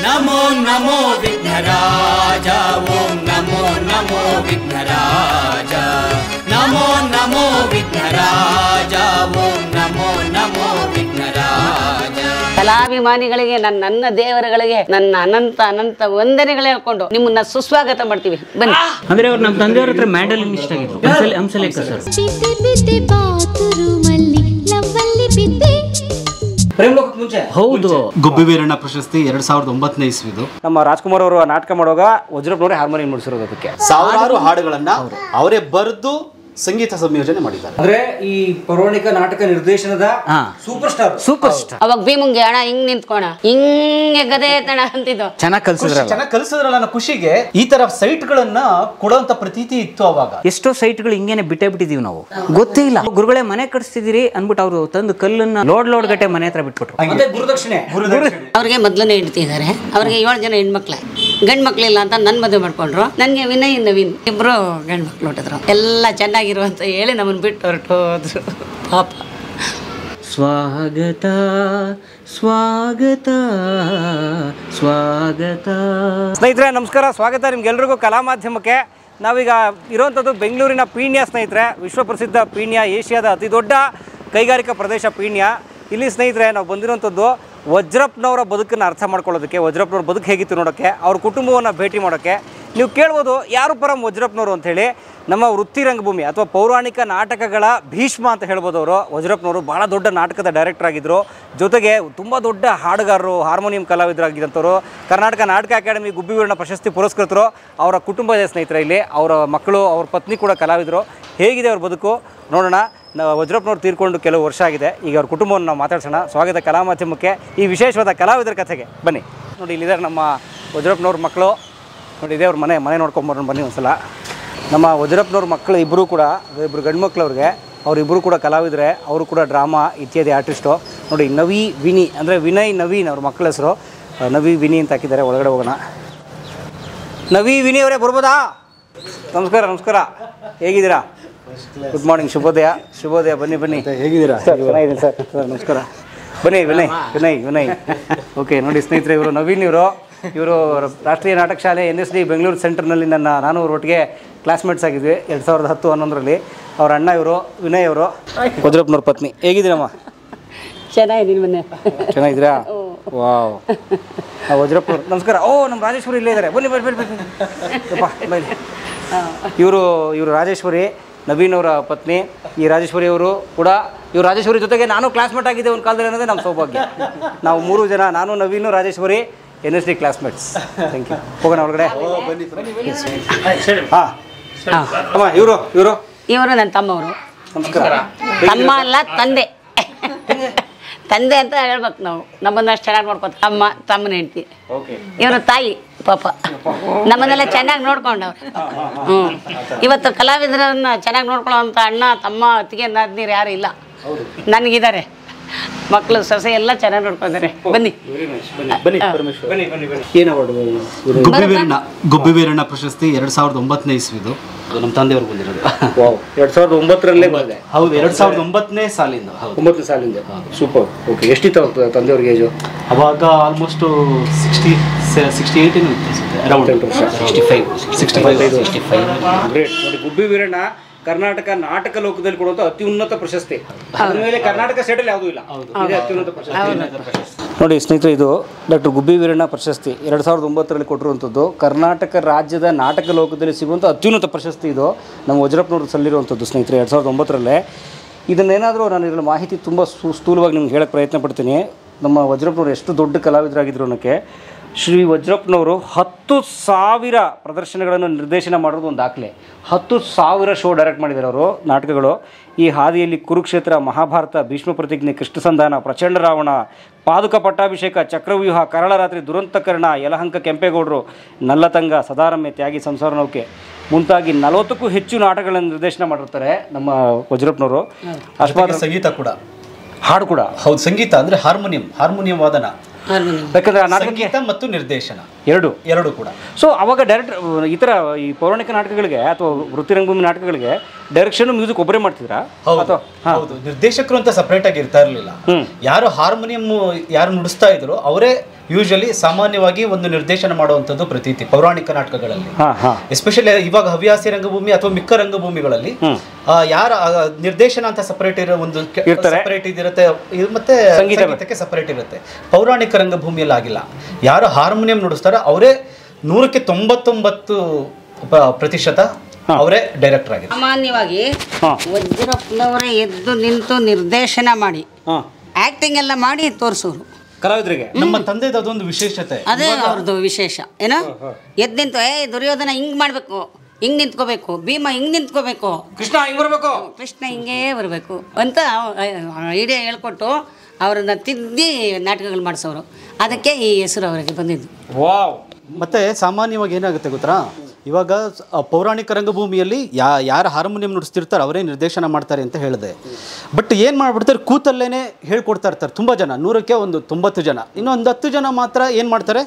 ನಮೋ ನಮೋ ವಿಘ್ನರಾಜ ಓಂ ನಮೋ ನಮೋ ವಿಘ್ನರಾಜ ನಮೋ ನಮೋ ವಿಘ್ನರಾಜ ಓಂ ನಮೋ ನಮೋ ವಿಘ್ನರಾಜ. ಕಲಾಭಿಮಾನಿಗಳಿಗೆ ನನ್ನ ದೇವರುಗಳಿಗೆ ನನ್ನ ಅನಂತ ಅನಂತ ವಂದನೆಗಳು ಹೇಳ್ಕೊಂಡು ನಿಮ್ಮನ್ನ ಸುಸ್ವಾಗತ ಮಾಡ್ತೀವಿ. ಬನ್ನಿ. ಅಂದ್ರೆ ಅವ್ರು ನಮ್ಮ ತಂದೆಯವ್ರ ಹತ್ರ ಮ್ಯಾಂಡಲ್ ಇಷ್ಟ ಆಗಿದ್ರು. ಹಂಸಲೇಖ ಸರ್. ಮುಂಚೆ ಹೌದು. ಗುಬ್ಬಿ ವೀರಣ್ಣ ಪ್ರಶಸ್ತಿ 2009ನೇ ಇಸ್ವಿದು. ನಮ್ಮ ರಾಜ್ಕುಮಾರ್ ಅವರು ನಾಟಕ ಮಾಡುವಾಗ ವಜ್ರಪ್ಪನವರೇ ಹಾರ್ಮೋನಿಯಂ ನುಡಿಸಿರೋದು. ಅದಕ್ಕೆ ಸಾವಿರಾರು ಹಾಡುಗಳನ್ನ ಅವರೇ ಬರೆದು ಸಂಗೀತ ಸಂಯೋಜನೆ ಮಾಡಿದ್ದಾರೆ. ಅಂದ್ರೆ ಈ ಪೌರಾಣಿಕ ನಾಟಕ ನಿರ್ದೇಶನದ ಸೂಪರ್ ಸ್ಟಾರ್. ಅವಾಗ ಭೀಮಂಗೆ ಅಣ್ಣ ಹಿಂಗ್ ನಿಂತ್ಕೋಣ ಹಿಂಗೆ ಗದೆ ತಣ ಅಂತಿದ್ದು. ಚೆನ್ನಾಗಿ ಕಲಿಸಿದ್ರಲ್ಲ ನನ್ನ ಖುಷಿಗೆ ಈ ತರ ಸೈಟ್ ಗಳನ್ನ ಕೊಡುವಂತ ಪ್ರತೀತಿ ಇತ್ತು ಅವಾಗ. ಎಷ್ಟೋ ಸೈಟ್ಗಳು ಹಿಂಗೇನೆ ಬಿಟ್ಟೇ ಬಿಟ್ಟಿದೀವಿ ನಾವು, ಗೊತ್ತೇ ಇಲ್ಲ. ಗುರುಗಳೇ ಮನೆ ಕಟ್ಸ್ತಿದ್ದೀರಿ ಅನ್ಬಿಟ್ಟು ಅವರು ತಂದು ಕಲ್ಲನ್ನ ಲೋಡ್ ಗಟ್ಟೆ ಮನೆ ಹತ್ರ ಬಿಟ್ಬಿಟ್ರು. ಗುರುದಕ್ಷಿಣೆ. ಅವ್ರಿಗೆ ಮೊದಲನೇ ಹೆಂಡತಿ ಇದ್ದಾರೆ. ಅವ್ರಿಗೆ 7 ಜನ ಹೆಣ್ಮಕ್ಳೆ, ಗಂಡ್ ಮಕ್ಳಿಲ್ಲ ಅಂತ ನನ್ ಮದುವೆ ಮಾಡ್ಕೊಂಡ್ರು. ನನ್ಗೆ ವಿನಯ್ ನವೀನ್ ಇಬ್ರು ಗಂಡ್ ಮಕ್ಳು ಹುಟ್ಟಿದ್ರು. ಎಲ್ಲ ಚೆನ್ನಾಗಿರುವಂತ ಹೇಳಿ ನಮ್ಮನ್ನ ಬಿಟ್ಟು ಹೊರಟೋದ್ರು ಪಾಪ. ಸ್ವಾಗತ ಸ್ವಾಗತ ಸ್ವಾಗತ. ಸ್ನೇಹಿತರೆ ನಮಸ್ಕಾರ, ಸ್ವಾಗತ ನಿಮ್ಗೆಲ್ರಿಗೂ ಕಲಾ ಮಾಧ್ಯಮಕ್ಕೆ. ನಾವೀಗ ಇರುವಂಥದ್ದು ಬೆಂಗಳೂರಿನ ಪೀಣ್ಯ ಸ್ನೇಹಿತರೆ, ವಿಶ್ವಪ್ರಸಿದ್ಧ ಪೀಣ್ಯ, ಏಷ್ಯಾದ ಅತಿ ದೊಡ್ಡ ಕೈಗಾರಿಕಾ ಪ್ರದೇಶ ಪೀಣ್ಯ. ಇಲ್ಲಿ ಸ್ನೇಹಿತರೆ ನಾವು ಬಂದಿರೋಂಥದ್ದು ವಜ್ರಪ್ಪನವರ ಬದುಕನ್ನು ಅರ್ಥ ಮಾಡ್ಕೊಳ್ಳೋದಕ್ಕೆ, ವಜ್ರಪ್ಪನವ್ರ ಬದುಕು ಹೇಗಿತ್ತು ನೋಡೋಕ್ಕೆ, ಅವ್ರ ಕುಟುಂಬವನ್ನು ಭೇಟಿ ಮಾಡೋಕ್ಕೆ. ನೀವು ಕೇಳ್ಬೋದು ಯಾರು ಪರಂ ವಜ್ರಪ್ಪನವರು ಅಂಥೇಳಿ. ನಮ್ಮ ವೃತ್ತಿ ರಂಗಭೂಮಿ ಅಥವಾ ಪೌರಾಣಿಕ ನಾಟಕಗಳ ಭೀಷ್ಮ ಅಂತ ಹೇಳ್ಬೋದು ಅವರು. ವಜ್ರಪ್ಪನವರು ಭಾಳ ದೊಡ್ಡ ನಾಟಕದ ಡೈರೆಕ್ಟರ್ ಆಗಿದ್ದರು, ಜೊತೆಗೆ ತುಂಬ ದೊಡ್ಡ ಹಾಡುಗಾರರು, ಹಾರ್ಮೋನಿಯಂ ಕಲಾವಿದರಾಗಿದ್ದಂಥವ್ರು. ಕರ್ನಾಟಕ ನಾಟಕ ಅಕಾಡೆಮಿ ಗುಬ್ಬಿ ವೀರಣ್ಣ ಪ್ರಶಸ್ತಿ ಪುರಸ್ಕೃತರು. ಅವರ ಕುಟುಂಬ ಇದೆ ಸ್ನೇಹಿತರೆ ಇಲ್ಲಿ, ಅವರ ಮಕ್ಕಳು, ಅವ್ರ ಪತ್ನಿ ಕೂಡ ಕಲಾವಿದರು. ಹೇಗಿದೆ ಅವ್ರ ಬದುಕು ನೋಡೋಣ. ವಜ್ರಪ್ಪನವ್ರು ತೀರ್ಕೊಂಡು ಕೆಲವು ವರ್ಷ ಆಗಿದೆ. ಈಗ ಅವ್ರ ಕುಟುಂಬವನ್ನು ನಾವು ಮಾತಾಡ್ಸೋಣ. ಸ್ವಾಗತ ಕಲಾ ಮಾಧ್ಯಮಕ್ಕೆ, ಈ ವಿಶೇಷವಾದ ಕಲಾವಿದರ ಕಥೆಗೆ ಬನ್ನಿ. ನೋಡಿ ಇಲ್ಲಿದ್ದಾರೆ ನಮ್ಮ ವಜ್ರಪ್ಪನವ್ರ ಮಕ್ಕಳು. ನೋಡಿ ಇದೇ ಅವ್ರ ಮನೆ ನೋಡ್ಕೊಂಬರೋಣ ಬನ್ನಿ ಒಂದ್ಸಲ. ನಮ್ಮ ವಜ್ರಪ್ಪನವ್ರ ಮಕ್ಕಳು ಇಬ್ಬರು ಕೂಡ, ಇಬ್ಬರು ಗಂಡು ಮಕ್ಕಳು ಅವ್ರಿಗೆ, ಅವರಿಬ್ಬರು ಕೂಡ ಕಲಾವಿದರೆ. ಅವರು ಕೂಡ ಡ್ರಾಮಾ ಇತ್ಯಾದಿ ಆರ್ಟಿಸ್ಟು. ನೋಡಿ ನವಿ ವಿನಿ ಅಂದರೆ ವಿನಯ್ ನವೀನ್ ಅವ್ರ ಮಕ್ಕಳ ಹೆಸರು. ನವಿ ವಿನಿ ಅಂತ ಹಾಕಿದ್ದಾರೆ. ಒಳಗಡೆ ಹೋಗೋಣ. ನವಿ ವಿನಿ ಅವರೇ ಬರ್ಬೋದಾ? ನಮಸ್ಕಾರ. ನಮಸ್ಕಾರ, ಹೇಗಿದ್ದೀರಾ? ಗುಡ್ ಮಾರ್ನಿಂಗ್, ಶುಭೋದಯ. ಬನ್ನಿ. ಹೇಗಿದ್ದೀರಾ? ಚೆನ್ನಾಗಿದ್ದೀನಿ ಸರ್. ನಮಸ್ಕಾರ. ಬನ್ನಿ ವಿನಯ್. ಓಕೆ ನೋಡಿ ಸ್ನೇಹಿತರೆ, ಇವರು ನವೀನ್. ಇವರು ರಾಷ್ಟ್ರೀಯ ನಾಟಕ ಶಾಲೆ NSD ಬೆಂಗಳೂರು ಸೆಂಟರ್ನಲ್ಲಿ ನಾನು ಅವರೊಟ್ಟಿಗೆ ಕ್ಲಾಸ್ಮೇಟ್ಸ್ ಆಗಿದ್ವಿ 2010-11ರಲ್ಲಿ. ಅವ್ರ ಅಣ್ಣ ಇವರು ವಿನಯ್ ಅವರು, ವಜ್ರಪ್ಪನವ್ರ ಪತ್ನಿ. ಹೇಗಿದ್ದೀರಮ್ಮ? ಚೆನ್ನಾಗಿದ್ದೀನಿ. ಮೊನ್ನೆ ಚೆನ್ನಾಗಿದ್ದೀರಾ? ವಾವ್. ವಜ್ರಪ್ಪನವ್ರು ನಮಸ್ಕಾರ. ನಮ್ಮ ರಾಜೇಶ್ವರಿ ಇಲ್ಲೇ ಇದ್ದಾರೆ. ಬನ್ನಿ. ಇವರು ರಾಜೇಶ್ವರಿ, ನವೀನ್ ಅವರ ಪತ್ನಿ. ಈ ರಾಜೇಶ್ವರಿ ಅವರು ಕೂಡ, ಇವರು ರಾಜೇಶ್ವರಿ ಜೊತೆಗೆ ನಾನು ಕ್ಲಾಸ್ಮೇಟ್ ಆಗಿದ್ದೆ ಒಂದು ಕಾಲದಲ್ಲಿ ಅನ್ನೋದೇ ನಮ್ಮ ಸೌಭಾಗ್ಯ. ನಾವು 3 ಜನ, ನಾನು Naveen Rajeshwari, NSD classmates. Thank you. ಹೋಗೋಣ ಒಳಗಡೆ. ಅಮ್ಮ ಇವರು ನನ್ನ ತಮ್ಮವರು. ನಮಸ್ಕಾರ. ತಮ್ಮ ಅಲ್ಲ, ತಂದೆ ಅಂತ ಹೇಳ್ಬೇಕು ನಾವು. ನಮ್ಮನ್ನ ಅಷ್ಟು ಚೆನ್ನಾಗಿ ನೋಡ್ಕೊತ ತಮ್ಮನ ಹೆಂಡತಿ. ಇವರು ತಾಯಿ ಪಾಪ ನಮ್ಮನ್ನೆಲ್ಲ ಚೆನ್ನಾಗಿ ನೋಡ್ಕೊಂಡವ್ರು. ಇವತ್ತು ಕಲಾವಿದರನ್ನ ಚೆನ್ನಾಗಿ ನೋಡ್ಕೊಳ್ಳೋ ಅಂತ ಅಣ್ಣ, ತಮ್ಮ, ಅತ್ತಿಗೆ, ನಾದ್ನೀರು ಯಾರು ಇಲ್ಲ. ನನಗಿದ್ದಾರೆ ಮಕ್ಕಳು, ಸೊಸೆ ಎಲ್ಲ ಚೆನ್ನಾಗಿ ನೋಡ್ಕೊಂಡಿದ್ದಾರೆ. ಬನ್ನಿ. ಗುಬ್ಬಿ ವೀರಣ್ಣ ಪ್ರಶಸ್ತಿ 2009ನೇ ಇಸ್ವಿದು. ನಮ್ಮ ತಂದೆಯವ್ರು ಬಂದಿರೋದು 2009ರಲ್ಲೇ ಬಂದೆ. ಹೌದು, 2009ನೇ ಸಾಲಿಂದ. 9ನೇ ಸಾಲಿಂದ. ಸೂಪರ್. ಓಕೆ. ಎಷ್ಟಿತ್ತು ತಂದೆಯವ್ರಿಗೆ ಏಜು ಅವಾಗ? Almost 68 great. ನೋಡಿ ಗುಬ್ಬಿ ವೀರಣ್ಣ ಕರ್ನಾಟಕ ನಾಟಕ ಲೋಕದಲ್ಲಿ ಕೊಡುವಂಥ ಅತ್ಯುನ್ನತ ಪ್ರಶಸ್ತಿ. ಅದ್ರ ಮೇಲೆ ಕರ್ನಾಟಕ ಸ್ಟೇಟಲ್ಲಿ ಯಾವುದೂ ಇಲ್ಲ. ಇದೇ ಅತ್ಯುನ್ನತ ಪ್ರಶಸ್ತಿ. ನೋಡಿ ಸ್ನೇಹಿತರೆ, ಇದು ಡಾಕ್ಟರ್ ಗುಬ್ಬಿ ವೀರಣ್ಣ ಪ್ರಶಸ್ತಿ 2009ರಲ್ಲಿ ಕೊಟ್ಟಿರುವಂಥದ್ದು. ಕರ್ನಾಟಕ ರಾಜ್ಯದ ನಾಟಕ ಲೋಕದಲ್ಲಿ ಸಿಗುವಂಥ ಅತ್ಯುನ್ನತ ಪ್ರಶಸ್ತಿ ಇದು. ನಮ್ಮ ವಜ್ರಪ್ಪನವ್ರು ಸಲ್ಲಿರುವಂಥದ್ದು ಸ್ನೇಹಿತರೆ 2009ರಲ್ಲೇ. ಇದನ್ನೇನಾದರೂ ನಾನು ಇದರಲ್ಲಿ ಮಾಹಿತಿ ತುಂಬ ಸ್ಥೂಲವಾಗಿ ನಿಮ್ಗೆ ಹೇಳೋಕ್ಕೆ ಪ್ರಯತ್ನ ಪಡ್ತೀನಿ. ನಮ್ಮ ವಜ್ರಪ್ಪನವ್ರು ಎಷ್ಟು ದೊಡ್ಡ ಕಲಾವಿದರಾಗಿದ್ರು ಅನ್ನೋಕ್ಕೆ, ಶ್ರೀ ವಜ್ರಪ್ಪನವರು 10,000 ಪ್ರದರ್ಶನಗಳನ್ನು ನಿರ್ದೇಶನ ಮಾಡೋದು ಒಂದು ದಾಖಲೆ. 10,000 ಶೋ ಡೈರೆಕ್ಟ್ ಮಾಡಿದ್ದಾರೆ ಅವರು, ನಾಟಕಗಳು. ಈ ಹಾದಿಯಲ್ಲಿ ಕುರುಕ್ಷೇತ್ರ, ಮಹಾಭಾರತ, ಭೀಷ್ಮ ಪ್ರತಿಜ್ಞೆ, ಕೃಷ್ಣ ಸಂಧಾನ, ಪ್ರಚಂಡ ರಾವಣ, ಪಾದುಕ ಪಟ್ಟಾಭಿಷೇಕ, ಚಕ್ರವ್ಯೂಹ, ಕರಾಳರಾತ್ರಿ, ದುರಂತಕರ್ಣ, ಯಲಹಂಕ ಕೆಂಪೇಗೌಡರು, ನಲ್ಲತಂಗ, ಸದಾರಮ್ಯ, ತ್ಯಾಗಿ, ಸಂಸಾರ ನೌಕೆ ಮುಂತಾಗಿ 40ಕ್ಕೂ ಹೆಚ್ಚು ನಾಟಕಗಳನ್ನು ನಿರ್ದೇಶನ ಮಾಡಿರ್ತಾರೆ ನಮ್ಮ ವಜ್ರಪ್ಪನವರು. ಅಷ್ಟೇ ಸಂಗೀತ ಕೂಡ, ಹಾಡು ಕೂಡ. ಹೌದು, ಸಂಗೀತ ಅಂದರೆ ಹಾರ್ಮೋನಿಯಂ ವಾದನ. ಯಾಕಂದ್ರೆ ಸಂಗೀತ ಮತ್ತು ನಿರ್ದೇಶನ ಎರಡು ಕೂಡ. ಸೊ ಅವಾಗ ಡೈರೆಕ್ಟರ್ ಈ ಥರ ಈ ಪೌರಾಣಿಕ ನಾಟಕಗಳಿಗೆ ಅಥವಾ ವೃತ್ತಿ ರಂಗಭೂಮಿ ನಾಟಕಗಳಿಗೆ ಡೈರೆಕ್ಷನ್ ಮ್ಯೂಸಿಕ್ ಒಬ್ಬರೇ ಮಾಡ್ತಿದ್ರಾ? ಹೌದು, ನಿರ್ದೇಶಕರು ಅಂತ ಸಪರೇಟ್ ಆಗಿ ಇರ್ತಾ ಇರಲಿಲ್ಲ. ಯಾರು ಹಾರ್ಮೋನಿಯಂ ಯಾರು ನುಡಿಸ್ತಾ ಇದ್ರು ಅವರೇ ಯೂಶಲಿ ಸಾಮಾನ್ಯವಾಗಿ ಒಂದು ನಿರ್ದೇಶನ ಮಾಡುವಂಥದ್ದು ಪ್ರತೀತಿ ಪೌರಾಣಿಕ ನಾಟಕಗಳಲ್ಲಿ, ಎಸ್ಪೆಷಲಿ ಇವಾಗ ಹವ್ಯಾಸಿ ರಂಗಭೂಮಿ ಅಥವಾ ಮಿಕ್ಕ ರಂಗಭೂಮಿಗಳಲ್ಲಿ ಯಾರ ನಿರ್ದೇಶನ ಅಂತ ಸಪರೇಟ್ ಇರೋ ಒಂದು ಸಪರೇಟ್ ಇದಿರುತ್ತೆ, ಮತ್ತೆ ಸಂಗೀತಕ್ಕೆ ಸಪರೇಟ್ ಇರುತ್ತೆ. ಪೌರಾಣಿಕ ರಂಗಭೂಮಿಯಲ್ಲಿ ಆಗಿಲ್ಲ. ಯಾರು ಹಾರ್ಮೋನಿಯಂ ನುಡಿಸ್ತಾರೋ ಅವರೇ 99% ಅವರೇ ಡೈರೆಕ್ಟರ್ ಆಗಿದೆ. ಸಾಮಾನ್ಯವಾಗಿ ವಜ್ರಪ್ಪನವರೇ ಎದ್ದು ನಿಂತು ನಿರ್ದೇಶನ ಮಾಡಿ ಆಕ್ಟಿಂಗ್ ಎಲ್ಲ ಮಾಡಿ ತೋರಿಸೋರು ಕಲಾವಿದರಿಗೆ. ನಮ್ಮ ತಂದೆದು ಅದೊಂದು ವಿಶೇಷತೆ, ಅದೇ ಅವ್ರದ್ದು ವಿಶೇಷ. ಏನೋ ಎದ್ದು ನಿಂತು ದುರ್ಯೋಧನ ಹಿಂಗ್ ಮಾಡ್ಬೇಕು, ಹಿಂಗ್ ನಿಂತ್ಕೋಬೇಕು, ಭೀಮ ಹಿಂಗ್ ನಿಂತ್ಕೋಬೇಕು, ಕೃಷ್ಣ ಹಿಂಗ್ ಬರ್ಬೇಕು, ಕೃಷ್ಣ ಹಿಂಗೇ ಬರಬೇಕು ಅಂತ ಐಡಿಯಾ ಹೇಳ್ಕೊಟ್ಟು ಅವ್ರನ್ನ ತಿದ್ದಿ ನಾಟಕಗಳು ಮಾಡಿಸೋರು. ಅದಕ್ಕೆ ಈ ಹೆಸರು ಅವರಿಗೆ ಬಂದಿದ್ದು. ವಾವ್. ಮತ್ತೆ ಸಾಮಾನ್ಯವಾಗಿ ಏನಾಗುತ್ತೆ ಗೊತ್ತಾ, ಇವಾಗ ಪೌರಾಣಿಕ ರಂಗಭೂಮಿಯಲ್ಲಿ ಯಾರು ಹಾರ್ಮೋನಿಯಂ ನುಡಿಸ್ತಿರ್ತಾರೆ ಅವರೇ ನಿರ್ದೇಶನ ಮಾಡ್ತಾರೆ ಅಂತ ಹೇಳಿದೆ. ಬಟ್ ಏನು ಮಾಡ್ಬಿಡ್ತಾರೆ, ಕೂತಲ್ಲೇ ಹೇಳ್ಕೊಡ್ತಾ ಇರ್ತಾರೆ ತುಂಬ ಜನ, 100ಕ್ಕೆ ಒಂದು 90 ಜನ. ಇನ್ನೊಂದು 10 ಜನ ಮಾತ್ರ ಏನು ಮಾಡ್ತಾರೆ,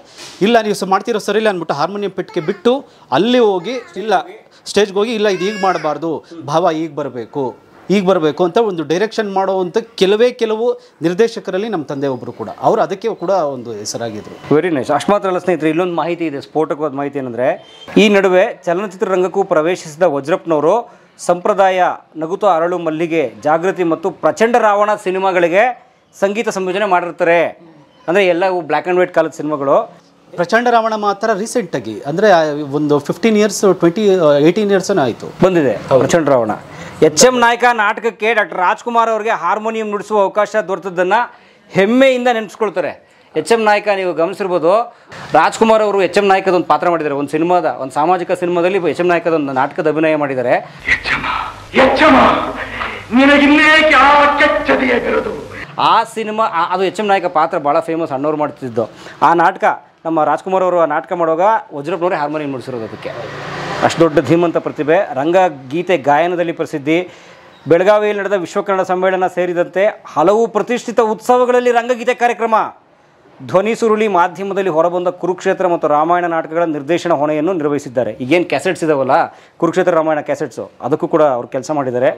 ಇಲ್ಲ ನೀವು ಮಾಡ್ತಿರೋ ಸರಿಯಿಲ್ಲ ಅಂದ್ಬಿಟ್ಟು ಹಾರ್ಮೋನಿಯಂ ಪೆಟ್ಟಿಗೆ ಬಿಟ್ಟು ಅಲ್ಲಿ ಹೋಗಿ, ಇಲ್ಲ ಸ್ಟೇಜ್ಗೆ ಹೋಗಿ, ಇಲ್ಲ ಇದು ಈಗ ಮಾಡಬಾರ್ದು, ಭಾವ ಈಗ ಬರಬೇಕು ಅಂತ ಒಂದು ಡೈರೆಕ್ಷನ್ ಮಾಡುವಂಥ ಕೆಲವು ನಿರ್ದೇಶಕರಲ್ಲಿ ನಮ್ಮ ತಂದೆ ಒಬ್ಬರು ಕೂಡ, ಅವರು ಅದಕ್ಕೆ ಕೂಡ ಒಂದು ಹೆಸರಾಗಿದ್ರು. Very nice. ಅಷ್ಟು ಮಾತ್ರ ಅಲ್ಲ ಸ್ನೇಹಿತರೆ, ಇಲ್ಲೊಂದು ಮಾಹಿತಿ ಇದೆ, ಸ್ಫೋಟಕವಾದ ಮಾಹಿತಿ ಏನಂದರೆ, ಈ ನಡುವೆ ಚಲನಚಿತ್ರ ರಂಗಕ್ಕೂ ಪ್ರವೇಶಿಸಿದ ವಜ್ರಪ್ಪನವರು ಸಂಪ್ರದಾಯ, ನಗುತ ಅರಳು ಮಲ್ಲಿಗೆ, ಜಾಗೃತಿ ಮತ್ತು ಪ್ರಚಂಡ ರಾವಣ ಸಿನಿಮಾಗಳಿಗೆ ಸಂಗೀತ ಸಂಯೋಜನೆ ಮಾಡಿರ್ತಾರೆ. ಅಂದರೆ ಎಲ್ಲವೂ ಬ್ಲ್ಯಾಕ್ ಆ್ಯಂಡ್ ವೈಟ್ ಕಾಲದ ಸಿನಿಮಾಗಳು. ಪ್ರಚಂಡ ರಾವಣ ಮಾತ್ರ ರೀಸೆಂಟಾಗಿ ಅಂದರೆ ಒಂದು 15 ಇಯರ್ಸ್ 18 ಇಯರ್ಸ್ ಆಯಿತು ಬಂದಿದೆ ಪ್ರಚಂಡ ರಾವಣ. ಎಚ್.ಎಂ. ನಾಯಕ ನಾಟಕಕ್ಕೆ ಡಾಕ್ಟರ್ ರಾಜ್ಕುಮಾರ್ ಅವರಿಗೆ ಹಾರ್ಮೋನಿಯಂ ನುಡಿಸುವ ಅವಕಾಶ ದೊರೆತದ್ದನ್ನು ಹೆಮ್ಮೆಯಿಂದ ನೆನೆಸ್ಕೊಳ್ತಾರೆ. ಎಚ್.ಎಂ. ನಾಯಕ ನೀವು ಗಮನಿಸಿರ್ಬೋದು, ರಾಜ್ಕುಮಾರ್ ಅವರು ಎಚ್.ಎಂ. ನಾಯಕದ ಒಂದು ಪಾತ್ರ ಮಾಡಿದ್ದಾರೆ. ಒಂದು ಸಾಮಾಜಿಕ ಸಿನಿಮಾದಲ್ಲಿ ಎಚ್.ಎಂ. ನಾಯಕದ ಒಂದು ನಾಟಕದ ಅಭಿನಯ ಮಾಡಿದ್ದಾರೆ. ಆ ಸಿನಿಮಾ ಅದು ಎಚ್.ಎಂ. ನಾಯಕ ಪಾತ್ರ ಭಾಳ ಫೇಮಸ್, ಅಣ್ಣವ್ರು ಮಾಡ್ತಿದ್ದು. ಆ ನಾಟಕ ನಮ್ಮ ರಾಜ್ಕುಮಾರ್ ಅವರು ಆ ನಾಟಕ ಮಾಡುವಾಗ ವಜ್ರಪ್ಪನವರೇ ಹಾರ್ಮೋನಿಯಂ ನುಡಿಸಿರೋದು. ಅದಕ್ಕೆ ಅಷ್ಟು ದೊಡ್ಡ ಧೀಮಂತ ಪ್ರತಿಭೆ, ರಂಗಗೀತೆ ಗಾಯನದಲ್ಲಿ ಪ್ರಸಿದ್ಧಿ. ಬೆಳಗಾವಿಯಲ್ಲಿ ನಡೆದ ವಿಶ್ವ ಕನ್ನಡ ಸಮ್ಮೇಳನ ಸೇರಿದಂತೆ ಹಲವು ಪ್ರತಿಷ್ಠಿತ ಉತ್ಸವಗಳಲ್ಲಿ ರಂಗಗೀತೆ ಕಾರ್ಯಕ್ರಮ. ಧ್ವನಿ ಸುರುಳಿ ಮಾಧ್ಯಮದಲ್ಲಿ ಹೊರಬಂದ ಕುರುಕ್ಷೇತ್ರ ಮತ್ತು ರಾಮಾಯಣ ನಾಟಕಗಳ ನಿರ್ದೇಶನ ಹೊಣೆಯನ್ನು ನಿರ್ವಹಿಸಿದ್ದಾರೆ. ಈಗೇನು ಕ್ಯಾಸೆಟ್ಸ್ ಇದಾವಲ್ಲ, ಕುರುಕ್ಷೇತ್ರ ರಾಮಾಯಣ ಕ್ಯಾಸೆಟ್ಸು, ಅದಕ್ಕೂ ಕೂಡ ಅವರು ಕೆಲಸ ಮಾಡಿದ್ದಾರೆ.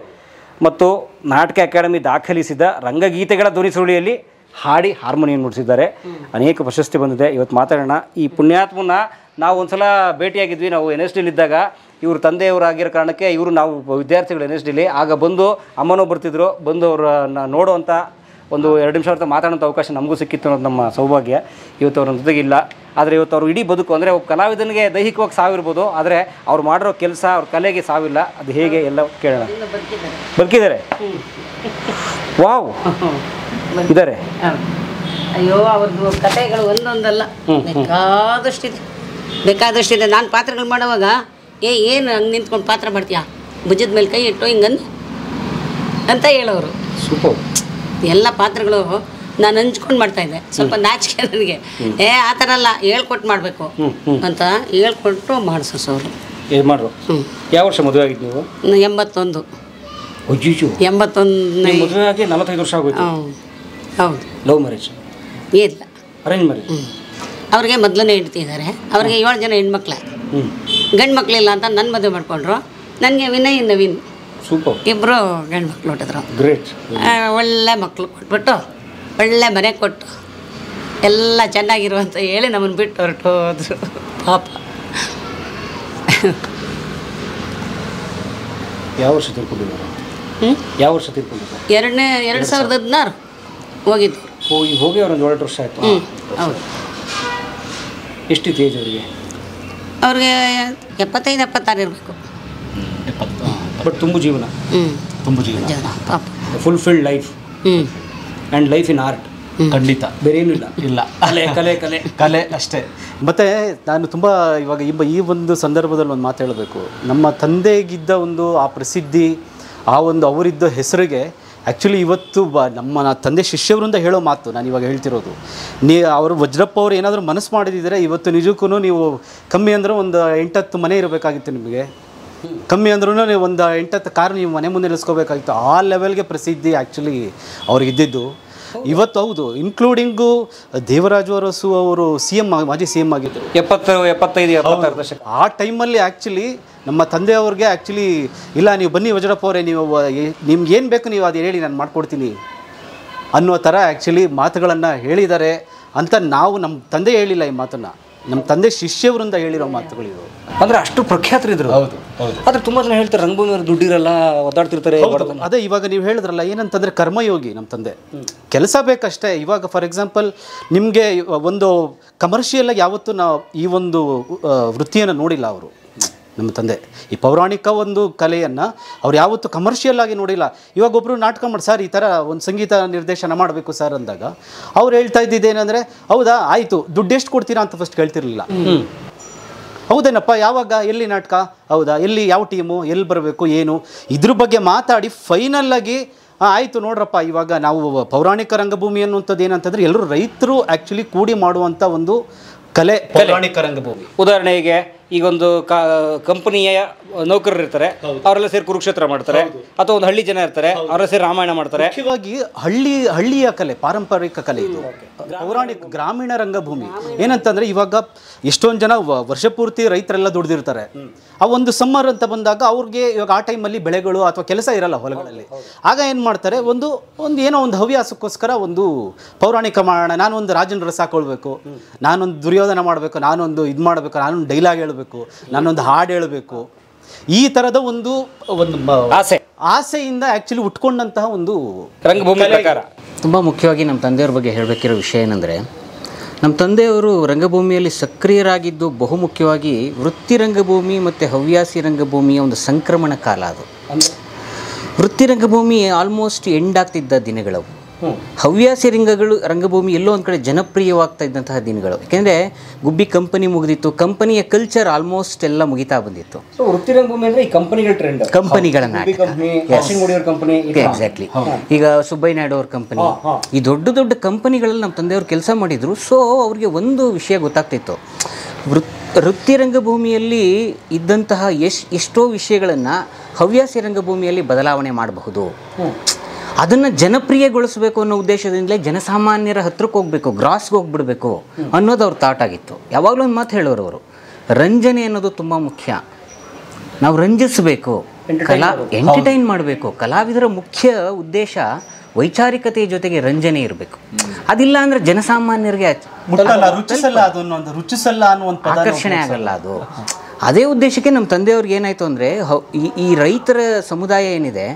ಮತ್ತು ನಾಟಕ ಅಕಾಡೆಮಿ ದಾಖಲಿಸಿದ ರಂಗಗೀತೆಗಳ ಧ್ವನಿ ಸುರುಳಿಯಲ್ಲಿ ಹಾಡಿ ಹಾರ್ಮೋನಿಯಂ ನುಡಿಸಿದ್ದಾರೆ. ಅನೇಕ ಪ್ರಶಸ್ತಿ ಬಂದಿದೆ. ಇವತ್ತು ಮಾತಾಡೋಣ. ಈ ಪುಣ್ಯಾತ್ಮನ ನಾವು ಒಂದ್ಸಲ ಭೇಟಿಯಾಗಿದ್ವಿ. ನಾವು NSD ಇದ್ದಾಗ ಇವರು ತಂದೆಯವರಾಗಿರೋ ಕಾರಣಕ್ಕೆ ನಾವು ವಿದ್ಯಾರ್ಥಿಗಳು NSD ಆಗ ಬಂದು ಅಮ್ಮನೂ ಬರ್ತಿದ್ರು, ಬಂದು ಅವ್ರನ್ನ ನೋಡುವಂಥ ಒಂದು 2 ನಿಮಿಷ ಅವ್ರ ಮಾತಾಡೋಂಥ ಅವಕಾಶ ನಮಗೂ ಸಿಕ್ಕಿತ್ತು ಅನ್ನೋದು ನಮ್ಮ ಸೌಭಾಗ್ಯ. ಇವತ್ತು ಅವ್ರ ಜೊತೆಗಿಲ್ಲ. ಆದರೆ ಇವತ್ತು ಅವರು ಇಡೀ ಬದುಕು, ಅಂದರೆ ಒಬ್ಬ ಕಲಾವಿದನಿಗೆ ದೈಹಿಕವಾಗಿ ಸಾವಿರ್ಬೋದು, ಆದರೆ ಅವ್ರು ಮಾಡಿರೋ ಕೆಲಸ, ಅವ್ರ ಕಲೆಗೆ ಸಾವಿಲ್ಲ. ಅದು ಹೇಗೆ ಎಲ್ಲ ಕೇಳೋಣ. ಬದುಕಿದ್ದಾರೆ. ವಾವ್, ಇದ್ದಾರೆ. ಅಯ್ಯೋ, ಅವ್ರದ್ದು ಕಥೆಗಳು ಒಂದೊಂದಲ್ಲ, ಬೇಕಾದಷ್ಟಿದೆ. ನಾನು ಪಾತ್ರಗಳು ಮಾಡುವಾಗ ಏನು ಹಂಗೆ ನಿಂತ್ಕೊಂಡು ಪಾತ್ರ ಮಾಡ್ತೀಯಾ, ಭುಜದ ಮೇಲೆ ಕೈ ಇಟ್ಟು ಹಿಂಗಂದು ಅಂತ ಹೇಳೋರು. ಸೂಪರ್. ಎಲ್ಲ ಪಾತ್ರಗಳು ನಾನು ಹಂಚ್ಕೊಂಡು ಮಾಡ್ತಾಯಿದ್ದೆ. ಸ್ವಲ್ಪ ನಾಚಿಕೆ ನನಗೆ. ಆ ಥರ ಎಲ್ಲ ಹೇಳ್ಕೊಟ್ಟು ಮಾಡಬೇಕು ಅಂತ ಹೇಳ್ಕೊಟ್ಟು ಮಾಡಿಸೋರು. ಏನು ಮಾಡ್ರು? ಯಾವ ವರ್ಷ ಮದುವೆ ಆಗಿದ್ದು ನೀವು? 81. ಅಜ್ಜಿಜು 81. ಮದುವೆ ಆಗಿ 45 ವರ್ಷ ಆಗೋಯ್ತು. ಹೌದು. Love marriage? ಇಲ್ಲ, ಅರೇಂಜ್ ಮ್ಯಾರೇಜ್. ಅವ್ರಿಗೆ ಮೊದಲನೇ ಹೆಂಡ್ತಿದ್ದಾರೆ. ಅವ್ರಿಗೆ 7 ಜನ ಹೆಣ್ಮಕ್ಳು. ಗಂಡು ಮಕ್ಕಳಿಲ್ಲ ಅಂತ ನನ್ನ ಮದುವೆ ಮಾಡಿಕೊಂಡ್ರು. ನನಗೆ ವಿನಯ್ ನವೀನ್ ಸೂಪರ್ ಇಬ್ಬರು ಗಂಡು ಮಕ್ಳು ಹುಟ್ಟಿದ್ರು. ಗ್ರೇಟ್. ಒಳ್ಳೆ ಮಕ್ಕಳು ಕೊಟ್ಬಿಟ್ಟು ಒಳ್ಳೆ ಮನೆ ಕೊಟ್ಟು ಎಲ್ಲ ಚೆನ್ನಾಗಿರುವಂತ ಹೇಳಿ ನಮ್ಮನ್ನು ಬಿಟ್ಟು ಹೊರಟೋದ್ರು ಪಾಪ. ಯಾವ ವರ್ಷ ತಿಳ್ಕೊಂಡಿದ್ದಾರೆ? ಯಾವ ವರ್ಷ ತಿಳ್ಕೊಂಡಿದ್ದಾರೆ? 2016 ಹೋಗಿದ್ದು. ಹೋಗಿ ಅವ್ರೊಂದು 7 ವರ್ಷ ಆಯಿತು. ಹೌದು. ಎಷ್ಟಿತ್ತು ಏಜ್ ಅವರಿಗೆ? ಅವ್ರಿಗೆ 75-76 ಇರಬೇಕು. ಬಟ್ ತುಂಬ ಜೀವನ, ಜೀವನ ಪಾಪ. Fulfilled life and life in art. ಖಂಡಿತ, ಬೇರೆ ಏನೂ ಇಲ್ಲ. ಕಲೆ ಅಷ್ಟೇ. ಮತ್ತು ನಾನು ತುಂಬ ಇವಾಗ ಈ ಒಂದು ಸಂದರ್ಭದಲ್ಲಿ ಒಂದು ಮಾತು ಹೇಳಬೇಕು. ನಮ್ಮ ತಂದೆಗಿದ್ದ ಒಂದು ಆ ಪ್ರಸಿದ್ಧಿ, ಆ ಒಂದು ಅವರಿದ್ದ ಹೆಸರಿಗೆ ಆ್ಯಕ್ಚುಲಿ ಇವತ್ತು ನಮ್ಮ ತಂದೆ ಶಿಷ್ಯವರಿಂದ ಹೇಳೋ ಮಾತು ನಾನು ಇವಾಗ ಹೇಳ್ತಿರೋದು. ಅವರು ವಜ್ರಪ್ಪ ಅವರು ಏನಾದರೂ ಮನಸ್ಸು ಮಾಡಿದಿದ್ರೆ ಇವತ್ತು ನಿಜಕ್ಕೂ ನೀವು ಕಮ್ಮಿ ಅಂದರೂ ಒಂದು 8-10 ಮನೆ ಇರಬೇಕಾಗಿತ್ತು. ನಿಮಗೆ ಕಮ್ಮಿ ಅಂದ್ರೂ ನೀವು ಒಂದು 8-10 ಕಾರು ನೀವು ಮನೆ ಮುಂದೆ ನಿಲ್ಲಿಸ್ಕೋಬೇಕಾಗಿತ್ತು. ಆ ಲೆವೆಲ್ಗೆ ಪ್ರಸಿದ್ಧಿ ಆ್ಯಕ್ಚುಲಿ ಅವ್ರಿಗಿದ್ದಿದ್ದು. ಇವತ್ತು ಹೌದು, ಇನ್ಕ್ಲೂಡಿಂಗು ದೇವರಾಜು ಅರಸು ಅವರು ಮಾಜಿ CM ಆಗಿದ್ದರು 70-75 ದಶಕ. ಆ ಟೈಮಲ್ಲಿ ಆ್ಯಕ್ಚುಲಿ ನಮ್ಮ ತಂದೆಯವ್ರಿಗೆ ಆ್ಯಕ್ಚುಲಿ ಇಲ್ಲ ನೀವು ಬನ್ನಿ ವಜ್ರಪ್ಪ ಅವರೇ, ನೀವು ನಿಮ್ಗೆ ಏನು ಬೇಕು ನೀವು ಅದು ಹೇಳಿ ನಾನು ಮಾಡಿಕೊಡ್ತೀನಿ ಅನ್ನೋ ಥರ ಆ್ಯಕ್ಚುಲಿ ಮಾತುಗಳನ್ನು ಹೇಳಿದ್ದಾರೆ. ಅಂತ ನಾವು ನಮ್ಮ ತಂದೆ ಹೇಳಿಲ್ಲ ಈ ಮಾತನ್ನು, ನಮ್ಮ ತಂದೆ ಶಿಷ್ಯವರಿಂದ ಹೇಳಿರೋ ಮಾತುಗಳಿವು. ಅಂದ್ರೆ ಅಷ್ಟು ಪ್ರಖ್ಯಾತರಿದ್ರು. ಹೌದು ಹೌದು. ಆದ್ರೆ ತುಂಬಾ ಜನ ಹೇಳ್ತಾರೆ ರಂಗಭೂಮಿಯವರು ದುಡ್ಡಿರಲ್ಲ, ಒದ್ದಾಡ್ತಿರ್ತಾರೆ. ಅದೇ ಇವಾಗ ನೀವು ಹೇಳಿದ್ರಲ್ಲ ಏನಂತಂದರೆ ಕರ್ಮಯೋಗಿ ನಮ್ಮ ತಂದೆ, ಕೆಲಸ ಬೇಕಷ್ಟೇ. ಇವಾಗ ಫಾರ್ ಎಕ್ಸಾಂಪಲ್ ನಿಮಗೆ ಒಂದು ಕಮರ್ಷಿಯಲಾಗಿ ಯಾವತ್ತೂ ನಾವು ಈ ಒಂದು ವೃತ್ತಿಯನ್ನು ನೋಡಿಲ್ಲ ಅವರು, ನಮ್ಮ ತಂದೆ. ಈ ಪೌರಾಣಿಕ ಒಂದು ಕಲೆಯನ್ನು ಅವ್ರು ಯಾವತ್ತೂ ಕಮರ್ಷಿಯಲ್ ಆಗಿ ನೋಡಿಲ್ಲ. ಇವಾಗ ಒಬ್ಬರು ನಾಟಕ ಮಾಡಿ ಸರ್ ಈ ಥರ ಒಂದು ಸಂಗೀತ ನಿರ್ದೇಶನ ಮಾಡಬೇಕು ಸರ್ ಅಂದಾಗ ಅವ್ರು ಹೇಳ್ತಾ ಇದ್ದಿದ್ದೇನೆಂದರೆ, ಹೌದಾ ಆಯಿತು ದುಡ್ಡು ಎಷ್ಟು ಕೊಡ್ತೀರಾ ಅಂತ ಫಸ್ಟ್ ಕೇಳ್ತಿರ್ಲಿಲ್ಲ. ಹೌದೇನಪ್ಪ, ಯಾವಾಗ, ಎಲ್ಲಿ ನಾಟಕ, ಹೌದಾ, ಎಲ್ಲಿ, ಯಾವ ಟೀಮು, ಎಲ್ಲಿ ಬರಬೇಕು, ಏನು, ಇದ್ರ ಬಗ್ಗೆ ಮಾತಾಡಿ ಫೈನಲ್ಲಾಗಿ ಆಯಿತು ನೋಡ್ರಪ್ಪ ಇವಾಗ ನಾವು ಪೌರಾಣಿಕ ರಂಗಭೂಮಿ ಅನ್ನುವಂಥದ್ದು ಏನಂತಂದರೆ ಎಲ್ಲರೂ ರೈತರು ಆ್ಯಕ್ಚುಲಿ ಕೂಡಿ ಮಾಡುವಂಥ ಒಂದು ಕಲೆ ಪೌರಾಣಿಕ ರಂಗಭೂಮಿ. ಉದಾಹರಣೆಗೆ ಈಗೊಂದು ಕಂಪನಿಯ ನೌಕರರು ಇರ್ತಾರೆ, ಅವರೆಲ್ಲ ಸೇರಿ ಕುರುಕ್ಷೇತ್ರ ಮಾಡ್ತಾರೆ, ಅಥವಾ ಒಂದು ಹಳ್ಳಿ ಜನ ಇರ್ತಾರೆ, ಅವರೆಲ್ಲ ಸೇರಿ ರಾಮಾಯಣ ಮಾಡ್ತಾರೆ. ಮುಖ್ಯವಾಗಿ ಹಳ್ಳಿಯ ಕಲೆ, ಪಾರಂಪರಿಕ ಕಲೆ ಇದು, ಪೌರಾಣಿಕ ಗ್ರಾಮೀಣ ರಂಗಭೂಮಿ. ಏನಂತಂದರೆ ಇವಾಗ ಎಷ್ಟೊಂದು ಜನ ವರ್ಷ ಪೂರ್ತಿ ರೈತರೆಲ್ಲ ದುಡ್ದಿರ್ತಾರೆ. ಆ ಒಂದು ಸಮ್ಮರ್ ಅಂತ ಬಂದಾಗ ಅವ್ರಿಗೆ ಇವಾಗ ಆ ಟೈಮಲ್ಲಿ ಬೆಳೆಗಳು ಅಥವಾ ಕೆಲಸ ಇರಲ್ಲ ಹೊಲಗಳಲ್ಲಿ. ಆಗ ಏನು ಮಾಡ್ತಾರೆ, ಒಂದು ಏನೋ ಒಂದು ಹವ್ಯಾಸಕ್ಕೋಸ್ಕರ ಒಂದು ಪೌರಾಣಿಕ ಮಾಡೋಣ, ನಾನೊಂದು ರಾಜನ ರಸ ಹಾಕೊಳ್ಬೇಕು, ನಾನೊಂದು ದುರ್ಯೋಧನ ಮಾಡಬೇಕು, ನಾನೊಂದು ಇದು ಮಾಡಬೇಕು, ನಾನೊಂದು ಡೈಲಾಗ್ ಹೇಳಬೇಕು, ನಾನೊಂದು ಹಾಡು ಹೇಳಬೇಕು, ಈ ಥರದ ಒಂದು ಆಸೆಯಿಂದ ಆ್ಯಕ್ಚುಲಿ ಉಟ್ಕೊಂಡಂತಹ ಒಂದು ರಂಗಭೂಮಿ ಪ್ರಕಾರ. ತುಂಬ ಮುಖ್ಯವಾಗಿ ನಮ್ಮ ತಂದೆಯವ್ರ ಬಗ್ಗೆ ಹೇಳಬೇಕಿರೋ ವಿಷಯ ಏನಂದರೆ, ನಮ್ಮ ತಂದೆಯವರು ರಂಗಭೂಮಿಯಲ್ಲಿ ಸಕ್ರಿಯರಾಗಿದ್ದು ಬಹುಮುಖ್ಯವಾಗಿ ವೃತ್ತಿ ರಂಗಭೂಮಿ ಮತ್ತು ಹವ್ಯಾಸಿ ರಂಗಭೂಮಿಯ ಒಂದು ಸಂಕ್ರಮಣ ಕಾಲ ಅದು. ವೃತ್ತಿ ರಂಗಭೂಮಿ ಆಲ್ಮೋಸ್ಟ್ ಎಂಡ್ ಆಗ್ತಿದ್ದ ದಿನಗಳವು. ಹವ್ಯಾಸಿ ರಂಗಭೂಮಿ ಎಲ್ಲೋ ಒಂದು ಕಡೆ ಜನಪ್ರಿಯವಾಗ್ತಾ ಇದ್ದಂತಹ ದಿನಗಳು. ಯಾಕೆಂದರೆ ಗುಬ್ಬಿ ಕಂಪನಿ ಮುಗಿದಿತ್ತು, ಕಂಪನಿಯ ಕಲ್ಚರ್ ಆಲ್ಮೋಸ್ಟ್ ಎಲ್ಲ ಮುಗಿತಾ ಬಂದಿತ್ತು. ವೃತ್ತಿ ರಂಗಭೂಮಿ ಅಂದರೆ ಈ ಕಂಪನಿಗಳ ಟ್ರೆಂಡ್, ಕಂಪನಿಗಳ ಕಂಪನಿ. ಎಕ್ಸಾಕ್ಟ್ಲಿ. ಈಗ ಸುಬ್ಬಯ್ಯ ನಾಯ್ಡು ಅವ್ರ ಕಂಪನಿ, ಈ ದೊಡ್ಡ ದೊಡ್ಡ ಕಂಪನಿಗಳಲ್ಲಿ ನಮ್ಮ ತಂದೆಯವರು ಕೆಲಸ ಮಾಡಿದ್ರು. ಸೊ ಅವ್ರಿಗೆ ಒಂದು ವಿಷಯ ಗೊತ್ತಾಗ್ತಿತ್ತು, ವೃತ್ತಿ ರಂಗಭೂಮಿಯಲ್ಲಿ ಇದ್ದಂತಹ ಎಷ್ಟೋ ವಿಷಯಗಳನ್ನು ಹವ್ಯಾಸಿ ರಂಗಭೂಮಿಯಲ್ಲಿ ಬದಲಾವಣೆ ಮಾಡಬಹುದು, ಅದನ್ನು ಜನಪ್ರಿಯಗೊಳಿಸಬೇಕು ಅನ್ನೋ ಉದ್ದೇಶದಿಂದಲೇ ಜನಸಾಮಾನ್ಯರ ಹತ್ರಕ್ಕೆ ಹೋಗಬೇಕು, ಗ್ರಾಸ್ಗೆ ಹೋಗ್ಬಿಡ್ಬೇಕು ಅನ್ನೋದು ಅವ್ರ ಥಾಟ್ ಆಗಿತ್ತು. ಯಾವಾಗಲೂ ಒಂದು ಮಾತು ಹೇಳೋರು ಅವರು, ರಂಜನೆ ಅನ್ನೋದು ತುಂಬ ಮುಖ್ಯ, ನಾವು ರಂಜಿಸಬೇಕು, ಎಂಟರ್ಟೈನ್ ಮಾಡಬೇಕು. ಕಲಾವಿದರ ಮುಖ್ಯ ಉದ್ದೇಶ ವೈಚಾರಿಕತೆಯ ಜೊತೆಗೆ ರಂಜನೆ ಇರಬೇಕು. ಅದಿಲ್ಲ ಅಂದರೆ ಜನಸಾಮಾನ್ಯರಿಗೆ ಆಕರ್ಷಣೆ ಆಗಲ್ಲ ಅದು. ಅದೇ ಉದ್ದೇಶಕ್ಕೆ ನಮ್ಮ ತಂದೆಯವ್ರಿಗೆ ಏನಾಯಿತು ಅಂದರೆ, ಈ ರೈತರ ಸಮುದಾಯ ಏನಿದೆ,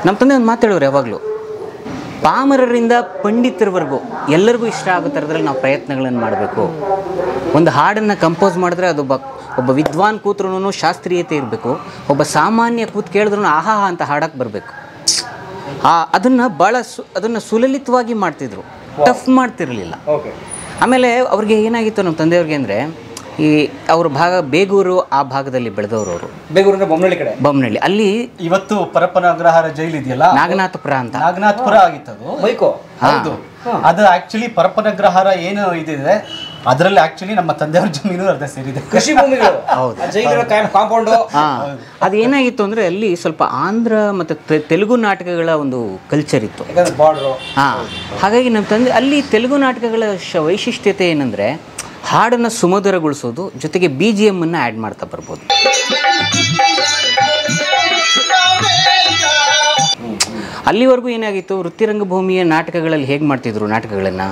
ನಮ್ಮ ತಂದೆ ಒಂದು ಮಾತು ಹೇಳೋರು ಯಾವಾಗಲೂ, ಪಾಮರರಿಂದ ಪಂಡಿತರವರೆಗೂ ಎಲ್ಲರಿಗೂ ಇಷ್ಟ ಆಗೋ ಥರದ್ರಲ್ಲಿ ನಾವು ಪ್ರಯತ್ನಗಳನ್ನು ಮಾಡಬೇಕು. ಒಂದು ಹಾಡನ್ನು ಕಂಪೋಸ್ ಮಾಡಿದ್ರೆ ಅದು ಒಬ್ಬ ವಿದ್ವಾನ್ ಕೂತ್ರೂ ಶಾಸ್ತ್ರೀಯತೆ ಇರಬೇಕು, ಒಬ್ಬ ಸಾಮಾನ್ಯ ಕೂತ್ ಕೇಳಿದ್ರೂ ಆಹಾ ಅಂತ ಹಾಡಕ್ಕೆ ಬರಬೇಕು. ಅದನ್ನು ಸುಲಲಿತವಾಗಿ ಮಾಡ್ತಿದ್ರು, ಟಫ್ ಮಾಡ್ತಿರಲಿಲ್ಲ. ಆಮೇಲೆ ಅವ್ರಿಗೆ ಏನಾಗಿತ್ತು ನಮ್ಮ ತಂದೆಯವ್ರಿಗೆ ಅಂದರೆ, ಈ ಅವ್ರ ಭಾಗ ಬೇಗೂರು, ಆ ಭಾಗದಲ್ಲಿ ಬೆಳೆದವರು ಅವರು. ಬೇಗೂರಿನ ಬೊಮ್ಮನಹಳ್ಳಿ ಕಡೆ, ಬೊಮ್ಮನಹಳ್ಳಿ ಅಲ್ಲಿ ಇವತ್ತು ಪರಪ್ಪನ ಅಗ್ರಹಾರ ಜೈಲು ಇದೆಯಲ್ಲ, ನಾಗನಾಥಪುರ ಅಂತ, ನಾಗನಾಥಪುರ ಆಗಿತ್ತದು ಬೈಕೋ. ಹೌದು, ಅದು ಆಕ್ಚುಲಿ ಪರಪ್ಪನ ಅಗ್ರಹಾರ ಏನು ಇದಿದೆ ಅದರಲ್ಲಿ ಆಕ್ಚುಲಿ ನಮ್ಮ ತಂದೆಯವ್ರ ಜಮೀನು ಅರ್ಧ ಸೇರಿದೆ, ಕೃಷಿ ಭೂಮಿಗಳು. ಕಾಂಪೌಂಡು. ಅದೇನಾಗಿತ್ತು ಅಂದರೆ ಅಲ್ಲಿ ಸ್ವಲ್ಪ ಆಂಧ್ರ ಮತ್ತು ತೆಲುಗು ನಾಟಕಗಳ ಒಂದು ಕಲ್ಚರ್ ಇತ್ತು. ಹಾಗಾಗಿ ನಮ್ಮ ತಂದೆ ಅಲ್ಲಿ ತೆಲುಗು ನಾಟಕಗಳ ವೈಶಿಷ್ಟ್ಯತೆ ಏನಂದರೆ, ಹಾಡನ್ನು ಸುಮಧುರಗೊಳಿಸೋದು, ಜೊತೆಗೆ BGM ಅನ್ನು ಆ್ಯಡ್ ಮಾಡ್ತಾ ಬರ್ಬೋದು. ಅಲ್ಲಿವರೆಗೂ ಏನಾಗಿತ್ತು, ವೃತ್ತಿ ರಂಗಭೂಮಿಯ ನಾಟಕಗಳಲ್ಲಿ ಹೇಗೆ ಮಾಡ್ತಿದ್ರು ನಾಟಕಗಳನ್ನು,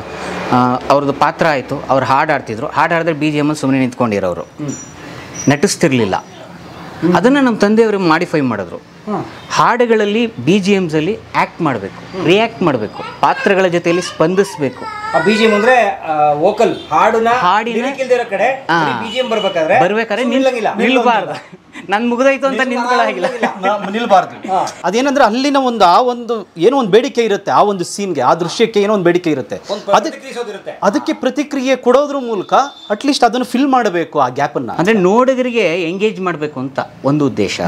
ಅವ್ರದ್ದು ಪಾತ್ರ ಆಯಿತು, ಅವ್ರು ಹಾಡು ಆಡ್ತಿದ್ರು, ಹಾಡು ಆಡಿದ್ರೆ BGM ಸುಮ್ಮನೆ ನಿಂತ್ಕೊಂಡಿರೋರು, ನಟಿಸ್ತಿರ್ಲಿಲ್ಲ. ಅದನ್ನು ನಮ್ಮ ತಂದೆಯವರು ಮಾಡಿಫೈ ಮಾಡಿದ್ರು. ಹಾಡುಗಳಲ್ಲಿ BGMsಲ್ಲಿ ಆ್ಯಕ್ಟ್ ಮಾಡಬೇಕು, ರಿಯಾಕ್ಟ್ ಮಾಡಬೇಕು, ಪಾತ್ರಗಳ ಜೊತೆಯಲ್ಲಿ ಸ್ಪಂದಿಸಬೇಕು. BGM ಅಂದರೆ ವೋಕಲ್, ಹಾಡಿನ ಕಡೆ BGM ಬರ್ಬೇಕಾದ್ರೆ ನಿಲ್ಬಾರ್ದು, ನನ್ ಮುಗಿದೋಯ್ತು ಅಂತ ನಿಲ್ಬಾರ್ದು. ಅದೇನಂದ್ರೆ ಅಲ್ಲಿನ ಒಂದು ಏನೋ ಒಂದು ಬೇಡಿಕೆ ಇರುತ್ತೆ, ಆ ಒಂದು ಸೀನ್ಗೆ, ಆ ದೃಶ್ಯಕ್ಕೆ ಏನೋ ಒಂದು ಬೇಡಿಕೆ ಇರುತ್ತೆ, ಅದಕ್ಕೆ ಪ್ರತಿಕ್ರಿಯೆ ಕೊಡೋದ್ರ ಮೂಲಕ ಅಟ್ಲೀಸ್ಟ್ ಅದನ್ನು ಫಿಲ್ ಮಾಡಬೇಕು, ಆ ಗ್ಯಾಪನ್ನು. ಅಂದ್ರೆ ನೋಡಿಗರಿಗೆ ಎಂಗೇಜ್ ಮಾಡಬೇಕು ಅಂತ ಒಂದು ಉದ್ದೇಶ.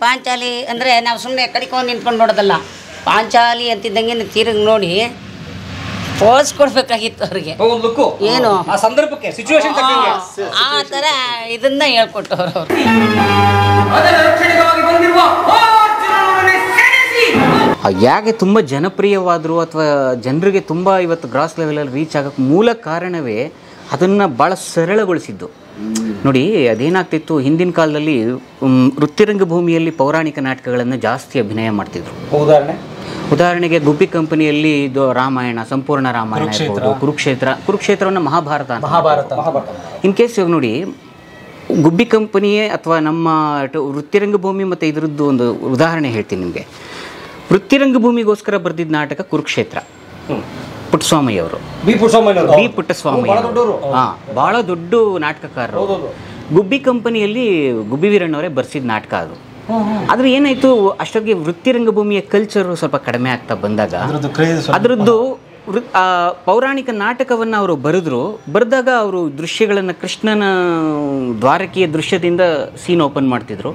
ಪಾಂಚಾಲಿ ಅಂದರೆ ನಾವು ಸುಮ್ಮನೆ ಕಡಿಕೊಂಡು ನಿಂತ್ಕೊಂಡು ನೋಡೋದಲ್ಲ, ಪಾಂಚಾಲಿ ಅಂತಿದ್ದಂಗೆ ತಿರುಗಿ ನೋಡಿ ಪೋಸ್ ಕೊಡ್ಬೇಕಾಗಿತ್ತು ಅವ್ರಿಗೆ. ಏನು ಆ ಸಂದರ್ಭಕ್ಕೆ, ಸಿಚುವೇಶನ್ ಆ ಥರ ಇದನ್ನ ಹೇಳ್ಕೊಟ್ಟವ್ರು ಅವರು. ಯಾಕೆ ತುಂಬ ಜನಪ್ರಿಯವಾದರು ಅಥವಾ ಜನರಿಗೆ ತುಂಬ ಇವತ್ತು ಗ್ರಾಸ್ ಲೆವೆಲಲ್ಲಿ ರೀಚ್ ಆಗೋಕ್ಕೆ ಮೂಲ ಕಾರಣವೇ ಅದನ್ನು ಭಾಳ ಸರಳಗೊಳಿಸಿದ್ದು. ನೋಡಿ, ಅದೇನಾಗ್ತಿತ್ತು, ಹಿಂದಿನ ಕಾಲದಲ್ಲಿ ವೃತ್ತಿರಂಗ ಭೂಮಿಯಲ್ಲಿ ಪೌರಾಣಿಕ ನಾಟಕಗಳನ್ನು ಜಾಸ್ತಿ ಅಭಿನಯ ಮಾಡ್ತಿದ್ರು. ಉದಾಹರಣೆಗೆ ಗುಬ್ಬಿ ಕಂಪನಿಯಲ್ಲಿ ಇದು ರಾಮಾಯಣ, ಸಂಪೂರ್ಣ ರಾಮಾಯಣ ಇರ್ಬೋದು, ಕುರುಕ್ಷೇತ್ರವನ್ನು ಮಹಾಭಾರತ ಇನ್ ಕೇಸ್ ಇವಾಗ ನೋಡಿ, ಗುಬ್ಬಿ ಕಂಪನಿಯೇ ಅಥವಾ ನಮ್ಮ ವೃತ್ತಿರಂಗಭೂಮಿ ಮತ್ತು ಇದರದ್ದು ಒಂದು ಉದಾಹರಣೆ ಹೇಳ್ತೀನಿ ನಿಮಗೆ. ವೃತ್ತಿರಂಗಭೂಮಿಗೋಸ್ಕರ ಬರೆದಿದ್ದ ನಾಟಕ ಕುರುಕ್ಷೇತ್ರ, ಪುಟ್ಟಸ್ವಾಮಿಯವರು, ಬಿ ಪುಟ್ಟಸ್ವಾಮಿ, ಭಾಳ ದೊಡ್ಡ ನಾಟಕಕಾರರು. ಗುಬ್ಬಿ ಕಂಪನಿಯಲ್ಲಿ ಗುಬ್ಬಿ ವೀರಣ್ಣವರೇ ಬರ್ಸಿದ ನಾಟಕ ಅದು. ಆದರೆ ಏನಾಯಿತು, ಅಷ್ಟೊತ್ತಿಗೆ ವೃತ್ತಿರಂಗಭೂಮಿಯ ಕಲ್ಚರು ಸ್ವಲ್ಪ ಕಡಿಮೆ ಆಗ್ತಾ ಬಂದಾಗ ಅದರದ್ದು ಪೌರಾಣಿಕ ನಾಟಕವನ್ನು ಅವರು ಬರೆದಾಗ ಅವರು ದೃಶ್ಯಗಳನ್ನು, ಕೃಷ್ಣನ ದ್ವಾರಕೆಯ ದೃಶ್ಯದಿಂದ ಸೀನ್ ಓಪನ್ ಮಾಡ್ತಿದ್ರು.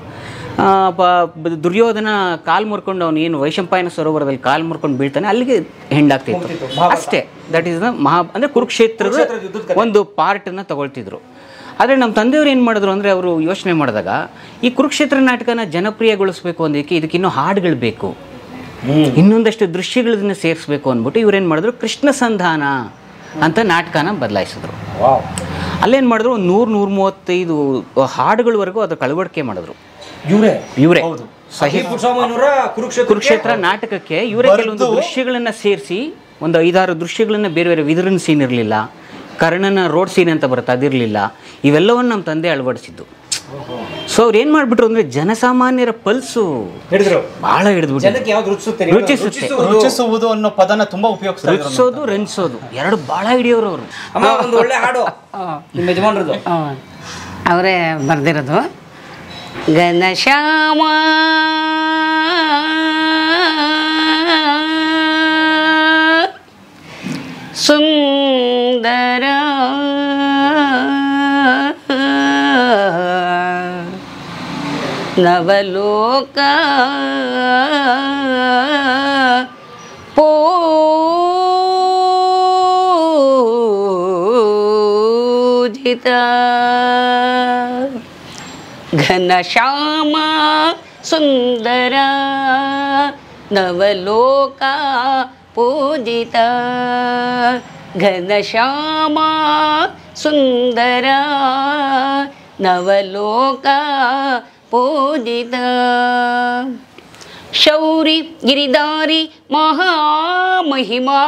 ದುರ್ಯೋಧನ ಕಾಲು ಮುರ್ಕೊಂಡು ಅವನು ಏನು ವೈಶಂಪಾಯನ ಸರೋವರದಲ್ಲಿ ಕಾಲು ಮುರ್ಕೊಂಡು ಬೀಳ್ತಾನೆ, ಅಲ್ಲಿಗೆ ಹೆಂಡಾಗ್ತಿತ್ತು ಅಷ್ಟೇ. ದಟ್ ಈಸ್ ದ ಅಂದರೆ ಕುರುಕ್ಷೇತ್ರದ ಒಂದು ಪಾರ್ಟನ್ನು ತಗೊಳ್ತಿದ್ರು. ಆದರೆ ನಮ್ಮ ತಂದೆಯವರು ಏನು ಮಾಡಿದ್ರು ಅಂದರೆ, ಅವರು ಯೋಚನೆ ಮಾಡಿದಾಗ ಈ ಕುರುಕ್ಷೇತ್ರ ನಾಟಕನ ಜನಪ್ರಿಯಗೊಳಿಸ್ಬೇಕು ಅಂದಕ್ಕೆ ಇದಕ್ಕಿನ್ನೂ ಹಾಡುಗಳು ಬೇಕು, ಇನ್ನೊಂದಷ್ಟು ದೃಶ್ಯಗಳನ್ನ ಸೇರಿಸ್ಬೇಕು ಅಂದ್ಬಿಟ್ಟು ಇವ್ರೇನು ಮಾಡಿದ್ರು, ಕೃಷ್ಣ ಸಂಧಾನ ಅಂತ ನಾಟಕನ ಬದಲಾಯಿಸಿದ್ರು. ಅಲ್ಲೇನು ಮಾಡಿದ್ರು, 100-135 ಹಾಡುಗಳವರೆಗೂ ಅದಕ್ಕೆ ಅಳವಡಿಕೆ ಮಾಡಿದ್ರು ಇವರೇ. ಕುರುಕ್ಷೇತ್ರ ನಾಟಕಕ್ಕೆ ಇವರೇ ಕೆಲವೊಂದು ದೃಶ್ಯಗಳನ್ನು ಸೇರಿಸಿ, ಒಂದು 5-6 ದೃಶ್ಯಗಳನ್ನು ಬೇರೆ ಬೇರೆ ವಿದರನ್ ಸೀನ್ ಇರಲಿಲ್ಲ, ಕರ್ಣನ ರೋಡ್ ಸೀನ್ ಅಂತ ಬರುತ್ತೆ ಅದಿರಲಿಲ್ಲ, ಇವೆಲ್ಲವನ್ನು ನಮ್ಮ ತಂದೆ ಅಳವಡಿಸಿದ್ದು. ಸೊ ಅವ್ರು ಏನು ಮಾಡಿಬಿಟ್ರು ಅಂದರೆ, ಜನಸಾಮಾನ್ಯರ ಪಲ್ಸು ಭಾಳ ಹಿಡಿದ್ಬಿಟ್ಟು ರುಚಿಸುವುದು ಅನ್ನೋ ಪದನ ತುಂಬಾ ಉಪಯೋಗಿಸ್ತಾರೆ. ರುಚಿಸೋದು, ರಂಜಿಸೋದು ಎರಡು ಭಾಳ ಹಿಡಿಯೋರು ಅವರು. ಒಂದು ಒಳ್ಳೆ ಹಾಡು ನಿಮ್ಮ ಯಜಮಾನ್ರದ್ದು ಅವರೇ ಬರೆದಿರೋದು. ಘನಶ್ಯಾಮ ಸುಂದರ ನವಲೋಕ ಪೂಜಿತ ಘನಶ್ಯಾಮ ಸುಂದರ ನವಲೋಕ ಪೂಜಿತ ಘನಶ್ಯಾಮ ಸುಂದರ ನವಲೋಕ ಪೂಜಿತ ಶೌರಿ ಗಿರಿಧಾರಿ ಮಹಾಮಹಿಮಾ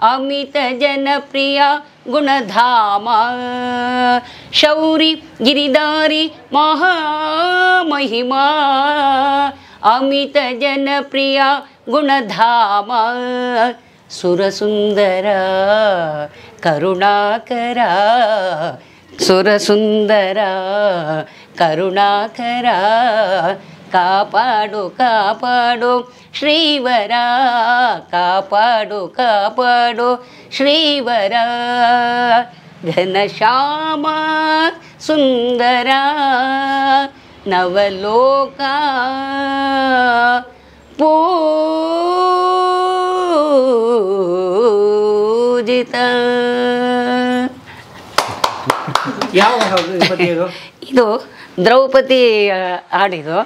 ಅಮಿತ ಜನಪ್ರಿಯ ಗುಣಧಾಮ ಶೌರಿ ಗಿರಿಧಾರಿ ಮಹಾಮಹಿಮಾ ಅಮಿತ ಜನಪ್ರಿಯ ಗುಣಧಾಮ ಸುರಸುಂದರ ಕರುಣಾಕರ ಸುರಸುಂದರ ಕರುಣಾಕರ ಕಾಪಾಡು ಕಾಪಾಡು ಶ್ರೀವರ ಕಾಪಾಡು ಕಾಪಾಡು ಶ್ರೀವರ ಘನಶ್ಯಾಮ ಸುಂದರ ನವಲೋಕ ಪೂಜಿತ. ಯಾವ ಇದು ದ್ರೌಪದಿ ಹಾಡಿದು.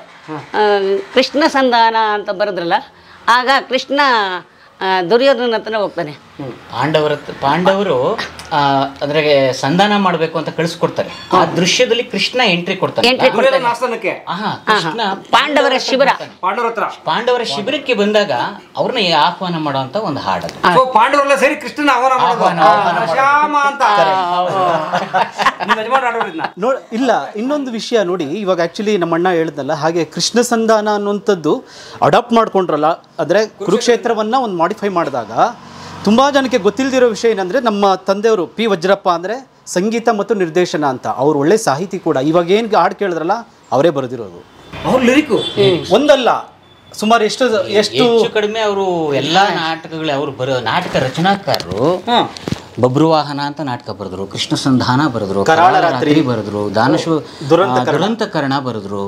ಕೃಷ್ಣ ಸಂಧಾನ ಅಂತ ಬರೆದ್ರಲ್ಲ, ಆಗ ಕೃಷ್ಣ ದುರ್ಯೋಧನ ಹತ್ರ ಹೋಗ್ತಾನೆ. ಪಾಂಡವರು ಅಂದ್ರೆ ಸಂಧಾನ ಮಾಡಬೇಕು ಅಂತ ಕಳಿಸ್ಕೊಡ್ತಾರೆ. ಆ ದೃಶ್ಯದಲ್ಲಿ ಕೃಷ್ಣ ಎಂಟ್ರಿ ಕೊಡ್ತಾನೆ. ಪಾಂಡವರ ಶಿಬಿರ, ಪಾಂಡವರ ಶಿಬಿರಕ್ಕೆ ಬಂದಾಗ ಅವ್ರನ್ನ ಆಹ್ವಾನ ಮಾಡುವಂತ ಒಂದು ಹಾಡು. ಪಾಂಡವರೆಲ್ಲ ಸೇರಿ ಕೃಷ್ಣನ ಆಹ್ವಾನ ಇಲ್ಲ, ಇನ್ನೊಂದು ವಿಷಯ ನೋಡಿ, ಇವಾಗ ಆಕ್ಚುಲಿ ನಮ್ಮ ಅಣ್ಣ ಹೇಳಿದ್ನಲ್ಲ, ಹಾಗೆ ಕೃಷ್ಣ ಸಂಧಾನ ಅನ್ನುವಂಥದ್ದು ಅಡಾಪ್ಟ್ ಮಾಡ್ಕೊಂಡ್ರಲ್ಲ, ಅಂದ್ರೆ ಕುರುಕ್ಷೇತ್ರವನ್ನ ಒಂದು ಮಾಡಿಫೈ ಮಾಡಿದಾಗ ತುಂಬ ಜನಕ್ಕೆ ಗೊತ್ತಿಲ್ಲದಿರೋ ವಿಷಯ ಏನಂದರೆ, ನಮ್ಮ ತಂದೆಯವರು ಪಿ ವಜ್ರಪ್ಪ ಅಂದರೆ ಸಂಗೀತ ಮತ್ತು ನಿರ್ದೇಶನ ಅಂತ, ಅವ್ರು ಒಳ್ಳೆ ಸಾಹಿತಿ ಕೂಡ. ಇವಾಗ ಏನು ಹಾಡು ಕೇಳಿದ್ರಲ್ಲ ಅವರೇ ಬರೆದಿರೋದು. ಅವ್ರ ಲಿರಿಕು ಒಂದಲ್ಲ, ಸುಮಾರು ಎಷ್ಟು ಕಡಿಮೆ ಅವರು ಎಲ್ಲ ನಾಟಕಗಳು ಅವರು ನಾಟಕ ರಚನಾಕಾರರು. ಬಬ್ರುವಾಹನ ಅಂತ ನಾಟಕ ಬರೆದ್ರು, ಕೃಷ್ಣ ಸಂಧಾನ ಬರೆದ್ರು, ಕರಾಳ ರಾತ್ರಿ ಬರೆದ್ರು, ದುರಂತಕರ್ಣ ಬರೆದ್ರು,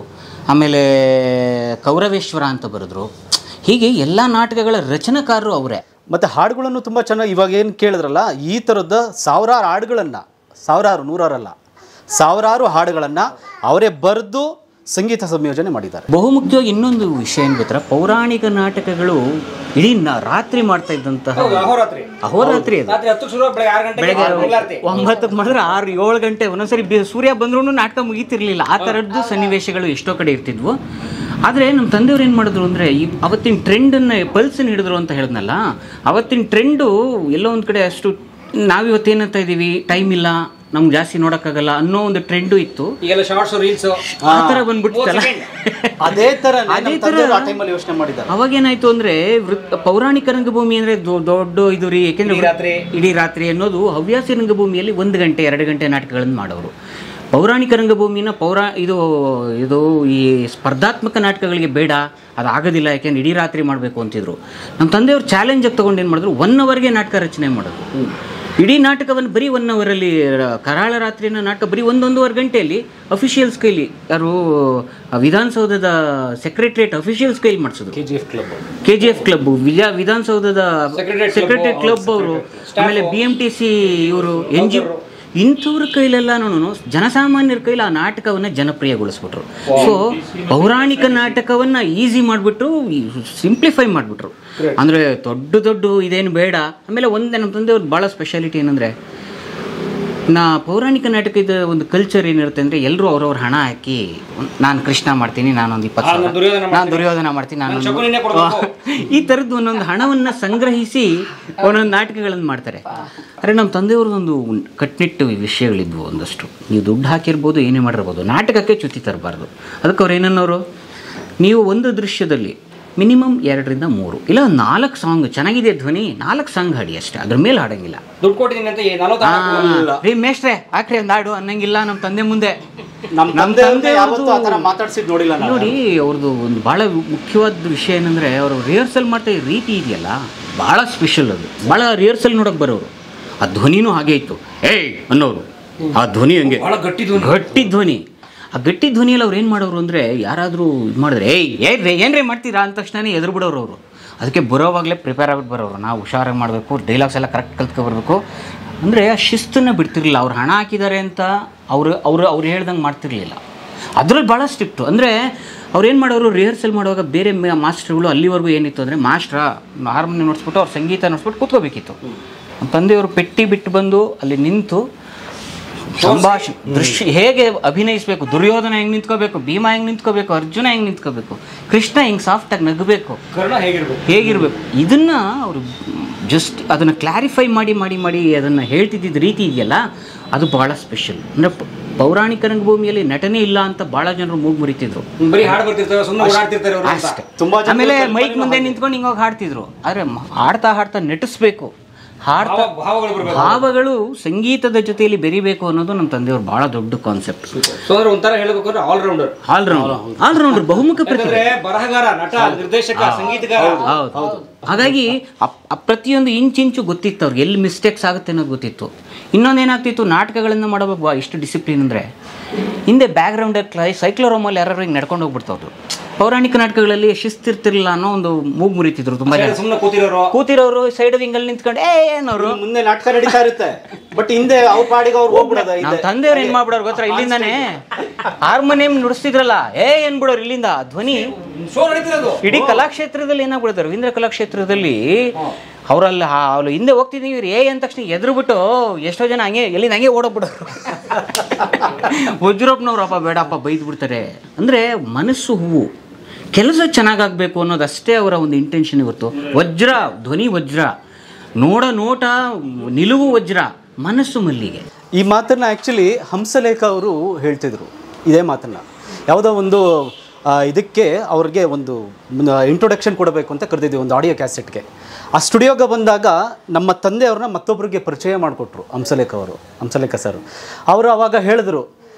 ಆಮೇಲೆ ಕೌರವೇಶ್ವರ ಅಂತ ಬರೆದ್ರು. ಹೀಗೆ ಎಲ್ಲ ನಾಟಕಗಳ ರಚನಾಕಾರರು ಅವರೇ. ಮತ್ತು ಹಾಡುಗಳನ್ನು ತುಂಬ ಚೆನ್ನಾಗಿ, ಇವಾಗ ಏನು ಕೇಳಿದ್ರಲ್ಲ, ಈ ಥರದ ಸಾವಿರಾರು ಹಾಡುಗಳನ್ನು, ಸಾವಿರಾರು ನೂರಾರಲ್ಲ ಸಾವಿರಾರು ಹಾಡುಗಳನ್ನು ಅವರೇ ಬರೆದು ಸಂಗೀತ ಸಂಯೋಜನೆ ಮಾಡಿದ್ದಾರೆ. ಬಹುಮುಖ್ಯವಾಗಿ ಇನ್ನೊಂದು ವಿಷಯ ಏನು ಗೊತ್ತಾ, ಪೌರಾಣಿಕ ನಾಟಕಗಳು ಇಡೀ ರಾತ್ರಿ ಮಾಡ್ತಾ ಇದ್ದಂತಹ ಅಹೋರಾತ್ರಿ. ಬೆಳಗ್ಗೆ 9ಕ್ಕೆ ಮಾಡಿದ್ರೆ 6-7 ಗಂಟೆ, ಒಂದೊಂದ್ಸರಿ ಸೂರ್ಯ ಬಂದ್ರೂ ನಾಟಕ ಮುಗೀತಿರ್ಲಿಲ್ಲ. ಆ ಥರದ್ದು ಸನ್ನಿವೇಶಗಳು ಎಷ್ಟೋ ಕಡೆ ಇರ್ತಿದ್ವು. ಆದರೆ ನಮ್ಮ ತಂದೆಯವ್ರು ಏನು ಮಾಡಿದ್ರು ಅಂದರೆ ಈ ಅವತ್ತಿನ ಟ್ರೆಂಡನ್ನು ಪಲ್ಸನ್ನು ಹಿಡಿದ್ರು ಅಂತ ಹೇಳಿದ್ನಲ್ಲ, ಅವತ್ತಿನ ಟ್ರೆಂಡು ಎಲ್ಲೋ ಒಂದು ಕಡೆ ಅಷ್ಟು ನಾವಿವತ್ತೇನಂತ ಇದ್ದೀವಿ, ಟೈಮ್ ಇಲ್ಲ, ನಮ್ಗೆ ಜಾಸ್ತಿ ನೋಡೋಕ್ಕಾಗಲ್ಲ ಅನ್ನೋ ಒಂದು ಟ್ರೆಂಡು ಇತ್ತು. ಈಗೆಲ್ಲ ಶಾರ್ಟ್ಸ್ ರೀಲ್ಸ್ ಆ ಥರ ಬಂದ್ಬಿಡ್ತಲ್ಲ. ಅದೇ ಥರ ಯೋಚನೆ ಮಾಡಿದ್ದಾರೆ. ಅವಾಗೇನಾಯ್ತು ಅಂದರೆ ಪೌರಾಣಿಕ ರಂಗಭೂಮಿ ಅಂದರೆ ದೊಡ್ಡ ಇದು ರೀ, ಯಾಕೆಂದರೆ ಇಡೀ ರಾತ್ರಿ ಅನ್ನೋದು ಹವ್ಯಾಸಿ ರಂಗಭೂಮಿಯಲ್ಲಿ 1 ಗಂಟೆ 2 ಗಂಟೆ ನಾಟಕಗಳನ್ನು ಮಾಡೋರು. ಪೌರಾಣಿಕ ರಂಗಭೂಮಿನ ಇದು ಈ ಸ್ಪರ್ಧಾತ್ಮಕ ನಾಟಕಗಳಿಗೆ ಬೇಡ, ಅದು ಆಗೋದಿಲ್ಲ, ಯಾಕೆಂದ್ರೆ ಇಡೀ ರಾತ್ರಿ ಮಾಡಬೇಕು ಅಂತಿದ್ರು. ನಮ್ಮ ತಂದೆಯವರು ಚಾಲೆಂಜಾಗಿ ತೊಗೊಂಡು ಏನು ಮಾಡಿದ್ರು, 1 ಅವರ್ಗೆ ನಾಟಕ ರಚನೆ ಮಾಡೋದು. ಇಡೀ ನಾಟಕವನ್ನು ಬರೀ 1 ಅವರಲ್ಲಿ, ಕರಾಳ ರಾತ್ರಿನ ನಾಟಕ ಬರೀ 1-1.5 ಗಂಟೆಯಲ್ಲಿ ಅಫಿಷಿಯಲ್ಸ್ ಕೈಲಿ, ಯಾರು ವಿಧಾನಸೌಧದ ಸೆಕ್ರೆಟ್ರಿಯೇಟ್ ಅಫಿಷಿಯಲ್ಸ್ ಕೈಲಿ ಮಾಡಿಸಿದ್ರು. KGF ಕ್ಲಬ್, ವಿಧಾನಸೌಧದ ಸೆಕ್ರೆಟ್ರಿಯೇಟ್ ಕ್ಲಬ್ ಅವರು, ಆಮೇಲೆ BMTC ಇವರು, NGO, ಇಂಥವ್ರ ಕೈಲೆಲ್ಲನೂ ಜನಸಾಮಾನ್ಯರ ಕೈಲಿ ಆ ನಾಟಕವನ್ನು ಜನಪ್ರಿಯಗೊಳಿಸ್ಬಿಟ್ರು. ಸೊ ಪೌರಾಣಿಕ ನಾಟಕವನ್ನು ಈಸಿ ಮಾಡಿಬಿಟ್ರು, ಸಿಂಪ್ಲಿಫೈ ಮಾಡಿಬಿಟ್ರು. ಅಂದರೆ ದೊಡ್ಡ ಇದೇನು ಬೇಡ. ಆಮೇಲೆ ನಮ್ಮ ತಂದೆಯವ್ರದ್ದು ಭಾಳ ಸ್ಪೆಷಾಲಿಟಿ ಏನಂದರೆ, ಪೌರಾಣಿಕ ನಾಟಕದ ಒಂದು ಕಲ್ಚರ್ ಏನಿರುತ್ತೆ ಅಂದರೆ, ಎಲ್ಲರೂ ಅವ್ರವ್ರ ಹಣ ಹಾಕಿ, ನಾನು ಕೃಷ್ಣ ಮಾಡ್ತೀನಿ, ನಾನೊಂದು 20,000, ನಾನು ದುರ್ಯೋಧನ ಮಾಡ್ತೀನಿ, ನಾನು ಈ ಥರದ್ದು ಒಂದೊಂದು ಹಣವನ್ನು ಸಂಗ್ರಹಿಸಿ ಒಂದೊಂದು ನಾಟಕಗಳನ್ನು ಮಾಡ್ತಾರೆ. ಆದರೆ ನಮ್ಮ ತಂದೆಯವ್ರದ್ದೊಂದು ಕಟ್ನಿಟ್ಟು ವಿಷಯಗಳಿದ್ವು ಒಂದಷ್ಟು. ನೀವು ದುಡ್ಡು ಹಾಕಿರ್ಬೋದು, ಏನೇ ಮಾಡಿರ್ಬೋದು, ನಾಟಕಕ್ಕೆ ಚ್ಯುತಿ ತರಬಾರ್ದು. ಅದಕ್ಕೆ ಅವ್ರು ಏನನ್ನೋರು, ನೀವು ಒಂದು ದೃಶ್ಯದಲ್ಲಿ ಮಿನಿಮಮ್ 2ರಿಂದ 3 ಇಲ್ಲ 4 ಸಾಂಗ್ ಚೆನ್ನಾಗಿದೆ ಧ್ವನಿ, 4 ಸಾಂಗ್ ಹಾಡಿ ಅಷ್ಟೇ, ಅದ್ರ ಮೇಲೆ ಹಾಡಂಗಿಲ್ಲ. ದುಡ್ಡು ಕೊಟ್ಟಿದ್ದೀನಿ ಅಂತ ರೀ ಮೇಷ್ಟ್ರೆ ಹಾಕ್ರಿ ಒಂದು ಹಾಡು ಅನ್ನಂಗಿಲ್ಲ. ನಮ್ಮ ತಂದೆ ಮುಂದೆ ಮಾತಾಡ್ಸಿದ್ ನೋಡಿಲ್ಲ ನೋಡಿ. ಅವ್ರದ್ದು ಒಂದು ಭಾಳ ಮುಖ್ಯವಾದ ವಿಷಯ ಏನಂದರೆ, ಅವರು ರಿಹರ್ಸಲ್ ಮಾಡ್ತಾ ರೀತಿ ಇದೆಯಲ್ಲ, ಭಾಳ ಸ್ಪೆಷಲ್. ಅದು ಭಾಳ ರಿಹರ್ಸಲ್ ನೋಡೋಕೆ ಬರೋರು. ಆ ಧ್ವನಿನೂ ಹಾಗೆ ಇತ್ತು, ಏಯ್ ಅನ್ನೋರು. ಆ ಧ್ವನಿ ಹಂಗೆ ಗಟ್ಟಿ ಧ್ವನಿ. ಆ ಗಟ್ಟಿ ಧ್ವನಿಯಲ್ಲಿ ಅವ್ರು ಏನು ಮಾಡೋರು ಅಂದರೆ, ಯಾರಾದರೂ ಇದು ಮಾಡಿದ್ರೆ ಏನ್ರಿ ಮಾಡ್ತೀರಾ ಅಂದ ತಕ್ಷಣ ಎದುರು ಬಿಡೋರು ಅವರು. ಅದಕ್ಕೆ ಬರೋವಾಗಲೇ ಪ್ರಿಪೇರ್ ಆಗಿಬಿಟ್ಟು ಬರೋರು. ನಾವು ಹುಷಾರಾಗಿ ಮಾಡಬೇಕು, ಡೈಲಾಗ್ಸ್ ಎಲ್ಲ ಕರೆಕ್ಟ್ ಕಲ್ತ್ಕೊಬರ್ಬೇಕು. ಅಂದರೆ ಆ ಶಿಸ್ತನ್ನು ಬಿಡ್ತಿರ್ಲಿಲ್ಲ. ಅವ್ರು ಹಣ ಹಾಕಿದ್ದಾರೆ ಅಂತ ಅವ್ರು ಹೇಳ್ದಂಗೆ ಮಾಡ್ತಿರ್ಲಿಲ್ಲ. ಅದರಲ್ಲಿ ಭಾಳ ಸ್ಟ್ರಿಕ್ಟು. ಅಂದರೆ ಅವ್ರು ಏನು ಮಾಡೋರು, ರಿಹರ್ಸಲ್ ಮಾಡುವಾಗ ಬೇರೆ ಮಾಸ್ಟರ್ಗಳು ಅಲ್ಲಿವರೆಗೂ ಏನಿತ್ತು ಅಂದರೆ, ಹಾರ್ಮೋನಿಯಂ ನೋಡಿಸ್ಬಿಟ್ಟು ಅವ್ರು ಸಂಗೀತ ನೋಡಿಸ್ಬಿಟ್ಟು ಕೂತ್ಕೋಬೇಕಿತ್ತು. ನಮ್ಮ ತಂದೆಯವರು ಪೆಟ್ಟಿ ಬಿಟ್ಟು ಬಂದು ಅಲ್ಲಿ ನಿಂತು ಸಂಭಾಷಣೆ, ದೃಶ್ಯ ಹೇಗೆ ಅಭಿನಯಿಸಬೇಕು, ದುರ್ಯೋಧನ ಹೆಂಗೆ ನಿಂತ್ಕೋಬೇಕು, ಭೀಮ ಹೆಂಗೆ ನಿಂತ್ಕೋಬೇಕು, ಅರ್ಜುನ ಹೆಂಗೆ ನಿಂತ್ಕೋಬೇಕು, ಕೃಷ್ಣ ಹೆಂಗೆ ಸಾಫ್ಟಾಗಿ ನಗಬೇಕು, ಹೇಗಿರಬೇಕು, ಇದನ್ನು ಅವರು ಜಸ್ಟ್ ಅದನ್ನು ಕ್ಲಾರಿಫೈ ಮಾಡಿ ಅದನ್ನು ಹೇಳ್ತಿದ್ದ ರೀತಿ ಇದೆಯಲ್ಲ, ಅದು ಭಾಳ ಸ್ಪೆಷಲ್. ಅಂದರೆ ಪೌರಾಣಿಕ ರಂಗಭೂಮಿಯಲ್ಲಿ ನಟನೆ ಇಲ್ಲ ಅಂತ ಭಾಳ ಜನರು ಮೂಗು ಮುರಿತಿದ್ರು. ಅಷ್ಟೇ. ಆಮೇಲೆ ಮೈಕ್ ಮುಂದೆ ನಿಂತ್ಕೊಂಡು ಹಿಂಗೋಗಿ ಹಾಡ್ತಿದ್ರು. ಆದರೆ ಹಾಡ್ತಾ ನಟಿಸ್ಬೇಕು, ಭಾವಗಳು ಸಂಗೀತದ ಜೊತೆಯಲ್ಲಿ ಬೆರಿಬೇಕು ಅನ್ನೋದು ನಮ್ಮ ತಂದೆಯವರು ಬಹಳ ದೊಡ್ಡ ಕಾನ್ಸೆಪ್ಟ್. ಒಂಥರ ಹೇಳಬೇಕು, ಆಲ್ರೌಂಡರ್ ಬಹುಮುಖ ಪ್ರತಿಭೆ, ಬರಹಗಾರ, ನಟ, ನಿರ್ದೇಶಕ, ಸಂಗೀತಗಾರ. ಹೌದು. ಹಾಗಾಗಿ ಪ್ರತಿಯೊಂದು ಇಂಚು ಗೊತ್ತಿತ್ತು ಅವ್ರಿಗೆ, ಎಲ್ಲಿ ಮಿಸ್ಟೇಕ್ಸ್ ಆಗುತ್ತೆ ಅನ್ನೋದು ಗೊತ್ತಿತ್ತು. ಇನ್ನೊಂದೇನಾಗ್ತಿತ್ತು, ನಾಟಕಗಳನ್ನು ಮಾಡಬೇಕು ಇಷ್ಟು ಡಿಸಿಪ್ಲಿನ್ ಅಂದರೆ, ಹಿಂದೆ ಬ್ಯಾಕ್ ಗ್ರೌಂಡಲ್ಲಿ ಸೈಕ್ಲೋರೋಮಲ್ಲಿ ಯಾರು ಹಿಂಗೆ ನಡ್ಕೊಂಡು ಹೋಗ್ಬಿಡ್ತಾವ್ರು. ಪೌರಾಣಿಕ ನಾಟಕಗಳಲ್ಲಿ ಶಿಸ್ತಿರ್ತಿರ್ಲಿಲ್ಲ ಅನ್ನೋ ಒಂದು ಮೂಗು ಮುರಿತಿದ್ರು. ತುಂಬಾ ಜನ ಕೂತಿರೋರು ಸೈಡ್ ವಿಂಗಲ್ಲಿ ನಿಂತ್ಕೊಂಡು ಏನವರು ಮುಂದೆ ನಾಟಕ ನಡೀತಾ ಇರುತ್ತೆ, ಬಟ್ ಹಿಂದೆ ಅವ್ರ ಪಾಡಿಗೆ ಅವ್ರು ಹೋಗ್ಬಿಡೋದು. ನಮ್ಮ ತಂದೆಯವ್ರು ಏನ್ ಮಾಡ್ಬಿಡೋರು ಗೊತ್ತಾ, ಇಲ್ಲಿಂದಾನೆ ಹಾರ್ಮೋನಿಯಂ ನುಡಿಸ್ತಿದ್ರಲ್ಲ, ಏನ್ ಬಿಡೋರು ಇಲ್ಲಿಂದ ಧ್ವನಿ ಇಡೀ ಕಲಾಕ್ಷೇತ್ರದಲ್ಲಿ ಏನಾಗ್ಬಿಡ್ತಾರೆ. ರವೀಂದ್ರ ಕಲಾಕ್ಷೇತ್ರದಲ್ಲಿ ಅವರಲ್ಲಿ ಹಿಂದೆ ಹೋಗ್ತಿದ್ದೀವಿ, ಇವ್ರು ಅಂದ ತಕ್ಷಣ ಎದುರು ಬಿಟ್ಟು ಎಷ್ಟೋ ಜನ ಹಂಗೆ ಎಲ್ಲಿಂದ ಹಂಗೆ ಓಡೋಗ್ಬಿಡೋರು. ವಜ್ರಪ್ಪನವ್ರಪ್ಪ ಬೇಡಪ್ಪ ಬೈದು ಬಿಡ್ತಾರೆ. ಅಂದರೆ ಮನಸ್ಸು ಹೂವು, ಕೆಲಸ ಚೆನ್ನಾಗಾಗಬೇಕು ಅನ್ನೋದಷ್ಟೇ ಅವರ ಒಂದು ಇಂಟೆನ್ಷನ್. ಇವತ್ತು ವಜ್ರ, ಧ್ವನಿ ವಜ್ರ, ನೋಟ ನಿಲುವು ವಜ್ರ, ಮನಸ್ಸು ಮಲ್ಲಿಗೆ. ಈ ಮಾತನ್ನು ಆ್ಯಕ್ಚುಲಿ ಹಂಸಲೇಖ ಅವರು ಹೇಳ್ತಿದ್ರು. ಇದೇ ಮಾತನ್ನು ಯಾವುದೋ ಒಂದು ಇದಕ್ಕೆ ಅವ್ರಿಗೆ ಒಂದು ಇಂಟ್ರೊಡಕ್ಷನ್ ಕೊಡಬೇಕು ಅಂತ ಕರೆದಿದ್ವಿ, ಒಂದು ಆಡಿಯೋ ಕ್ಯಾಸೆಟ್ಗೆ. ಆ ಸ್ಟುಡಿಯೋಗೆ ಬಂದಾಗ ನಮ್ಮ ತಂದೆಯವ್ರನ್ನ ಮತ್ತೊಬ್ಬರಿಗೆ ಪರಿಚಯ ಮಾಡಿಕೊಟ್ರು ಹಂಸಲೇಖ ಸರ್. ಅವರು ಆವಾಗ ಹೇಳಿದ್ರು,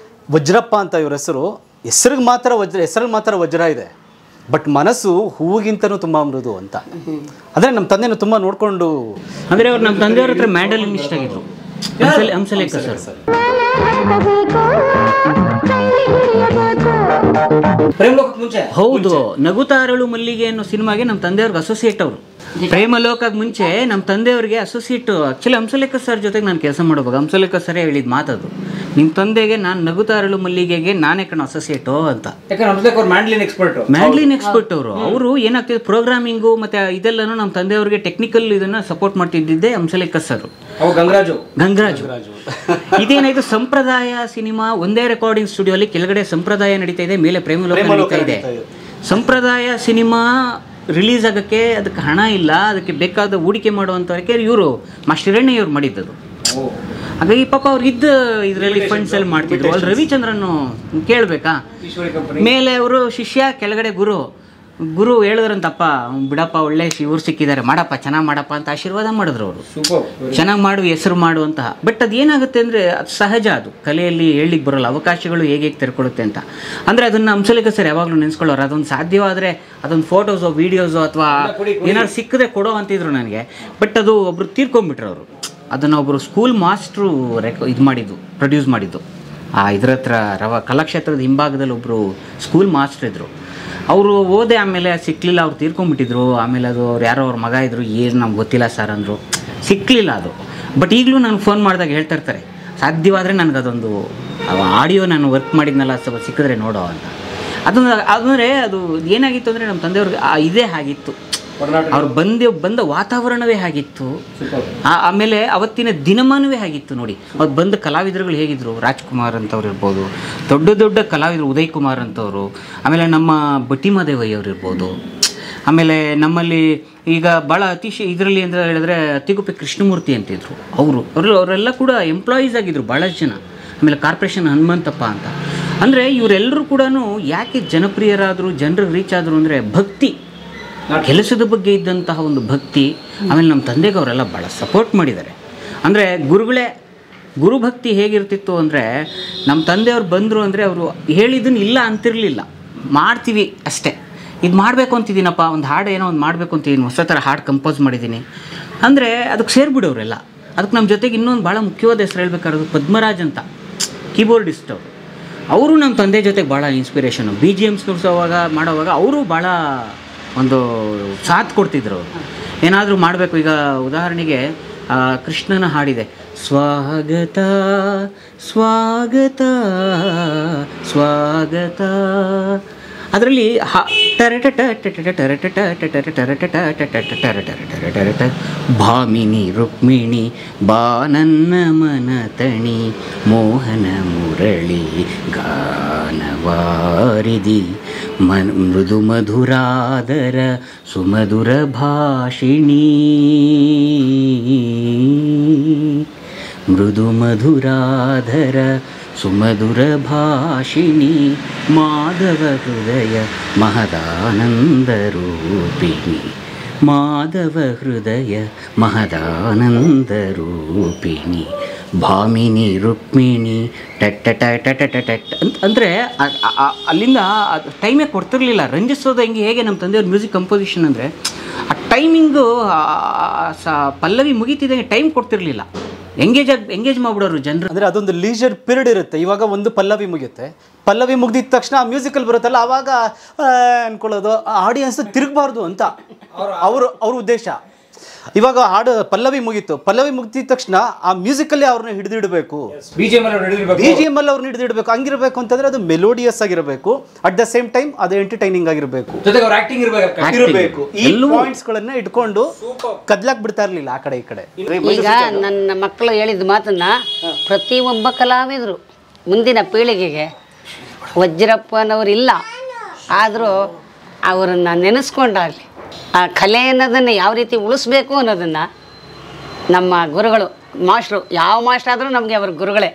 ವಜ್ರಪ್ಪ ಅಂತ ಇವ್ರ ಹೆಸರಿಗೆ ಮಾತ್ರ ವಜ್ರ ಇದೆ, ಬಟ್ ಮನಸ್ಸು ಹೂವಿಗಿಂತನೂ ತುಂಬ ಮೃದು ಅಂತ. ಅಂದರೆ ನಮ್ಮ ತಂದೆನೂ ತುಂಬ ನೋಡಿಕೊಂಡು, ಅಂದರೆ ಅವ್ರು ನಮ್ಮ ತಂದೆಯವ್ರ ಹತ್ರ ಮ್ಯಾಂಡಲಿನ್ ಇಷ್ಟ ಆಗಿದ್ರು, ಹಂಸಲೇಖ ಸರ್. ಹೌದು, ನಗುತ್ತಾ ಅರಳು ಮಲ್ಲಿಗೆ ಅನ್ನೋ ಸಿನಿಮಾಗೆ ನಮ್ಮ ತಂದೆಯವ್ರಿಗೆ ಅಸೋಸಿಯೇಟ್ ಅವರು. ಪ್ರೇಮಲೋಕಕ್ಕೆ ಮುಂಚೆ ನಮ್ಮ ತಂದೆಯವ್ರಿಗೆ ಅಸೋಸಿಯೇಟ್. ಆ್ಯಕ್ಚುಲಿ ಹಂಸಲೇಖ ಸರ್ ಜೊತೆಗೆ ನಾನು ಕೆಲಸ ಮಾಡುವಾಗ ಹಂಸಲೇಖ ಸರೇ ಹೇಳಿದ ಮಾತದು, ನಿಮ್ಮ ತಂದೆಗೆ ನಾನು ನಗುತ್ತಾ ಅರಳು ಮಲ್ಲಿಗೆಗೆ ನಾನೇ ಅಸೋಸಿಯೇಟು ಅಂತ. ಮ್ಯಾಂಡ್ಲಿನ್ ಎಕ್ಸ್ಪರ್ಟ್ ಅವರು ಏನಾಗ್ತಿದೆ, ಪ್ರೋಗ್ರಾಮಿಂಗು ಮತ್ತು ಇದೆಲ್ಲನೂ ನಮ್ಮ ತಂದೆಯವ್ರಿಗೆ ಟೆಕ್ನಿಕಲ್ ಇದನ್ನು ಸಪೋರ್ಟ್ ಮಾಡ್ತಿದ್ದಿದ್ದೆ ಹಂಸಲೇಖ ಸರ್. ಗಂಗರಾಜು ಇದೇನಾಯ್ತು, ಸಂಪ್ರದಾಯ ಸಿನಿಮಾ ಒಂದೇ ರೆಕಾರ್ಡಿಂಗ್ ಸ್ಟುಡಿಯೋ ಅಲ್ಲಿ ಕೆಳಗಡೆ ಸಂಪ್ರದಾಯ ನಡೀತಾ ಇದೆ, ಮೇಲೆ ಪ್ರೇಮಲೋಕ ನಡೀತಾ ಇದೆ. ಸಂಪ್ರದಾಯ ಸಿನಿಮಾ ರಿಲೀಸ್ ಆಗೋಕ್ಕೆ ಅದಕ್ಕೆ ಹಣ ಇಲ್ಲ, ಅದಕ್ಕೆ ಬೇಕಾದ ಹೂಡಿಕೆ ಮಾಡುವಂಥವ್ರಿಗೆ ಇವರು ಮಾಸ್ಟರ್ ಹಿರಣ್ಯ ಇವ್ರು ಮಾಡಿದ್ದದು. ಹಾಗಾಗಿ ಪಾಪ ಅವ್ರು ಇದರಲ್ಲಿ ಫಂಡ್ಸ್ ಎಲ್ಲ ಮಾಡ್ತಿದ್ರು. ಅಲ್ಲಿ ರವಿಚಂದ್ರನ್ ಕೇಳಬೇಕಾ, ಮೇಲೆ ಅವರು ಶಿಷ್ಯ, ಕೆಳಗಡೆ ಗುರು ಹೇಳಿದ್ರಂತಪ್ಪ, ಬಿಡಪ್ಪ ಒಳ್ಳೆ ಇವ್ರು ಸಿಕ್ಕಿದ್ದಾರೆ, ಮಾಡಪ್ಪ ಚೆನ್ನಾಗಿ ಮಾಡಪ್ಪ ಅಂತ ಆಶೀರ್ವಾದ ಮಾಡಿದ್ರು ಅವರು. ಚೆನ್ನಾಗಿ ಮಾಡು, ಹೆಸರು ಮಾಡುವಂತಹ. ಬಟ್ ಅದೇನಾಗುತ್ತೆ ಅಂದರೆ ಅದು ಸಹಜ, ಅದು ಕಲೆಯಲ್ಲಿ ಹೇಳಲಿಕ್ಕೆ ಬರೋಲ್ಲ, ಅವಕಾಶಗಳು ಹೇಗೆ ತೆರ್ಕೊಳ್ಳುತ್ತೆ ಅಂತ. ಅಂದರೆ ಅದನ್ನು ಹಂಸಲೇಖ ಸರ್ ಯಾವಾಗಲೂ ನೆನೆಸ್ಕೊಳ್ಳೋರು. ಅದೊಂದು ಸಾಧ್ಯವಾದರೆ ಅದೊಂದು ಫೋಟೋಸೋ ವೀಡಿಯೋಸೋ ಅಥವಾ ಏನಾದ್ರು ಸಿಕ್ಕದೆ ಕೊಡೋ ಅಂತಿದ್ರು ನನಗೆ. ಬಟ್ ಅದು ಒಬ್ಬರು ತೀರ್ಕೊಂಡ್ಬಿಟ್ರು ಅವರು. ಅದನ್ನು ಒಬ್ಬರು ಸ್ಕೂಲ್ ಮಾಸ್ಟ್ರು ಪ್ರೊಡ್ಯೂಸ್ ಮಾಡಿದ್ದು. ಇದ್ರ ಹತ್ರ ಕಲಾಕ್ಷೇತ್ರದ ಹಿಂಭಾಗದಲ್ಲಿ ಒಬ್ಬರು ಸ್ಕೂಲ್ ಮಾಸ್ಟ್ರ್ ಇದ್ದರು. ಅವರು ಓದೆ, ಆಮೇಲೆ ಸಿಕ್ಕಲಿಲ್ಲ, ಅವ್ರು ತೀರ್ಕೊಂಡ್ಬಿಟ್ಟಿದ್ರು. ಆಮೇಲೆ ಅದು ಅವ್ರು ಯಾರೋ ಅವ್ರ ಮಗ ಇದ್ದರು, ಏನು ನಮ್ಗೆ ಗೊತ್ತಿಲ್ಲ ಸರ್ ಅಂದರು, ಸಿಕ್ಕಲಿಲ್ಲ ಅದು. ಬಟ್ ಈಗಲೂ ನನಗೆ ಫೋನ್ ಮಾಡಿದಾಗ ಹೇಳ್ತಾ ಇರ್ತಾರೆ, ಸಾಧ್ಯವಾದರೆ ನನಗದೊಂದು ಆಡಿಯೋ ನಾನು ವರ್ಕ್ ಮಾಡಿದ್ನಲ್ಲ, ಸ್ವಲ್ಪ ಸಿಕ್ಕಿದ್ರೆ ನೋಡೋ ಅಂತ. ಅಂದರೆ ಅದು ಏನಾಗಿತ್ತು ಅಂದರೆ ನಮ್ಮ ತಂದೆಯವ್ರಿಗೆ ಇದೇ ಆಗಿತ್ತು, ಅವ್ರು ಬಂದ ವಾತಾವರಣವೇ ಆಗಿತ್ತು. ಆಮೇಲೆ ಅವತ್ತಿನ ದಿನಮಾನವೇ ಆಗಿತ್ತು. ನೋಡಿ, ಅವ್ರು ಬಂದ ಕಲಾವಿದರುಗಳು ಹೇಗಿದ್ರು, ರಾಜ್ಕುಮಾರ್ ಅಂತವ್ರು ಇರ್ಬೋದು, ದೊಡ್ಡ ದೊಡ್ಡ ಕಲಾವಿದರು, ಉದಯ್ ಕುಮಾರ್ ಅಂತವರು, ಆಮೇಲೆ ನಮ್ಮ ಬಟ್ಟಿಮಾದೇವಯ್ಯ ಅವರು ಇರ್ಬೋದು. ಆಮೇಲೆ ನಮ್ಮಲ್ಲಿ ಈಗ ಭಾಳ ಇದರಲ್ಲಿ ಅಂತ ಹೇಳಿದ್ರೆ ಅತ್ತಿಗುಪ್ಪೆ ಕೃಷ್ಣಮೂರ್ತಿ ಅಂತಿದ್ರು, ಅವರೆಲ್ಲ ಕೂಡ ಎಂಪ್ಲಾಯೀಸ್ ಆಗಿದ್ರು ಭಾಳಷ್ಟು ಜನ. ಆಮೇಲೆ ಕಾರ್ಪೊರೇಷನ್ ಹನುಮಂತಪ್ಪ ಅಂತ. ಅಂದರೆ ಇವರೆಲ್ಲರೂ ಕೂಡ ಯಾಕೆ ಜನಪ್ರಿಯರಾದರು, ಜನರಿಗೆ ರೀಚ್ ಆದರು ಅಂದರೆ ಭಕ್ತಿ, ಕೆಲಸದ ಬಗ್ಗೆ ಇದ್ದಂತಹ ಒಂದು ಭಕ್ತಿ. ಆಮೇಲೆ ನಮ್ಮ ತಂದೆಗೆ ಅವರೆಲ್ಲ ಭಾಳ ಸಪೋರ್ಟ್ ಮಾಡಿದ್ದಾರೆ. ಅಂದರೆ ಗುರುಭಕ್ತಿ ಹೇಗಿರ್ತಿತ್ತು ಅಂದರೆ, ನಮ್ಮ ತಂದೆಯವ್ರು ಬಂದರು ಅಂದರೆ ಅವರು ಹೇಳಿದ್ದನ್ನು ಇಲ್ಲ ಅಂತಿರಲಿಲ್ಲ, ಮಾಡ್ತೀವಿ ಅಷ್ಟೇ. ಇದು ಮಾಡಬೇಕು ಅಂತಿದ್ದೀನಪ್ಪ, ಒಂದು ಹಾಡು ಏನೋ ಒಂದು ಮಾಡಬೇಕು ಅಂತಿದ್ದೀನಿ, ಹೊಸ ಥರ ಹಾಡು ಕಂಪೋಸ್ ಮಾಡಿದ್ದೀನಿ ಅಂದರೆ ಅದಕ್ಕೆ ಸೇರಿಬಿಡೋರೆಲ್ಲ. ಅದಕ್ಕೆ ನಮ್ಮ ಜೊತೆಗೆ ಇನ್ನೊಂದು ಭಾಳ ಮುಖ್ಯವಾದ ಹೆಸರು ಹೇಳ್ಬೇಕಾದ್ರೆ ಪದ್ಮರಾಜ್ ಅಂತ, ಕೀಬೋರ್ಡಿಸ್ಟ್ ಅವರು ನಮ್ಮ ತಂದೆ ಜೊತೆಗೆ ಭಾಳ ಇನ್ಸ್ಪಿರೇಷನು. BGMs ಮಾಡೋವಾಗ ಅವರು ಭಾಳ ಒಂದು ಸಾಥ್ ಕೊಡ್ತಿದ್ರು. ಅವರು ಏನಾದರೂ ಮಾಡಬೇಕು, ಈಗ ಉದಾಹರಣೆಗೆ ಕೃಷ್ಣನ ಹಾಡಿದೆ, ಸ್ವಾಗತ ಸ್ವಾಗತ ಸ್ವಾಗತ, ಅದರಲ್ಲಿ ಭಾಮಿನಿ ರುಕ್ಮಿಣಿ ಬಾನನ್ನ ಮನತಣಿ ಮೋಹನ ಮುರಳಿ ಗಾನವಾರಿದಿ ಮೃದು ಮಧುರಾದರ ಸುಮಧುರ ಭಾಷಿಣಿ, ಮೃದು ಮಧುರಾಧರ ಸುಮಧುರ ಭಾಷಿಣಿ, ಮಾಧವ ಹೃದಯ ಮಹದಾನಂದ ರೂಪಿಣಿ, ಮಾಧವ ಹೃದಯ ಮಹದಾನಂದ ರೂಪಿಣಿ, ಭಾಮಿನಿ ರುಕ್ಮಿಣಿ ಟಟ್ ಅಂದರೆ ಅಲ್ಲಿಂದ ಟೈಮೇ ಕೊಡ್ತಿರ್ಲಿಲ್ಲ. ರಂಜಿಸೋದು ಹೇಗೆ ನಮ್ಮ ತಂದೆಯವ್ರ ಮ್ಯೂಸಿಕ್ ಕಂಪೋಸಿಷನ್ ಅಂದರೆ ಆ ಟೈಮಿಂಗು ಪಲ್ಲವಿ ಮುಗಿತಿದ್ದಂಗೆ ಟೈಮ್ ಕೊಡ್ತಿರ್ಲಿಲ್ಲ. ಎಂಗೇಜ್ ಮಾಡ್ಬಿಡೋರು ಜನರು. ಅಂದರೆ ಅದೊಂದು ಲೀಜರ್ ಪೀರಿಯಡ್ ಇರುತ್ತೆ. ಇವಾಗ ಒಂದು ಪಲ್ಲವಿ ಮುಗಿಯುತ್ತೆ, ಪಲ್ಲವಿ ಮುಗಿದಿದ ತಕ್ಷಣ ಆ ಮ್ಯೂಸಿಕಲ್ ಬರುತ್ತಲ್ಲ, ಆವಾಗ ಅನ್ಕೊಳ್ಳೋದು ಆಡಿಯನ್ಸ್ ತಿರುಗಬಾರ್ದು ಅಂತ ಅವ್ರ ಉದ್ದೇಶ. ಇವಾಗ ಹಾಡು ಪಲ್ಲವಿ ಮುಗೀತು, ಪಲ್ಲವಿ ಮುಗಿದ ತಕ್ಷಣ ಆ ಮ್ಯೂಸಿಕಲ್ಲೇ ಅವ್ರನ್ನ ಹಿಡಿದಿಡಬೇಕು, BGM ಅಲ್ಲಿ ಅವ್ರನ್ನ ಹಿಡಿದಿಡಬೇಕು. ಹಂಗಿರ್ಬೇಕು ಅಂತಂದ್ರೆ ಅದು ಮೆಲೋಡಿಯಸ್ ಆಗಿರಬೇಕು, ಅಟ್ ದ ಸೇಮ್ ಟೈಮ್ ಅದು ಎಂಟರ್ಟೈನಿಂಗ್ ಆಗಿರಬೇಕು, ಇರಬೇಕು. ಈ ಪಾಯಿಂಟ್ಸ್ ಗಳನ್ನ ಇಟ್ಕೊಂಡು ಕದ್ಲಾಕ್ ಬಿಡ್ತಾ ಇರ್ಲಿಲ್ಲ ಆ ಕಡೆ ಈ ಕಡೆ. ಈಗ ನನ್ನ ಮಕ್ಕಳು ಹೇಳಿದ ಮಾತನ್ನ ಪ್ರತಿಯೊಬ್ಬ ಕಲಾವಿದರು ಮುಂದಿನ ಪೀಳಿಗೆಗೆ, ವಜ್ರಪ್ಪನವರಿಲ್ಲ ಆದರೂ ಅವರನ್ನು ನೆನೆಸ್ಕೊಂಡಾಗಲಿ ಆ ಕಲೆ ಅನ್ನೋದನ್ನು ಯಾವ ರೀತಿ ಉಳಿಸ್ಬೇಕು ಅನ್ನೋದನ್ನು ನಮ್ಮ ಗುರುಗಳು, ಮಾಸ್ಟ್ರು, ಯಾವ ಮಾಸ್ಟ್ರ್ ಆದರೂ ನಮಗೆ ಅವ್ರ ಗುರುಗಳೇ.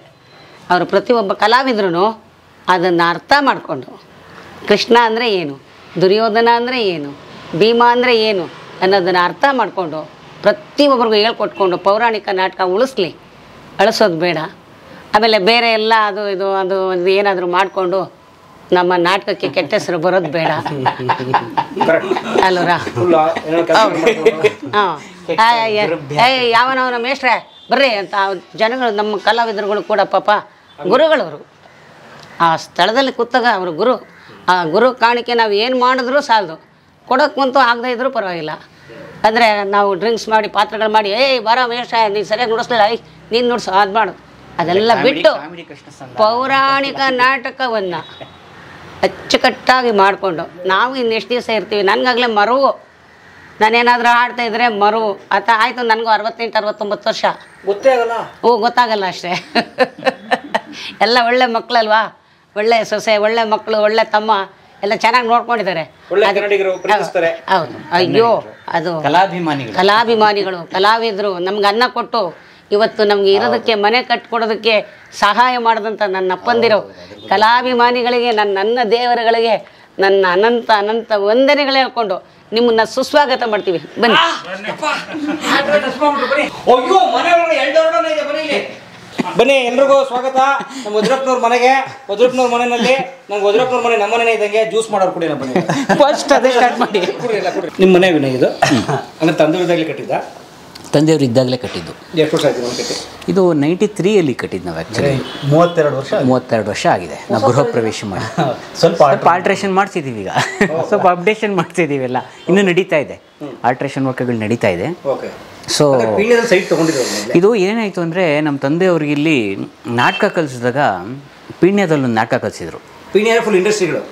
ಅವರು ಪ್ರತಿಯೊಬ್ಬ ಕಲಾವಿದ್ರು ಅದನ್ನು ಅರ್ಥ ಮಾಡಿಕೊಂಡು ಕೃಷ್ಣ ಅಂದರೆ ಏನು, ದುರ್ಯೋಧನ ಅಂದರೆ ಏನು, ಭೀಮ ಅಂದರೆ ಏನು ಅನ್ನೋದನ್ನು ಅರ್ಥ ಮಾಡಿಕೊಂಡು ಪ್ರತಿಯೊಬ್ಬರಿಗೂ ಹೇಳ್ಕೊಟ್ಕೊಂಡು ಪೌರಾಣಿಕ ನಾಟಕ ಉಳಿಸ್ಲಿ, ಅಳಿಸೋದು ಬೇಡ. ಆಮೇಲೆ ಬೇರೆ ಎಲ್ಲ ಅದು ಇದು ಏನಾದರೂ ಮಾಡಿಕೊಂಡು ನಮ್ಮ ನಾಟಕಕ್ಕೆ ಕೆಟ್ಟ ಹೆಸರು ಬರೋದು ಬೇಡ ಅಲ್ವರಾ? ಯಾವನವನ ಮೇಷ್ಟ್ರೆ ಬರ್ರಿ ಅಂತ ಜನಗಳು, ನಮ್ಮ ಕಲಾವಿದರುಗಳು ಕೂಡ ಪಾಪ ಗುರುಗಳವರು ಆ ಸ್ಥಳದಲ್ಲಿ ಕೂತಾಗ ಅವರು ಗುರು. ಆ ಗುರು ಕಾಣಿಕೆ ನಾವು ಏನು ಮಾಡಿದ್ರೂ ಸಾಲದು, ಕೊಡೋಕೆ ಕುಂತು ಆಗದೇ ಇದ್ರೂ ಪರವಾಗಿಲ್ಲ. ಅಂದರೆ ನಾವು ಡ್ರಿಂಕ್ಸ್ ಮಾಡಿ ಪಾತ್ರಗಳು ಮಾಡಿ ಬರೋ ಮೇಷ್ಟ್ರೆ ನೀನು ಸರಿಯಾಗಿ ನುಡಿಸ್ಲಿಲ್ಲ, ನೀನು ನುಡ್ಸು ಅದು ಮಾಡು, ಅದೆಲ್ಲ ಬಿಟ್ಟು ಪೌರಾಣಿಕ ನಾಟಕವನ್ನು ಅಚ್ಚುಕಟ್ಟಾಗಿ ಮಾಡಿಕೊಂಡು ನಾವು ಇನ್ನೆಷ್ಟು ದಿವಸ ಇರ್ತೀವಿ. ನನಗಾಗಲೇ ಮರುವು, ನಾನೇನಾದರೂ ಆಡ್ತಾ ಇದ್ರೆ ಮರುವು ಆಯಿತು. ನನಗೂ 68-69 ವರ್ಷ, ಗೊತ್ತಾಗಲ್ಲ ಅಷ್ಟೇ. ಎಲ್ಲ ಒಳ್ಳೆ ಮಕ್ಕಳಲ್ವಾ, ಒಳ್ಳೆ ಸೊಸೆ, ಒಳ್ಳೆ ಮಕ್ಕಳು, ಒಳ್ಳೆ ತಮ್ಮ, ಎಲ್ಲ ಚೆನ್ನಾಗಿ ನೋಡ್ಕೊಂಡಿದ್ದಾರೆ. ಒಳ್ಳೆ ಕನ್ನಡಿಗರು ಪ್ರೀತಿಸ್ತಾರೆ. ಹೌದು. ಅಯ್ಯೋ ಅದು ಕಲಾಭಿಮಾನಿಗಳು ಕಲಾವಿದರು ನಮ್ಗೆ ಅನ್ನ ಕೊಟ್ಟು ಇವತ್ತು ನಮ್ಗೆ ಇರೋದಕ್ಕೆ ಮನೆ ಕಟ್ಕೊಡೋದಕ್ಕೆ ಸಹಾಯ ಮಾಡಿದಂಥ ನನ್ನ ಅಪ್ಪಂದಿರು ಕಲಾಭಿಮಾನಿಗಳಿಗೆ ನನ್ನ ದೇವರುಗಳಿಗೆ ನನ್ನ ಅನಂತ ಅನಂತ ವಂದನೆಗಳು ಹೇಳ್ಕೊಂಡು ನಿಮ್ಮನ್ನ ಸುಸ್ವಾಗತ ಮಾಡ್ತೀವಿ. ಬನ್ನಿ. ಬನ್ನಿ, ಎಲ್ರಿಗೂ ಸ್ವಾಗತ ನಮ್ಮ ವಜ್ರಪ್ಪನವ್ರ ಮನೆಗೆ. ವಜ್ರಪ್ಪನವ್ರ ಮನೆಯಲ್ಲಿ ನಂಗೆ ವಜ್ರಪ್ಪನವ್ರ ಮನೆ ನಮ್ಮ ಮನೆ ಇದ್ದಂಗೆ ಜ್ಯೂಸ್ ಮಾಡೋರು ಕುಡಿಯೋಣ ಬನ್ನಿ. ಫಸ್ಟ್ ಅದೇ ಸ್ಟಾರ್ಟ್ ಮಾಡಿ. ನಿಮ್ಮ ಮನೆ ವಿನಯ್ ಇದು ಅಂದ್ರೆ ತಂದೆಯವ್ರದಾಗಲೇ ಕಟ್ಟಿದ್ದ? ತಂದೆಯವರು ಇದ್ದಾಗಲೇ ಕಟ್ಟಿದ್ದು. ಎಷ್ಟು ವರ್ಷ ಆಯ್ತು ಕಟ್ಟಿ? ಇದು 93 ಕಟ್ಟಿದ್ದು ನಾವು. ಆ್ಯಕ್ಚುಲಿ 32 ವರ್ಷ ಆಗಿದೆ ನಾವು ಗೃಹ ಪ್ರವೇಶ ಮಾಡಿ. ಸ್ವಲ್ಪ ಆಲ್ಟ್ರೇಷನ್ ಮಾಡ್ತಿದ್ದೀವಿ ಈಗ, ಸ್ವಲ್ಪ ಅಪ್ಡೇಷನ್ ಮಾಡ್ತಿದ್ದೀವಿ. ಎಲ್ಲ ಇನ್ನೂ ನಡೀತಾ ಇದೆ, ಆಲ್ಟ್ರೇಷನ್ ವರ್ಕ್ಗಳು ನಡೀತಾ ಇದೆ. ಸೊ ಇದು ಏನಾಯಿತು ಅಂದರೆ ನಮ್ಮ ತಂದೆಯವ್ರಿಗೆ ಇಲ್ಲಿ ನಾಟಕ ಕಲಿಸಿದಾಗ ಪೀಣ್ಯದಲ್ಲೊಂದು ನಾಟಕ ಕಲಿಸಿದ್ರು. ಫುಲ್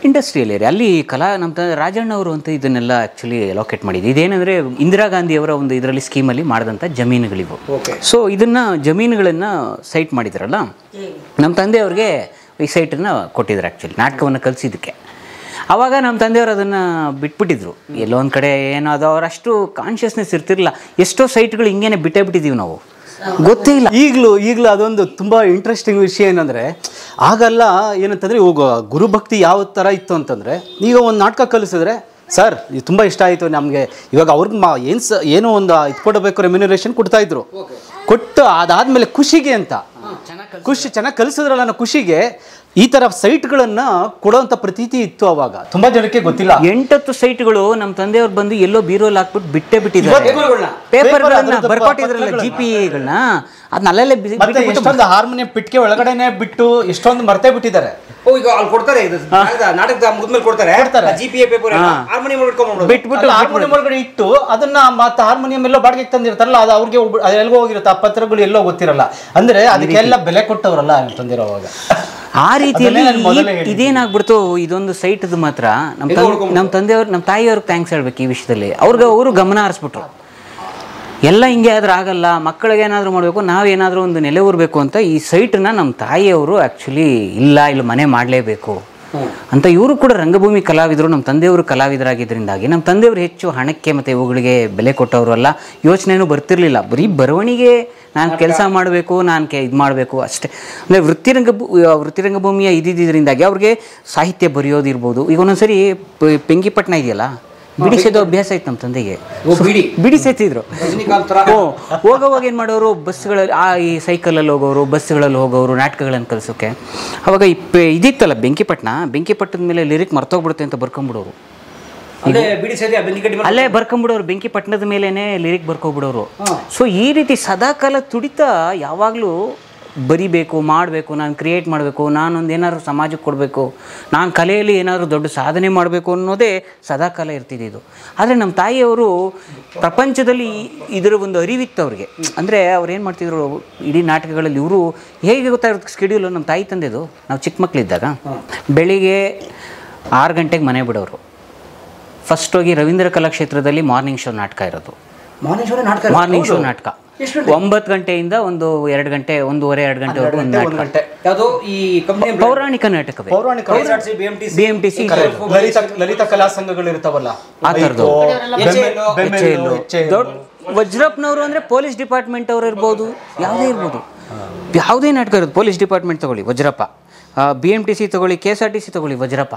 ಇಂಡಸ್ಟ್ರಿಯಲ್ ಏರಿಯಾ ಅಲ್ಲಿ ನಮ್ಮ ರಾಜಣ್ಣ ಅವರು ಅಂತ ಇದನ್ನೆಲ್ಲ ಆ್ಯಕ್ಚುಲಿ ಲೊಕೇಟ್ ಮಾಡಿದ್ದು. ಇದೇನೆಂದರೆ ಇಂದಿರಾ ಗಾಂಧಿಯವರ ಒಂದು ಇದರಲ್ಲಿ ಸ್ಕೀಮಲ್ಲಿ ಮಾಡಿದಂಥ ಜಮೀನುಗಳಿವು. ಸೊ ಇದನ್ನು ಜಮೀನುಗಳನ್ನು ಸೈಟ್ ಮಾಡಿದ್ರಲ್ಲ, ನಮ್ಮ ತಂದೆಯವ್ರಿಗೆ ಈ ಸೈಟನ್ನು ಕೊಟ್ಟಿದ್ರು ಆ್ಯಕ್ಚುಲಿ ನಾಟಕವನ್ನು ಕಲಿಸಿದ್ದಕ್ಕೆ. ಆವಾಗ ನಮ್ಮ ತಂದೆಯವರು ಅದನ್ನು ಬಿಟ್ಬಿಟ್ಟಿದ್ರು. ಎಲ್ಲೋ ಒಂದು ಕಡೆ ಏನೋ ಅದು ಅವರಷ್ಟು ಕಾನ್ಷಿಯಸ್ನೆಸ್ ಇರ್ತಿರಲಿಲ್ಲ. ಎಷ್ಟೋ ಸೈಟ್ಗಳು ಹಿಂಗೇನೆ ಬಿಟ್ಟಿದ್ದೀವಿ ನಾವು, ಗೊತ್ತೇ ಇಲ್ಲ. ಈಗಲೂ ಅದೊಂದು ತುಂಬ ಇಂಟ್ರೆಸ್ಟಿಂಗ್ ವಿಷಯ ಏನಂದರೆ, ಆಗಲ್ಲ ಏನಂತಂದರೆ ಇವಾಗ ಗುರುಭಕ್ತಿ ಯಾವ ಥರ ಇತ್ತು ಅಂತಂದರೆ, ಈಗ ಒಂದು ನಾಟಕ ಕಲಿಸಿದ್ರೆ ಸರ್ ಇದು ತುಂಬ ಇಷ್ಟ ಆಯಿತು ನಮಗೆ, ಇವಾಗ ಅವ್ರಿಗೆ ಏನೋ ಒಂದು ಇದು ಕೊಡಬೇಕು, ರೆಮ್ಯುನರೇಷನ್ ಕೊಡ್ತಾಯಿದ್ರು. ಕೊಟ್ಟು ಅದಾದಮೇಲೆ ಖುಷಿಗೆ ಅಂತ ಚೆನ್ನಾಗಿ ಕಲಿಸಿದ್ರಲ್ಲ ಅನ್ನೋ ಖುಷಿಗೆ ಈ ಥರ ಸೈಟ್ಗಳನ್ನು ಕೊಡೋವಂಥ ಪ್ರತೀತಿ ಇತ್ತು ಅವಾಗ. ತುಂಬ ಜನಕ್ಕೆ ಗೊತ್ತಿಲ್ಲ. 8 ಸೈಟ್ಗಳು ನಮ್ಮ ತಂದೆಯವ್ರು ಬಂದು ಎಲ್ಲೋ ಬೀರೋಲ್ ಹಾಕ್ಬಿಟ್ಟು ಬಿಟ್ಟಿದ್ದಾರೆ. ಪೇಪರ್ಗಳನ್ನ ಬರ್ಕೊಟ್ಟಿದ್ರಲ್ಲ, GPAಗಳನ್ನ ಅದನ್ನ ಅಲ್ಲೇ ಎಷ್ಟೊಂದು ಹಾರ್ಮೋನಿಯಂ ಪಿಟ್ಕೆ ಒಳಗಡೆನೆ ಬಿಟ್ಟು ಎಷ್ಟೊಂದು ಮರ್ತೇ ಬಿಟ್ಟಿದ್ದಾರೆ. ಈಗ ಅಲ್ಲಿ ಕೊಡ್ತಾರೆ, ನಾಟಕದ ಮುಗಿದ್ಮೇಲೆ ಕೊಡ್ತಾರೆ GPA ಪೇಪರ್, ಹಾರ್ಮೋನಿಯಂ ಬಿಟ್ಬಿಟ್ಟು ಹಾರ್ಮೋನಿಯಂ ಒಳಗಡೆ ಇಟ್ಟು ಅದನ್ನ ಮತ್ತೆ ಹಾರ್ಮೋನಿಯಂ ಎಲ್ಲೋ ಬಾಡಿಗೆ ತಂದಿರ್ತಾರಲ್ಲ, ಅದು ಅವ್ರಿಗೆ ಎಲ್ಗೋ ಹೋಗಿರುತ್ತೆ, ಆ ಪತ್ರಗಳು ಎಲ್ಲೋ ಗೊತ್ತಿರಲ್ಲ. ಅಂದ್ರೆ ಅದಕ್ಕೆಲ್ಲ ಬೆಲೆ ಕೊಟ್ಟವರಲ್ಲ ತಂದಿರೋವಾಗ. ಆ ರೀತಿಯಲ್ಲಿ ಇದೇನಾಗ್ಬಿಡ್ತು, ಇದೊಂದು ಸೈಟ್ದು ಮಾತ್ರ ನಮ್ಮ ತಂದೆಯವ್ರು ನಮ್ಮ ತಾಯಿಯವ್ರಿಗೆ ಥ್ಯಾಂಕ್ಸ್ ಹೇಳ್ಬೇಕು ಈ ವಿಷಯದಲ್ಲಿ. ಅವರು ಗಮನ ಹರಿಸ್ಬಿಟ್ರು. ಎಲ್ಲ ಹಿಂಗೆ ಆದ್ರೆ ಆಗಲ್ಲ, ಮಕ್ಕಳಿಗೆ ಏನಾದರೂ ಮಾಡಬೇಕು, ನಾವೇನಾದರೂ ಒಂದು ನೆಲೆ ಊರಬೇಕು ಅಂತ ಈ ಸೈಟನ್ನ ನಮ್ಮ ತಾಯಿಯವರು ಆ್ಯಕ್ಚುಲಿ ಇಲ್ಲಿ ಮನೆ ಮಾಡಲೇಬೇಕು ಅಂತ. ಇವರು ಕೂಡ ರಂಗಭೂಮಿ ಕಲಾವಿದರು, ನಮ್ಮ ತಂದೆಯವರು ಕಲಾವಿದರಾಗಿದ್ದರಿಂದಾಗಿ ನಮ್ಮ ತಂದೆಯವರು ಹೆಚ್ಚು ಹಣಕ್ಕೆ ಮತ್ತು ಇವುಗಳಿಗೆ ಬೆಲೆ ಕೊಟ್ಟವರು ಅಲ್ಲ. ಯೋಚನೆಯೂ ಬರ್ತಿರ್ಲಿಲ್ಲ. ಬರೀ ಬರವಣಿಗೆ ನಾನು ಕೆಲಸ ಮಾಡಬೇಕು, ನಾನು ಇದು ಮಾಡಬೇಕು ಅಷ್ಟೇ. ಅಂದರೆ ವೃತ್ತಿರಂಗಭೂಮಿಯ ಇದ್ದಿದ್ದರಿಂದಾಗಿ ಅವ್ರಿಗೆ ಸಾಹಿತ್ಯ ಬರೆಯೋದಿರ್ಬೋದು. ಈಗ ಒಂದೊಂದ್ಸರಿ ಪೆಂಗಿಪಟ್ಟಣ ಇದೆಯಲ್ಲ, ಬಿಡಿಸೋದು ಅಭ್ಯಾಸ ಇತ್ತು ನಮ್ಮ ತಂದೆಗೆ. ಬಿಡಿಸೆತ್ತಿದ್ರು. ಹೋಗೋವಾಗ ಏನು ಮಾಡೋರು, ಬಸ್ಗಳಲ್ಲಿ ಈ ಸೈಕಲಲ್ಲಿ ಹೋಗೋರು, ಬಸ್ಗಳಲ್ಲಿ ಹೋಗೋರು ನಾಟಕಗಳನ್ನು ಕಲಿಸೋಕೆ. ಅವಾಗ ಇದಿತ್ತಲ್ಲ ಬೆಂಕಿಪಟ್ಟಣದ ಮೇಲೆ ಲಿರಿಕ್ ಮರ್ತೋಗ್ಬಿಡುತ್ತೆ ಅಂತ ಬರ್ಕೊಂಬಿಡೋರು. ಅಲ್ಲೇ ಬರ್ಕೊಂಬಿಡೋರು, ಬೆಂಕಿಪಟ್ಟಣದ ಮೇಲೇನೆ ಲಿರಿಕ್ ಬರ್ಕೊಬಿಡೋರು. ಸೊ ಈ ರೀತಿ ಸದಾಕಾಲ ತುಡಿತ ಯಾವಾಗಲೂ ಬರಿಬೇಕು, ಮಾಡಬೇಕು, ನಾನು ಕ್ರಿಯೇಟ್ ಮಾಡಬೇಕು, ನಾನೊಂದು ಏನಾದರೂ ಸಮಾಜಕ್ಕೆ ಕೊಡಬೇಕು, ನಾನು ಕಲೆಯಲ್ಲಿ ಏನಾದರೂ ದೊಡ್ಡ ಸಾಧನೆ ಮಾಡಬೇಕು ಅನ್ನೋದೇ ಸದಾಕಾಲ ಇರ್ತಿದ್ದು. ಆದರೆ ನಮ್ಮ ತಾಯಿಯವರು ಪ್ರಪಂಚದಲ್ಲಿ ಇದರ ಒಂದು ಅರಿವಿತ್ತು ಅವ್ರಿಗೆ. ಅಂದರೆ ಅವ್ರು ಏನು ಮಾಡ್ತಿದ್ರು, ಇಡೀ ನಾಟಕಗಳಲ್ಲಿ ಇವರು ಹೇಗೆ ಗೊತ್ತಾಗಿರುತ್ತೆ ಸ್ಕೆಡ್ಯೂಲು. ನಮ್ಮ ತಾಯಿ ತಂದೆದು ನಾವು ಚಿಕ್ಕ ಮಕ್ಕಳಿದ್ದಾಗ ಬೆಳಿಗ್ಗೆ 6 ಗಂಟೆಗೆ ಮನೆ ಬಿಡೋರು. ಫಸ್ಟ್ ಹೋಗಿ ರವೀಂದ್ರ ಕಲಾಕ್ಷೇತ್ರದಲ್ಲಿ ಮಾರ್ನಿಂಗ್ ಶೋ ನಾಟಕ ಇರೋದು. ಮಾರ್ನಿಂಗ್ ಶೋ ನಾಟಕ 9 ಗಂಟೆಯಿಂದ ಒಂದು 2 ಗಂಟೆ, 1:30-2 ಗಂಟೆವರೆಗೂ ಒಂದು ನಾಟಕ. ಪೌರಾಣಿಕ ನಾಟಕವೇ. BMTC ಲಲಿತ ಕಲಾ ಸಂಘಗಳು ಇರ್ತಾವಲ್ಲ, ಆ ಥರದ್ದು. ವಜ್ರಪ್ಪನವರು ಅಂದರೆ ಪೊಲೀಸ್ ಡಿಪಾರ್ಟ್ಮೆಂಟ್ ಅವರು ಇರ್ಬೋದು, ಯಾವುದೇ ನಾಟಕ ಇರೋದು. ಪೊಲೀಸ್ ಡಿಪಾರ್ಟ್ಮೆಂಟ್ ತಗೊಳ್ಳಿ ವಜ್ರಪ್ಪ, BMTC ತಗೊಳ್ಳಿ, KSRTC ತಗೊಳ್ಳಿ ವಜ್ರಪ್ಪ,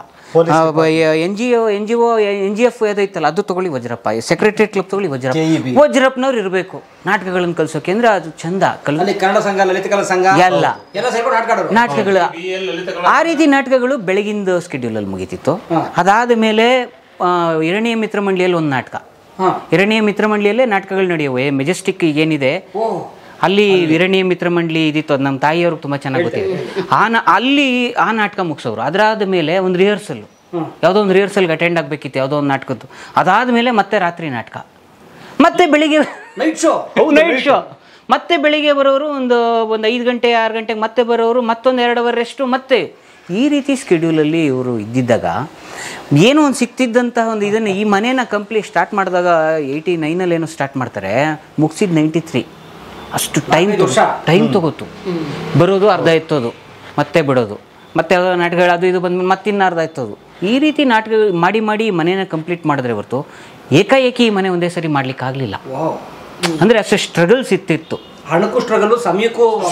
NGF ಯಾವುದೈತಲ್ಲ ಅದು ತಗೊಳ್ಳಿ ವಜ್ರಪ್ಪ, ಸೆಕ್ರೆಟರಿಯೇಟ್ ಕ್ಲಬ್ ತಗೊಳ್ಳಿ ವಜ್ರಪ್ಪ. ವಜ್ರಪ್ಪನವ್ರು ಇರಬೇಕು ನಾಟಕಗಳನ್ನು ಕಲಿಸೋಕೆ. ಅಂದ್ರೆ ಅದು ಚಂದ. ಕನ್ನಡ ಸಂಘ, ಲಲಿತ ಕಲಾ ಸಂಘ ಎಲ್ಲ ನಾಟಕಗಳು, ಆ ರೀತಿ ನಾಟಕಗಳು ಬೆಳಗಿಂದ ಸ್ಕೆಡ್ಯೂಲಲ್ಲಿ ಮುಗೀತಿತ್ತು. ಅದಾದ ಮೇಲೆ ಹಿರಣ್ಯ ಮಿತ್ರ ಮಂಡಳಿಯಲ್ಲಿ ಒಂದು ನಾಟಕ, ಹಿರಣ್ಯ ಮಿತ್ರ ಮಂಡಳಿಯಲ್ಲೇ ನಾಟಕಗಳು ನಡೆಯುವೆ. ಮೆಜೆಸ್ಟಿಕ್ ಏನಿದೆ ಅಲ್ಲಿ ಹಿರಣ್ಯ ಮಿತ್ರ ಮಂಡಳಿ ಇದಿತ್ತು, ಅದು ನಮ್ಮ ತಾಯಿಯವ್ರಿಗೆ ತುಂಬ ಚೆನ್ನಾಗಿ ಗೊತ್ತಿದೆ. ಅಲ್ಲಿ ಆ ನಾಟಕ ಮುಗಿಸೋರು. ಅದಾದ ಮೇಲೆ ಒಂದು ರಿಹರ್ಸಲ್, ಯಾವುದೋ ಒಂದು ರಿಹರ್ಸಲ್ಗೆ ಅಟೆಂಡ್ ಆಗಬೇಕಿತ್ತು ಯಾವುದೋ ಒಂದು ನಾಟಕದ್ದು. ಅದಾದಮೇಲೆ ಮತ್ತೆ ರಾತ್ರಿ ನಾಟಕ, ಮತ್ತೆ ಬೆಳಿಗ್ಗೆ ನೈಟ್ ಶೋ, ಮತ್ತೆ ಬೆಳಿಗ್ಗೆ ಬರೋರು ಒಂದು 5 ಗಂಟೆ 6 ಗಂಟೆಗೆ ಮತ್ತೆ ಬರೋರು, ಮತ್ತೊಂದು 2 ಅವರ್ ರೆಸ್ಟು. ಮತ್ತೆ ಈ ರೀತಿ ಸ್ಕೆಡ್ಯೂಲಲ್ಲಿ ಇವರು ಇದ್ದಿದ್ದಾಗ ಏನೋ ಒಂದು ಸಿಕ್ತಿದ್ದಂತಹ ಒಂದು ಇದನ್ನು, ಈ ಮನೇನ ಕಂಪ್ಲೀಟ್ ಸ್ಟಾರ್ಟ್ ಮಾಡಿದಾಗ 89 ಏನೋ ಸ್ಟಾರ್ಟ್ ಮಾಡ್ತಾರೆ, ಮುಗಿಸಿದ್ದು 93. ಅಷ್ಟು ಟೈಮ್ ತಗೋತು. ಬರೋದು ಅರ್ಧ ಎತ್ತೋದು, ಮತ್ತೆ ಬಿಡೋದು, ಮತ್ತೆ ನಾಟಕಗಳು ಅದು ಇದು ಬಂದ್ಮೇಲೆ ಮತ್ತಿನ್ನು ಅರ್ಧ ಎತ್ತೋದು. ಈ ರೀತಿ ನಾಟಕ ಮಾಡಿ ಮಾಡಿ ಮನೇನ ಕಂಪ್ಲೀಟ್ ಮಾಡಿದ್ರೆ ಹೊರತು ಏಕಾಏಕಿ ಈ ಮನೆ ಒಂದೇ ಸರಿ ಮಾಡ್ಲಿಕ್ಕೆ ಆಗಲಿಲ್ಲ. ಅಂದರೆ ಅಷ್ಟು ಸ್ಟ್ರಗಲ್ಸ್ ಇತ್ತಿತ್ತು. ಹಣಕ್ಕೂ ಸ್ಟ್ರಗಲ್,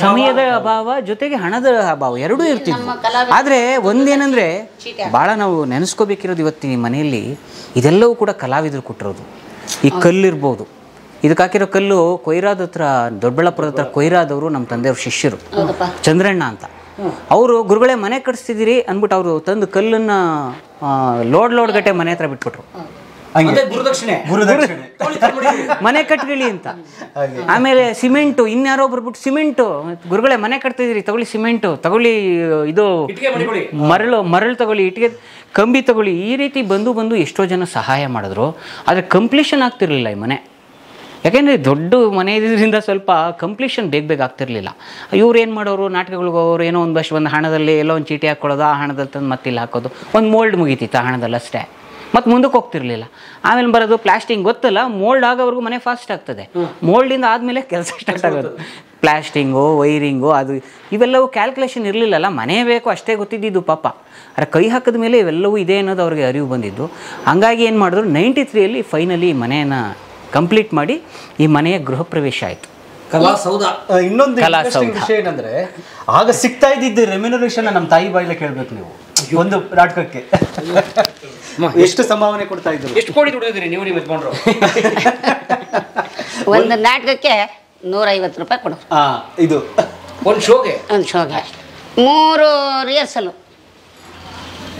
ಸಮಯದ ಅಭಾವ ಜೊತೆಗೆ ಹಣದ ಅಭಾವ ಎರಡೂ ಇರ್ತಿದ್ವು. ಆದರೆ ಒಂದೇನಂದರೆ ಭಾಳ ನಾವು ನೆನೆಸ್ಕೋಬೇಕಿರೋದು ಇವತ್ತಿನ ಮನೆಯಲ್ಲಿ ಇದೆಲ್ಲವೂ ಕೂಡ ಕಲಾವಿದರು ಕೊಟ್ಟಿರೋದು. ಈ ಕಲ್ಲಿರ್ಬೋದು, ಇದಕ್ಕೆ ಹಾಕಿರೋ ಕಲ್ಲು ಕೊಯ್ರಾದ ಹತ್ರ, ದೊಡ್ಡಬಳ್ಳಾಪುರದ ಹತ್ರ ಕೊಯ್ರಾದವರು ನಮ್ಮ ತಂದೆಯವ್ರ ಶಿಷ್ಯರು ಚಂದ್ರಣ್ಣ ಅಂತ. ಅವರು ಗುರುಗಳೇ ಮನೆ ಕಟ್ಸ್ತಿದ್ದೀರಿ ಅಂದ್ಬಿಟ್ಟು ಅವರು ತಂದು ಕಲ್ಲನ್ನು ಲೋಡ್ ಗಟ್ಟೆ ಮನೆ ಹತ್ರ ಬಿಟ್ಬಿಟ್ರು. ಮನೆ ಕಟ್ಗಿಳಿ ಅಂತ. ಆಮೇಲೆ ಸಿಮೆಂಟು, ಇನ್ಯಾರೋ ಬರ್ಬಿಟ್ಟು ಸಿಮೆಂಟು, ಗುರುಗಳೇ ಮನೆ ಕಟ್ತಿದ್ದೀರಿ ತಗೊಳ್ಳಿ ಸಿಮೆಂಟು ತಗೊಳ್ಳಿ, ಇದು ಮರಳು ತಗೊಳ್ಳಿ, ಇಟ್ಟಿಗೆ ಕಂಬಿ ತಗೊಳ್ಳಿ, ಈ ರೀತಿ ಬಂದು ಎಷ್ಟೋ ಜನ ಸಹಾಯ ಮಾಡಿದ್ರು. ಆದರೆ ಕಂಪ್ಲೀಷನ್ ಆಗ್ತಿರ್ಲಿಲ್ಲ ಈ ಮನೆ. ಯಾಕೆಂದರೆ ದೊಡ್ಡ ಮನೆ ಇದ್ರಿಂದ ಸ್ವಲ್ಪ ಕಂಪ್ಲೀಷನ್ ಬೇಗ ಆಗ್ತಿರ್ಲಿಲ್ಲ. ಇವ್ರು ಏನು ಮಾಡೋರು, ನಾಟಕಗಳಿಗೆ ಅವರು ಏನೋ ಒಂದು ಹಣದಲ್ಲಿ ಎಲ್ಲೋ ಒಂದು ಚೀಟಿ ಹಾಕ್ಕೊಳ್ಳೋದು, ಆ ಹಣದಲ್ಲಿ ತಂದು ಮತ್ತೆ ಇಲ್ಲಿ ಹಾಕೋದು, ಒಂದು ಮೋಲ್ಡ್ ಮುಗಿತಿತ್ತು ಆ ಹಣದಲ್ಲಿ ಅಷ್ಟೇ, ಮತ್ತು ಮುಂದಕ್ಕೆ ಹೋಗ್ತಿರ್ಲಿಲ್ಲ. ಆಮೇಲೆ ಬರೋದು ಪ್ಲಾಸ್ಟಿಂಗ್, ಗೊತ್ತಲ್ಲ ಮೋಲ್ಡ್ ಆಗೋವರೆಗೂ ಮನೆ ಫಾಸ್ಟ್ ಆಗ್ತದೆ, ಮೋಲ್ಡಿಂದ ಆದಮೇಲೆ ಕೆಲಸ ಸ್ಟಾರ್ಟ್ ಆಗೋದು. ಪ್ಲಾಸ್ಟಿಂಗು, ವೈರಿಂಗು, ಅದು ಇವೆಲ್ಲವೂ ಕ್ಯಾಲ್ಕುಲೇಷನ್ ಇರಲಿಲ್ಲಲ್ಲ, ಮನೆ ಬೇಕು ಅಷ್ಟೇ ಗೊತ್ತಿದ್ದು ಪಾಪ. ಆದರೆ ಕೈ ಹಾಕಿದ ಮೇಲೆ ಇವೆಲ್ಲವೂ ಇದೆ ಅನ್ನೋದು ಅವ್ರಿಗೆ ಅರಿವು ಬಂದಿದ್ದು. ಹಂಗಾಗಿ ಏನು ಮಾಡಿದ್ರು, 93ರಲ್ಲಿ ಫೈನಲಿ ಮನೆಯನ್ನು ಕಂಪ್ಲೀಟ್ ಮಾಡಿ ಈ ಮನೆಯ ಗೃಹ ಪ್ರವೇಶ ಆಯಿತು. ಕಲಾಸೌಧ. ಇನ್ನೊಂದು ವಿಷಯ ಏನಂದ್ರೆ, ಆಗ ಸಿಗ್ತಾ ಇದ್ದಿದ್ದು ರೆಮ್ಯುನರೇಷನ್ ನಮ್ಮ ತಾಯಿ ಬಾಯಿಲೆ ಕೇಳ್ಬೇಕು ನೀವು. ಒಂದು ನಾಟಕಕ್ಕೆ ಎಷ್ಟು ಸಂಭಾವನೆ ಕೊಡ್ತಾ ಇದ್ರು, ಎಷ್ಟು ಕೋಟಿ ದುಡಿದಿರಿ ನೀವು ನಿಮ್ಮ ಯಜಮಾನರು? ಒಂದು ನಾಟಕಕ್ಕೆ 150 ರೂಪಾಯಿ ಕೊಡೋರು. ಇದು ಒಂದು ಶೋಗೆ 3 ರಿಹರ್ಸಲು,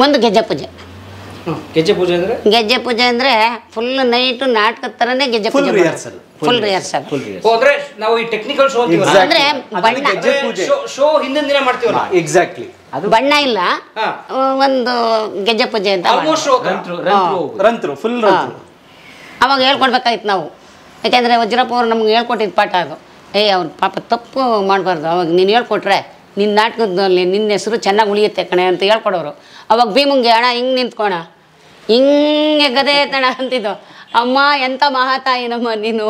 ಒಂದು ಗೆಜ್ಜೆ ಪೂಜೆ. ಗೆಜ್ಜೆ ಪೂಜೆ ಅಂದ್ರೆ ಫುಲ್ ನೈಟ್ ನಾಟಕದ ತರನೇ ಗೆಜ್ಜೆ ಪೂಜೆ, ಫುಲ್ ರಿಹರ್ಸಲ್. ಅಂದ್ರೆ ನಾವು ಈ ಟೆಕ್ನಿಕಲ್ ಶೋ ಅಂದ್ರೆ ಶೋ ಹಿಂದಿನ ದಿನ ಮಾಡ್ತೀವಲ್ಲ, ಎಕ್ಸಾಕ್ಟ್ಲಿ ಬಣ್ಣ ಇಲ್ಲ, ಒಂದು ಗೆಜ್ಜೆ ಪೂಜೆ ಅಂತ ಫುಲ್ ಅವಾಗ ಹೇಳ್ಕೊಡ್ಬೇಕಾಯ್ತು ನಾವು. ಯಾಕೆಂದ್ರೆ ವಜ್ರಪ್ಪ ಅವ್ರು ನಮ್ಗೆ ಹೇಳ್ಕೊಟ್ಟಿದ್ದು ಪಾಠ ಅದು. ಅವ್ರ ಪಾಪ ತಪ್ಪು ಮಾಡಬಾರ್ದು, ಅವಾಗ ನೀನು ಹೇಳ್ಕೊಟ್ರೆ ನಿನ್ನ ನಾಟಕದಲ್ಲಿ ನಿನ್ನ ಹೆಸರು ಚೆನ್ನಾಗಿ ಉಳಿಯುತ್ತೆ ಕಣೆ ಅಂತ ಹೇಳ್ಕೊಡೋರು. ಅವಾಗ ಭೀಮಂಗೆ ಅಣ್ಣ ಹಿಂಗೆ ನಿಂತ್ಕೋಣ, ಹಿಂಗೆ ಗದೆ ತಣ ಅಂತಿದ್ದು. ಅಮ್ಮ ಎಂಥ ಮಹಾತಾಯಿ ನಮ್ಮ ನೀನು,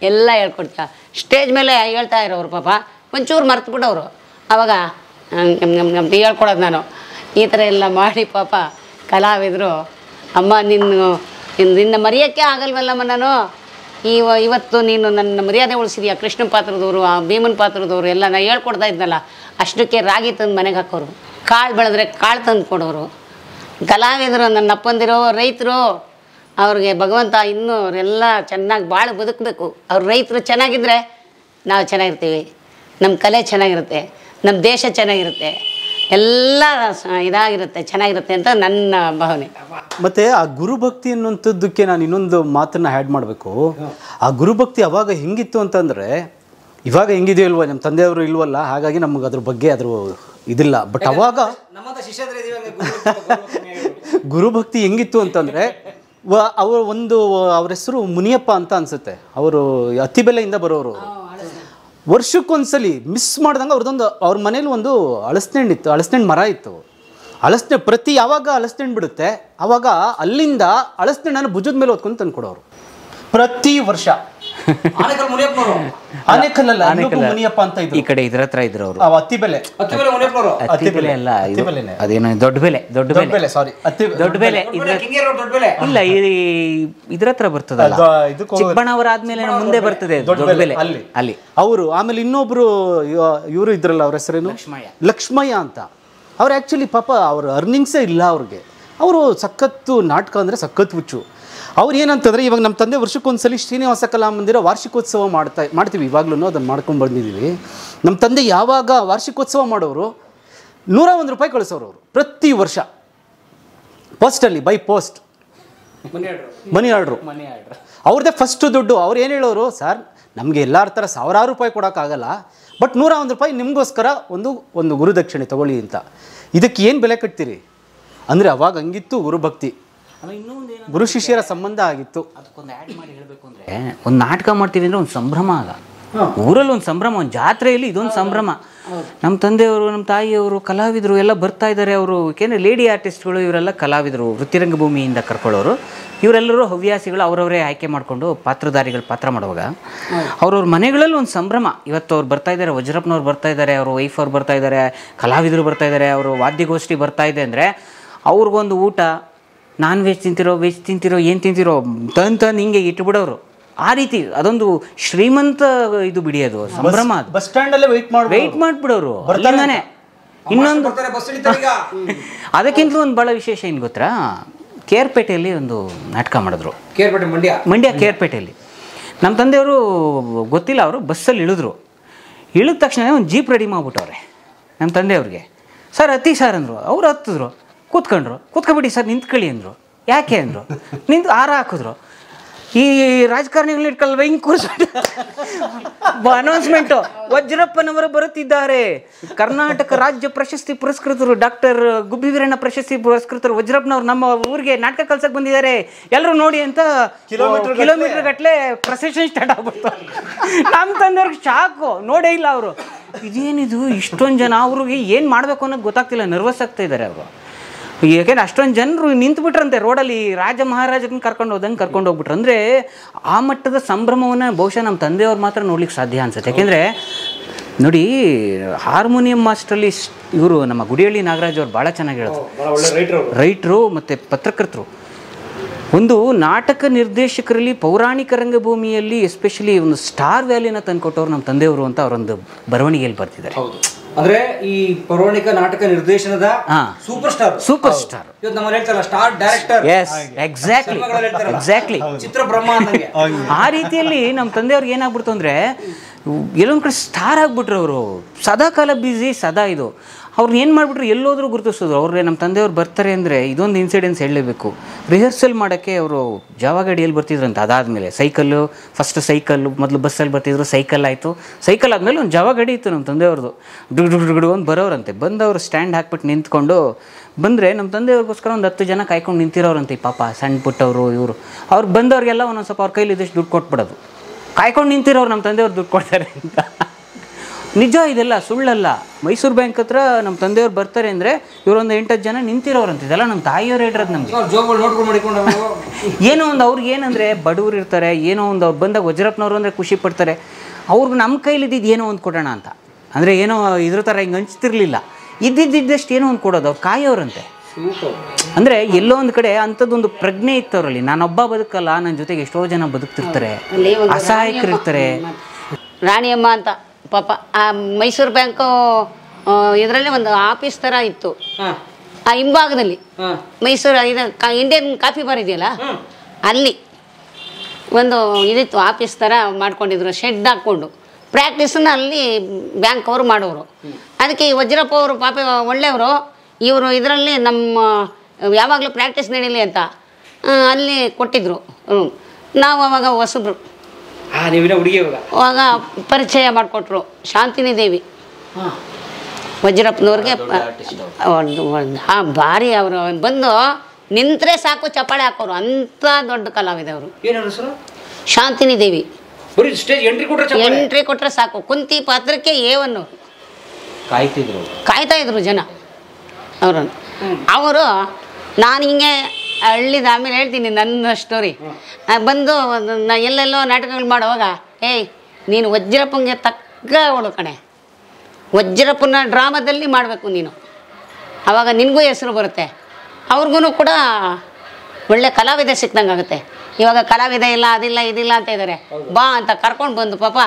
ಎಲ್ಲ ಹೇಳ್ಕೊಡ್ತೀಯ. ಸ್ಟೇಜ್ ಮೇಲೆ ಹೇಳ್ತಾ ಇರೋರು ಪಾಪ ಒಂಚೂರು ಮರ್ತುಬಿಟ್ಟವರು. ಆವಾಗ ನಮ್ದು ಹೇಳ್ಕೊಡೋದು ನಾನು. ಈ ಥರ ಎಲ್ಲ ಮಾಡಿ ಪಾಪ ಕಲಾವಿದರು, ಅಮ್ಮ ನಿನ್ನ ಮರೆಯೋಕ್ಕೆ ಆಗಲ್ವಲ್ಲಮ್ಮ ನಾನು, ಇವತ್ತು ನೀನು ನನ್ನ ಮರ್ಯಾದೆ ಉಳಿಸಿದೀಯ. ಕೃಷ್ಣ ಪಾತ್ರದವರು, ಆ ಭೀಮನ್ ಪಾತ್ರದವರು ಎಲ್ಲ ನಾನು ಹೇಳ್ಕೊಡ್ತಾ ಇದ್ನಲ್ಲ, ಅಷ್ಟಕ್ಕೆ ರಾಗಿ ತಂದು ಮನೆಗೆ ಹಾಕೋರು, ಕಾಳು ಬೆಳೆದ್ರೆ ಕಾಳು ತಂದು ಕೊಡೋರು. ಕಲಾವಿದರು, ನನ್ನ ಅಪ್ಪಂದಿರೋ ರೈತರು, ಅವ್ರಿಗೆ ಭಗವಂತ ಇನ್ನೂ ಅವರೆಲ್ಲ ಚೆನ್ನಾಗಿ ಭಾಳ ಬದುಕಬೇಕು. ಅವ್ರ ರೈತರು ಚೆನ್ನಾಗಿದ್ದರೆ ನಾವು ಚೆನ್ನಾಗಿರ್ತೀವಿ, ನಮ್ಮ ಕಲೆ ಚೆನ್ನಾಗಿರುತ್ತೆ, ನಮ್ಮ ದೇಶ ಚೆನ್ನಾಗಿರುತ್ತೆ, ಎಲ್ಲ ಇದಾಗಿರುತ್ತೆ, ಚೆನ್ನಾಗಿರುತ್ತೆ ಅಂತ ನನ್ನ ಭಾವನೆ. ಮತ್ತೆ ಆ ಗುರುಭಕ್ತಿ ಅನ್ನುವಂಥದ್ದಕ್ಕೆ ನಾನು ಇನ್ನೊಂದು ಮಾತನ್ನ ಆ್ಯಡ್ ಮಾಡಬೇಕು. ಆ ಗುರುಭಕ್ತಿ ಅವಾಗ ಹೆಂಗಿತ್ತು ಅಂತಂದರೆ, ಇವಾಗ ಹೆಂಗಿದೆಯೋ ಇಲ್ವ, ನಮ್ಮ ತಂದೆಯವರು ಇಲ್ವಲ್ಲ, ಹಾಗಾಗಿ ನಮಗೆ ಅದ್ರ ಬಗ್ಗೆ ಅದ್ರ ಇದಿಲ್ಲ. ಬಟ್ ಅವಾಗ ಗುರುಭಕ್ತಿ ಹೆಂಗಿತ್ತು ಅಂತಂದರೆ, ಅವ್ರ ಹೆಸರು ಮುನಿಯಪ್ಪ ಅಂತ ಅನಿಸುತ್ತೆ, ಅವರು ಅತ್ತಿಬೆಲೆಯಿಂದ ಬರೋರು. ವರ್ಷಕ್ಕೊಂದ್ಸಲಿ ಮಿಸ್ ಮಾಡ್ದಂಗೆ ಅವ್ರ ಮನೇಲಿ ಒಂದು ಹಳಸೆಹಣ್ಣು ಮರ ಇತ್ತು. ಯಾವಾಗ ಹಳಸೆಹಣ್ಣು ಬಿಡುತ್ತೆ ಅವಾಗ ಅಲ್ಲಿಂದ ಹಳಸೆಹಣ್ಣನ್ನು ಭುಜದ ಮೇಲೆ ಹೊತ್ಕೊಂಡು ತಂದು ಕೊಡೋರು ಪ್ರತಿ ವರ್ಷ. ಆನೇಕಲ್ಲಲ್ಲ, ಮುನಿಯಪ್ಪ ಅಂತ ಇದ್ರು, ಈ ಕಡೆ ಇದ್ರ ಹತ್ರ ಇದ್ರು ಅವರು. ಅತ್ತಿಬೆಲೆ ಅಲ್ಲ, ಅದೇನೋ ದೊಡ್ಡ ಬೆಲೆ ಇಲ್ಲ, ಇದ್ರ ಹತ್ರ ಬರ್ತದಲ್ಲ, ಚಿಕ್ಕಬಣ್ಣವರ ಆದ್ಮೇಲೆ ಮುಂದೆ ಬರ್ತದೆ ದೊಡ್ಡ ಬೆಲೆ ಅಲ್ಲಿ. ಅವರು ಆಮೇಲೆ ಇನ್ನೊಬ್ರು ಇವರು ಇದ್ರಲ್ಲ, ಅವ್ರ ಹೆಸರೇನು, ಲಕ್ಷ್ಮಯ್ಯ ಅಂತ. ಅವ್ರು ಆ್ಯಕ್ಚುಲಿ ಪಾಪ ಅವ್ರ ಅರ್ನಿಂಗ್ಸೇ ಇಲ್ಲ ಅವ್ರಿಗೆ. ಅವರು ಸಖತ್ತು ನಾಟಕ ಅಂದರೆ ಸಖತ್ ಹುಚ್ಚು. ಅವ್ರು ಏನಂತಂದರೆ, ಇವಾಗ ನಮ್ಮ ತಂದೆ ವರ್ಷಕ್ಕೊಂದ್ಸಲಿ ಶ್ರೀನಿವಾಸ ಕಲಾಮಂದಿರ ವಾರ್ಷಿಕೋತ್ಸವ ಮಾಡ್ತೀವಿ, ಇವಾಗ್ಲೂ ಅದನ್ನು ಮಾಡ್ಕೊಂಡು ಬಂದಿದ್ದೀವಿ. ನಮ್ಮ ತಂದೆ ಯಾವಾಗ ವಾರ್ಷಿಕೋತ್ಸವ ಮಾಡೋರು 101 ರೂಪಾಯಿ ಕಳಿಸೋರು ಅವರು ಪ್ರತಿ ವರ್ಷ, ಪೋಸ್ಟಲ್ಲಿ, ಬೈ ಪೋಸ್ಟ್, ಮನಿ ಆರ್ಡ್ರು. ಅವ್ರದ್ದೇ ಫಸ್ಟು ದುಡ್ಡು. ಅವ್ರು ಏನು ಹೇಳೋರು, ಸರ್ ನಮಗೆ ಎಲ್ಲರ ಥರ ಸಾವಿರಾರು ರೂಪಾಯಿ ಕೊಡೋಕ್ಕಾಗಲ್ಲ, ಬಟ್ 101 ರೂಪಾಯಿ ನಿಮಗೋಸ್ಕರ ಒಂದು ಗುರುದಕ್ಷಿಣೆ ತಗೊಳ್ಳಿ ಅಂತ. ಇದಕ್ಕೆ ಏನು ಬೆಲೆ ಕಟ್ತೀರಿ ಅಂದರೆ, ಅವಾಗ ಹಂಗಿತ್ತು ಗುರುಭಕ್ತಿ, ಗುರು ಶಿಷ್ಯರ ಸಂಬಂಧ ಆಗಿತ್ತು. ಅದಕ್ಕೊಂದು ಆ್ಯಡ್ ಮಾಡಿ ಹೇಳಬೇಕು ಅಂದರೆ, ಒಂದು ನಾಟಕ ಮಾಡ್ತೀವಿ ಅಂದರೆ ಒಂದು ಸಂಭ್ರಮ. ಆಗ ಊರಲ್ಲಿ ಒಂದು ಸಂಭ್ರಮ, ಒಂದು ಜಾತ್ರೆಯಲ್ಲಿ ಇದೊಂದು ಸಂಭ್ರಮ. ನಮ್ಮ ತಂದೆಯವರು, ನಮ್ಮ ತಾಯಿಯವರು ಕಲಾವಿದರು ಎಲ್ಲ ಬರ್ತಾ ಇದ್ದಾರೆ. ಅವರು ಏಕೆಂದರೆ ಲೇಡಿ ಆರ್ಟಿಸ್ಟ್ಗಳು, ಇವರೆಲ್ಲ ಕಲಾವಿದರು, ವೃತ್ತಿರಂಗಭೂಮಿಯಿಂದ ಕರ್ಕೊಳ್ಳೋರು. ಇವರೆಲ್ಲರೂ ಹವ್ಯಾಸಿಗಳು, ಅವರವರೇ ಆಯ್ಕೆ ಮಾಡಿಕೊಂಡು ಪಾತ್ರಧಾರಿಗಳು ಪಾತ್ರ ಮಾಡುವಾಗ ಅವ್ರವ್ರ ಮನೆಗಳಲ್ಲಿ ಒಂದು ಸಂಭ್ರಮ. ಇವತ್ತು ಅವ್ರು ಬರ್ತಾ ಇದ್ದಾರೆ, ವಜ್ರಪ್ಪನವ್ರು ಬರ್ತಾ ಇದ್ದಾರೆ, ಅವ್ರ ವೈಫ್ ಅವ್ರು ಬರ್ತಾ ಇದ್ದಾರೆ, ಕಲಾವಿದರು ಬರ್ತಾ ಇದ್ದಾರೆ, ಅವರು ವಾದ್ಯಗೋಷ್ಠಿ ಬರ್ತಾ ಇದೆ ಅಂದರೆ ಅವ್ರಿಗೊಂದು ಊಟ, ನಾನ್ ವೆಜ್ ತಿಂತಿರೋ ವೆಜ್ ತಿಂತಿರೋ ಏನು ತಿಂತಿರೋ ತಂದು ಹಿಂಗೆ ಇಟ್ಬಿಡೋರು. ಆ ರೀತಿ ಅದೊಂದು ಶ್ರೀಮಂತ ಇದು ಬಿಡಿ, ಅದು ಸಂಭ್ರಮ. ಅದು ಬಸ್ ಸ್ಟ್ಯಾಂಡಲ್ಲೇ ವೆಯ್ಟ್ ಮಾಡಿಬಿಡೋರು ಅಲ್ಲಿಂದಾನೆ. ಇನ್ನೊಂದು ಅದಕ್ಕಿಂತಲೂ ಒಂದು ಭಾಳ ವಿಶೇಷ ಏನು ಗೊತ್ತಾ, ಕೇರ್ಪೇಟೆಯಲ್ಲಿ ಒಂದು ನಾಟಕ ಮಾಡಿದ್ರು. ಮಂಡ್ಯ ಕೇರ್ಪೇಟೆಯಲ್ಲಿ. ನಮ್ಮ ತಂದೆಯವರು ಗೊತ್ತಿಲ್ಲ, ಅವರು ಬಸ್ಸಲ್ಲಿ ಇಳಿದ ತಕ್ಷಣ ಒಂದು ಜೀಪ್ ರೆಡಿ ಮಾಡಿಬಿಟ್ಟವ್ರೆ ನಮ್ಮ ತಂದೆಯವ್ರಿಗೆ. ಸರ್ ಹತ್ತಿ ಸರ್ ಅಂದರು. ಅವ್ರು ಹತ್ತಿದ್ರು, ಕೂತ್ಕೊಬಿಡಿ ಸರ್ ನಿಂತ್ಕೊಳ್ಳಿ ಅಂದರು. ಯಾಕೆ ಅಂದರು. ನಿಂತು ಹಾರ ಹಾಕಿದ್ರು. ಈ ರಾಜಕಾರಣಿಗಳು ಇಟ್ಕೊಳ್ಳಲ್ವ ಹಿಂಗೆ ಕೂರಿಸ್ಬಿಟ್ಟು ಅನೌನ್ಸ್ಮೆಂಟು, ವಜ್ರಪ್ಪನವರು ಬರುತ್ತಿದ್ದಾರೆ, ಕರ್ನಾಟಕ ರಾಜ್ಯ ಪ್ರಶಸ್ತಿ ಪುರಸ್ಕೃತರು ಡಾಕ್ಟರ್ ಗುಬ್ಬಿ ವೀರಣ್ಣ ಪ್ರಶಸ್ತಿ ಪುರಸ್ಕೃತರು ವಜ್ರಪ್ಪನವರು ನಮ್ಮ ಊರಿಗೆ ನಾಟಕ ಕಲ್ಸಕ್ಕೆ ಬಂದಿದ್ದಾರೆ, ಎಲ್ಲರೂ ನೋಡಿ ಅಂತ ಕಿಲೋಮೀಟರ್ ಗಟ್ಟಲೆ ಪ್ರೊಸೆಷನ್ ಸ್ಟಾರ್ಟ್ ಆಗ್ಬಿಡ್ತು. ನಮ್ಮ ತಂದೆಯವ್ರಿಗೆ ಶಾಕು, ನೋಡೇ ಇಲ್ಲ ಅವರು. ಇದೇನಿದು ಇಷ್ಟೊಂದು ಜನ, ಅವ್ರಿಗೆ ಏನು ಮಾಡಬೇಕು ಅನ್ನೋದು ಗೊತ್ತಾಗ್ತಿಲ್ಲ, ನರ್ವಸ್ ಆಗ್ತಾ ಇದ್ದಾರೆ ಅವರು. ಯಾಕೆಂದ್ರೆ ಅಷ್ಟೊಂದು ಜನರು ನಿಂತುಬಿಟ್ರಂತೆ ರೋಡಲ್ಲಿ, ರಾಜ ಮಹಾರಾಜನ ಕರ್ಕೊಂಡು ಹೋಗ್ಬಿಟ್ರು. ಅಂದರೆ ಆ ಮಟ್ಟದ ಸಂಭ್ರಮವನ್ನು ಬಹುಶಃ ನಮ್ಮ ತಂದೆಯವ್ರು ಮಾತ್ರ ನೋಡ್ಲಿಕ್ಕೆ ಸಾಧ್ಯ ಅನ್ಸುತ್ತೆ. ಯಾಕೆಂದರೆ ನೋಡಿ, ಹಾರ್ಮೋನಿಯಂ ಮಾಸ್ಟ್ರಲ್ಲಿ ಇವರು ನಮ್ಮ ಗುಡಿಹಳ್ಳಿ ನಾಗರಾಜ್ ಅವ್ರು ಭಾಳ ಚೆನ್ನಾಗಿ ಹೇಳೋದು. ರೈಟ್ರು ಮತ್ತು ಪತ್ರಕರ್ತರು. ಒಂದು ನಾಟಕ ನಿರ್ದೇಶಕರಲ್ಲಿ ಪೌರಾಣಿಕ ರಂಗಭೂಮಿಯಲ್ಲಿ ಎಸ್ಪೆಷಲಿ ಒಂದು ಸ್ಟಾರ್ ವ್ಯಾಲ್ಯೂನ ತಂದುಕೊಟ್ಟವ್ರು ನಮ್ಮ ತಂದೆಯವರು ಅಂತ ಅವರೊಂದು ಬರವಣಿಗೆಯಲ್ಲಿ ಬರ್ತಿದ್ದಾರೆ. ಅಂದ್ರೆ ಈ ಪೌರಾಣಿಕ ನಾಟಕ ನಿರ್ದೇಶನದ ಸೂಪರ್ ಸ್ಟಾರ್ ಇವತ್ತು ನಮ್ಮ ಹೇಳ್ತಾರಲ್ಲ ಸ್ಟಾರ್ ಡೈರೆಕ್ಟರ್. ಎಕ್ಸಾಕ್ಟ್ಲಿ ಚಿತ್ರ ಬ್ರಹ್ಮ ಅಂದಂಗೆ. ಆ ರೀತಿಯಲ್ಲಿ ನಮ್ಮ ತಂದೆಯವ್ರಿಗೆ ಏನಾಗ್ಬಿಡ್ತು ಅಂದರೆ ಎಲ್ಲೊಂದು ಕಡೆ ಸ್ಟಾರ್ ಆಗ್ಬಿಟ್ರು ಅವರು. ಸದಾ ಕಾಲ ಬ್ಯುಸಿ, ಸದಾ ಇದು. ಅವ್ರನ್ನ ಏನು ಮಾಡಿಬಿಟ್ರು, ಎಲ್ಲೋದ್ರೂ ಗುರುತಿಸೋದು. ಅವ್ರಿಗೆ ನಮ್ಮ ತಂದೆಯವ್ರು ಬರ್ತಾರೆ ಅಂದರೆ ಇದೊಂದು ಇನ್ಸಿಡೆನ್ಸ್ ಹೇಳಲೇಬೇಕು. ರಿಹರ್ಸಲ್ ಮಾಡೋಕ್ಕೆ ಅವರು ಜಾವ ಗಾಡಿಯಲ್ಲಿ ಬರ್ತಿದ್ರಂತೆ. ಅದಾದಮೇಲೆ ಫಸ್ಟ್ ಸೈಕಲ್ಲು, ಮೊದಲು ಬಸ್ಸಲ್ಲಿ ಬರ್ತಿದ್ರು, ಸೈಕಲ್ ಆಯಿತು. ಸೈಕಲ್ ಆದಮೇಲೆ ಒಂದು ಜಾವ ಗಾಡಿ ಇತ್ತು ನಮ್ಮ ತಂದೆಯವ್ರದ್ದು. ಡುಡು ಒಂದು ಬರೋರಂತೆ. ಬಂದವರು ಸ್ಟ್ಯಾಂಡ್ ಹಾಕ್ಬಿಟ್ಟು ನಿಂತ್ಕೊಂಡು ಬಂದರೆ ನಮ್ಮ ತಂದೆಯವ್ರಿಗೋಸ್ಕರ ಒಂದು 10 ಜನ ಕಾಯ್ಕೊಂಡು ನಿಂತಿರೋರಂತೆ. ಪಾಪ ಸಣ್ಣ ಪುಟ್ಟವರು ಇವರು. ಅವ್ರು ಬಂದವ್ರಿಗೆಲ್ಲ ಒಂದೊಂದು ಸ್ವಲ್ಪ ಅವ್ರ ಕೈಲಿ ಇದ್ದಷ್ಟು ದುಡ್ಡು ಕೊಟ್ಬಿಡೋದು. ಕಾಯ್ಕೊಂಡು ನಿಂತಿರೋರು ನಮ್ಮ ತಂದೆಯವ್ರು ದುಡ್ಡು ಕೊಡ್ತಾರೆ ಅಂತ. ನಿಜ, ಇದೆಲ್ಲ ಸುಳ್ಳಲ್ಲ. ಮೈಸೂರು ಬ್ಯಾಂಕ್ ಹತ್ರ ನಮ್ಮ ತಂದೆಯವ್ರು ಬರ್ತಾರೆ ಅಂದರೆ ಇವರೊಂದು 8-10 ಜನ ನಿಂತಿರೋರಂತ. ಇದೆಲ್ಲ ನಮ್ಮ ತಾಯಿಯವ್ರು ಹೇಳಿರೋದು ನಮಗೆ. ಏನೋ ಒಂದು ಅವ್ರಿಗೆ ಏನಂದರೆ ಬಡವರು ಇರ್ತಾರೆ, ಏನೋ ಒಂದು ಅವ್ರು ಬಂದಾಗ ವಜ್ರಪ್ಪನವರು ಅಂದರೆ ಖುಷಿ ಪಡ್ತಾರೆ. ಅವ್ರಿಗೆ ನಮ್ಮ ಕೈಲಿದ್ದಿದ್ದು ಏನೋ ಒಂದು ಕೊಡೋಣ ಅಂತ. ಅಂದರೆ ಏನೋ ಇದ್ರ ಥರ ಹಿಂಗೆ ಹಂಚ್ತಿರ್ಲಿಲ್ಲ, ಇದ್ದಿದ್ದಷ್ಟು ಏನೋ ಒಂದು ಕೊಡೋದು. ಅವ್ರು ಕಾಯೋರಂತೆ. ಅಂದರೆ ಎಲ್ಲೋ ಒಂದು ಕಡೆ ಅಂಥದ್ದೊಂದು ಪ್ರಜ್ಞೆ ಇತ್ತು ಅವರಲ್ಲಿ. ನಾನೊಬ್ಬ ಬದುಕಲ್ಲ, ನನ್ನ ಜೊತೆಗೆ ಎಷ್ಟೋ ಜನ ಬದುಕ್ತಿರ್ತಾರೆ, ಅಸಹಾಯಕರಿರ್ತಾರೆ. ರಾಣಿಯಮ್ಮ ಅಂತ ಪಾಪ ಆ ಮೈಸೂರು ಬ್ಯಾಂಕು ಇದರಲ್ಲಿ ಒಂದು ಆಫೀಸ್ ಥರ ಇತ್ತು. ಆ ಹಿಂಭಾಗದಲ್ಲಿ ಮೈಸೂರು ಇದು ಇಂಡಿಯನ್ ಕಾಫಿ ಬಾರ್ ಇದೆಯಲ್ಲ, ಅಲ್ಲಿ ಒಂದು ಇದಿತ್ತು, ಆಫೀಸ್ ಥರ ಮಾಡ್ಕೊಂಡಿದ್ರು, ಶೆಡ್ ಹಾಕ್ಕೊಂಡು. ಪ್ರಾಕ್ಟೀಸನ್ನ ಅಲ್ಲಿ ಬ್ಯಾಂಕ್ ಅವರು ಮಾಡೋರು. ಅದಕ್ಕೆ ಈ ವಜ್ರಪ್ಪ ಅವರು ಪಾಪ ಒಳ್ಳೆಯವರು. ಇವರು ಇದರಲ್ಲಿ ನಮ್ಮ ಯಾವಾಗಲೂ ಪ್ರಾಕ್ಟೀಸ್ ನಡೀಲಿ ಅಂತ ಅಲ್ಲಿ ಕೊಟ್ಟಿದ್ರು. ನಾವು ಅವಾಗ ಹೊಸಬ್ರು, ಅವಾಗ ಪರಿಚಯ ಮಾಡಿಕೊಟ್ರು. ಶಾಂತಿನಿ ದೇವಿ ವಜ್ರಪ್ಪನವ್ರಿಗೆ ಭಾರಿ. ಅವರು ಬಂದು ನಿಂತರೆ ಸಾಕು ಚಪ್ಪಾಳೆ ಹಾಕೋರು, ಅಂಥ ದೊಡ್ಡ ಕಲಾವಿದ ಅವರು. ಶಾಂತಿನಿ ದೇವಿ ಎಂಟ್ರಿ ಕೊಟ್ರೆ ಸಾಕು, ಕುಂತಿ ಪಾತ್ರಕ್ಕೆ ಏವನ್ನು ಕಾಯ್ತಾ ಇದ್ರು ಜನ ಅವರನ್ನು. ಅವರು ನಾನು ಹಿಂಗೆ ಹಳ್ಳಿದ ಆಮೇಲೆ ಹೇಳ್ತೀನಿ ನನ್ನ ಸ್ಟೋರಿ. ಬಂದು ಎಲ್ಲೆಲ್ಲೋ ನಾಟಕಗಳು ಮಾಡುವಾಗ, ಏಯ್ ನೀನು ವಜ್ರಪ್ಪಂಗೆ ತಕ್ಕ ಅವಳು ಕಣೆ, ವಜ್ರಪ್ಪನ ಡ್ರಾಮಾದಲ್ಲಿ ಮಾಡಬೇಕು ನೀನು, ಆವಾಗ ನಿನಗೂ ಹೆಸರು ಬರುತ್ತೆ, ಅವ್ರಿಗೂ ಕೂಡ ಒಳ್ಳೆ ಕಲಾವಿದ ಸಿಕ್ದಂಗೆ ಆಗುತ್ತೆ. ಇವಾಗ ಕಲಾವಿದ ಇಲ್ಲ, ಅದಿಲ್ಲ ಇದಿಲ್ಲ ಅಂತ ಇದ್ದಾರೆ. ಬಾ ಅಂತ ಕರ್ಕೊಂಡು ಬಂದು ಪಾಪ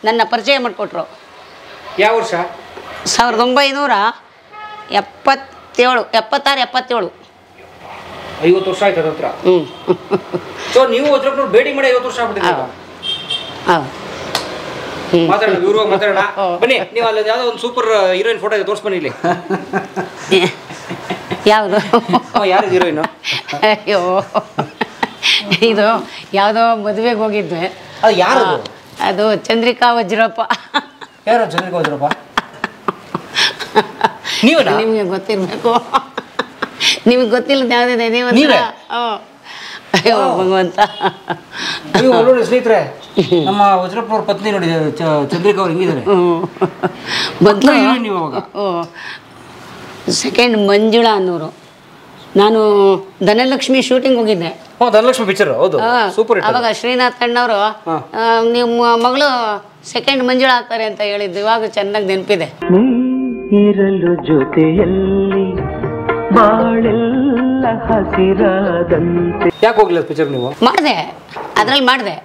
ನನ್ನ ಪರಿಚಯ ಮಾಡಿಕೊಟ್ರು. ಯಾವ ವರ್ಷ? 1976, 77. 50 ವರ್ಷ ಆಯ್ತು ಅದ್ರ ಹತ್ರ. ಸೊ ನೀವು ವಜ್ರಪ್ಪನವ್ರು ಭೇಟಿ ಮಾಡಿ 50 ವರ್ಷ ಆಗ್ಬಿಟ್ಟಿದ್ದೀರಾ. ಮಾತಾಡೋಣ, ವಿವರವಾಗಿ ಮಾತಾಡೋಣ ಬನ್ನಿ. ನೀವು ಅಲ್ಲಿ ಯಾವುದೋ ಒಂದು ಸೂಪರ್ ಹೀರೋಯಿನ್ ಫೋಟೋ ಇದೆ, ತೋರಿಸ್ಬನ್ನಿ ಇಲ್ಲಿ. ಯಾವುದು? ಯಾರು ಹೀರೋಯಿನ್? ಅಯ್ಯೋ, ಇದು ಯಾವುದೋ ಮದುವೆಗೆ ಹೋಗಿದ್ವಿ. ಅದು ಯಾರು? ಅದು ಚಂದ್ರಿಕಾ ವಜ್ರಪ್ಪ. ಯಾರು ಚಂದ್ರಿಕಾ ವಜ್ರಪ್ಪ? ನೀವು? ನಿಮಗೆ ಗೊತ್ತಿರಬೇಕು, ನಿಮಗೆ ಗೊತ್ತಿಲ್ಲದ ಯಾವುದಿದೆ ನೀವು? ಅಯ್ಯೋ ಭಗವಂತ. ನೀವು ಒಳ್ಳೊಳ್ಳೆ ಸ್ನೇಹಿತರೆ. ನಮ್ಮ ವಜ್ರಪ್ಪನವ್ರ ಪತ್ನಿ ನೋಡಿ, ಚಂದ್ರಿಕಾ ಅವ್ರು ಹಿಂಗಿದ್ದಾರೆ. ಮೊದಲು ನೀವು ಅವಾಗ ಸೆಕೆಂಡ್ ಮಂಜುಳಾ ಅನ್ನೋರು. ನಾನು ಧನಲಕ್ಷ್ಮಿ ಶೂಟಿಂಗ್ ಹೋಗಿದ್ದೆ. ಧನಲಕ್ಷ್ಮಿ ಪಿಕ್ಚರ್, ಹೌದು, ಸೂಪರ್ ಹಿಟ್. ಅವಾಗ ಶ್ರೀನಾಥ್ ಅಣ್ಣವರು ನಿಮ್ಮ ಮಗಳು ಸೆಕೆಂಡ್ ಮಂಜುಳಾ ಆಗ್ತಾರೆ ಅಂತ ಹೇಳಿದ್ದು, ಇವಾಗ ಚೆನ್ನಾಗಿ ನೆನಪಿದೆ. ಇರಲು ಜೊತೆಯಲ್ಲಿ ಬಾಳೆಲ್ಲ ಹಸಿರಾದಂತೆ. ಯಾಕೆ ಹೋಗ್ಲಿಲ್ಲ ಪಿಕ್ಚರ್ ನೀವು? ಮಾಡಿದೆ, ಅದ್ರಲ್ಲಿ ಮಾಡಿದೆ.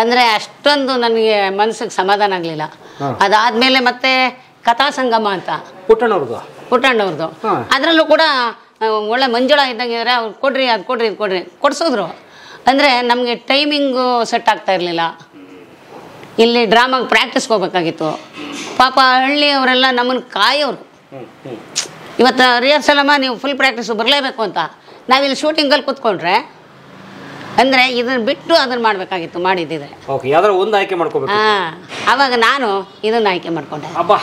ಅಂದರೆ ಅಷ್ಟೊಂದು ನನಗೆ ಮನಸ್ಸಿಗೆ ಸಮಾಧಾನ ಆಗಲಿಲ್ಲ. ಅದಾದಮೇಲೆ ಮತ್ತೆ ಕಥಾ ಸಂಗಮ ಅಂತ ಪುಟ್ಟಣ್ಣವ್ರದ್ದು, ಅದರಲ್ಲೂ ಕೂಡ ಒಳ್ಳೆ ಮಂಜುಳ ಇದ್ದಂಗೆ ಇದ್ದಾರೆ. ಅವ್ರು ಕೊಡ್ರಿ ಅದು ಕೊಡ್ರಿ ಇದು ಕೊಡ್ರಿ ಕೊಡಿಸಿದ್ರು. ಅಂದರೆ ನಮಗೆ ಟೈಮಿಂಗು ಸೆಟ್ ಆಗ್ತಾ ಇರಲಿಲ್ಲ. ಇಲ್ಲಿ ಡ್ರಾಮಾಗೆ ಪ್ರಾಕ್ಟೀಸ್ಗೆ ಹೋಗ್ಬೇಕಾಗಿತ್ತು. ಪಾಪ ಹಳ್ಳಿಯವರೆಲ್ಲ ನಮ್ಮನ್ನು ಕಾಯೋರು. ಇವತ್ತು ರಿಹರ್ಸಲಮ್ಮ ನೀವು ಫುಲ್ ಪ್ರಾಕ್ಟೀಸು ಬರಲೇಬೇಕು ಅಂತ. ನಾವಿಲ್ಲಿ ಶೂಟಿಂಗಲ್ಲಿ ಕೂತ್ಕೊಂಡ್ರೆ ಅಂದರೆ ಇದನ್ನು ಬಿಟ್ಟು ಅದನ್ನು ಮಾಡಬೇಕಾಗಿತ್ತು. ಮಾಡಿದ್ದಿದೆ ಯಾವ್ದಾರ ಒಂದು ಆಯ್ಕೆ ಮಾಡ್ಕೋಬೇಕು. ಆವಾಗ ನಾನು ಇದನ್ನು ಆಯ್ಕೆ ಮಾಡ್ಕೊಂಡೆ. ಅಬ್ಬಾ,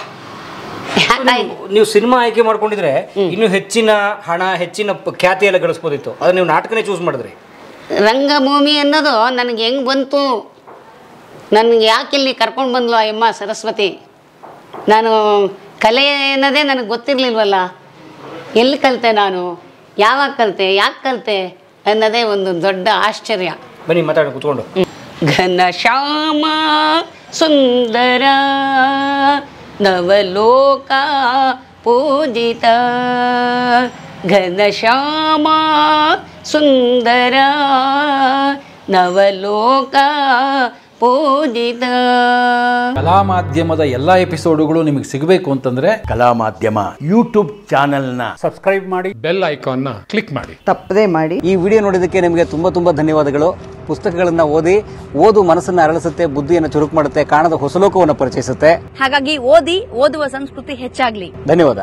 ನೀವು ಸಿನಿಮಾ ಆಯ್ಕೆ ಮಾಡ್ಕೊಂಡಿದ್ರೆ ಇನ್ನು ಹೆಚ್ಚಿನ ಹಣ, ಹೆಚ್ಚಿನ ಖ್ಯಾತಿ ಎಲ್ಲ ಗಳಿಸ್ಬೋದಿತ್ತು. ಅದು ನೀವು ನಾಟಕನೇ ಚೂಸ್ ಮಾಡಿದ್ರಿ. ರಂಗಭೂಮಿ ಅನ್ನೋದು ನನಗೆ ಹೆಂಗೆ ಬಂತು, ನನಗೆ ಯಾಕೆ ಇಲ್ಲಿ ಕರ್ಕೊಂಡು ಬಂದ್ಲು ಆ ಅಮ್ಮ ಸರಸ್ವತಿ. ನಾನು ಕಲೆ ಅನ್ನೋದೇ ನನಗೆ ಗೊತ್ತಿರಲಿಲ್ವಲ್ಲ. ಎಲ್ಲಿ ಕಲಿತೆ ನಾನು, ಯಾವಾಗ ಕಲಿತೆ, ಯಾಕೆ ಕಲಿತೆ ಅನ್ನೋದೇ ಒಂದು ದೊಡ್ಡ ಆಶ್ಚರ್ಯ. ಬನ್ನಿ ಮಾತಾಡಿ ಕೂತ್ಕೊಂಡು. ಘನ ಶ್ಯಾಮ ಸುಂದರ ನವಲೋಕ ಪೂಜಿತ, ಘನ ಶ್ಯಾಮ ಸುಂದರ ನವಲೋಕ ಪೂಜಿತ. ಕಲಾ ಮಾಧ್ಯಮದ ಎಲ್ಲಾ ಎಪಿಸೋಡುಗಳು ನಿಮಗೆ ಸಿಗಬೇಕು ಅಂತಂದ್ರೆ ಕಲಾ ಮಾಧ್ಯಮ ಯೂಟ್ಯೂಬ್ ಚಾನೆಲ್ನ ಸಬ್ಸ್ಕ್ರೈಬ್ ಮಾಡಿ, ಬೆಲ್ ಐಕಾನ್ನ ಕ್ಲಿಕ್ ಮಾಡಿ, ತಪ್ಪದೇ ಮಾಡಿ. ಈ ವಿಡಿಯೋ ನೋಡಿದ್ದಕ್ಕೆ ನಿಮಗೆ ತುಂಬ ಧನ್ಯವಾದಗಳು. ಪುಸ್ತಕಗಳನ್ನು ಓದು ಮನಸ್ಸನ್ನು ಅರಳಿಸುತ್ತೆ, ಬುದ್ಧಿಯನ್ನು ಚುರುಕು ಮಾಡುತ್ತೆ, ಕಾಣದ ಹೊಸ ಲೋಕವನ್ನು ಪರಿಚಯಿಸುತ್ತೆ. ಹಾಗಾಗಿ ಓದುವ ಸಂಸ್ಕೃತಿ ಹೆಚ್ಚಾಗ್ಲಿ. ಧನ್ಯವಾದ.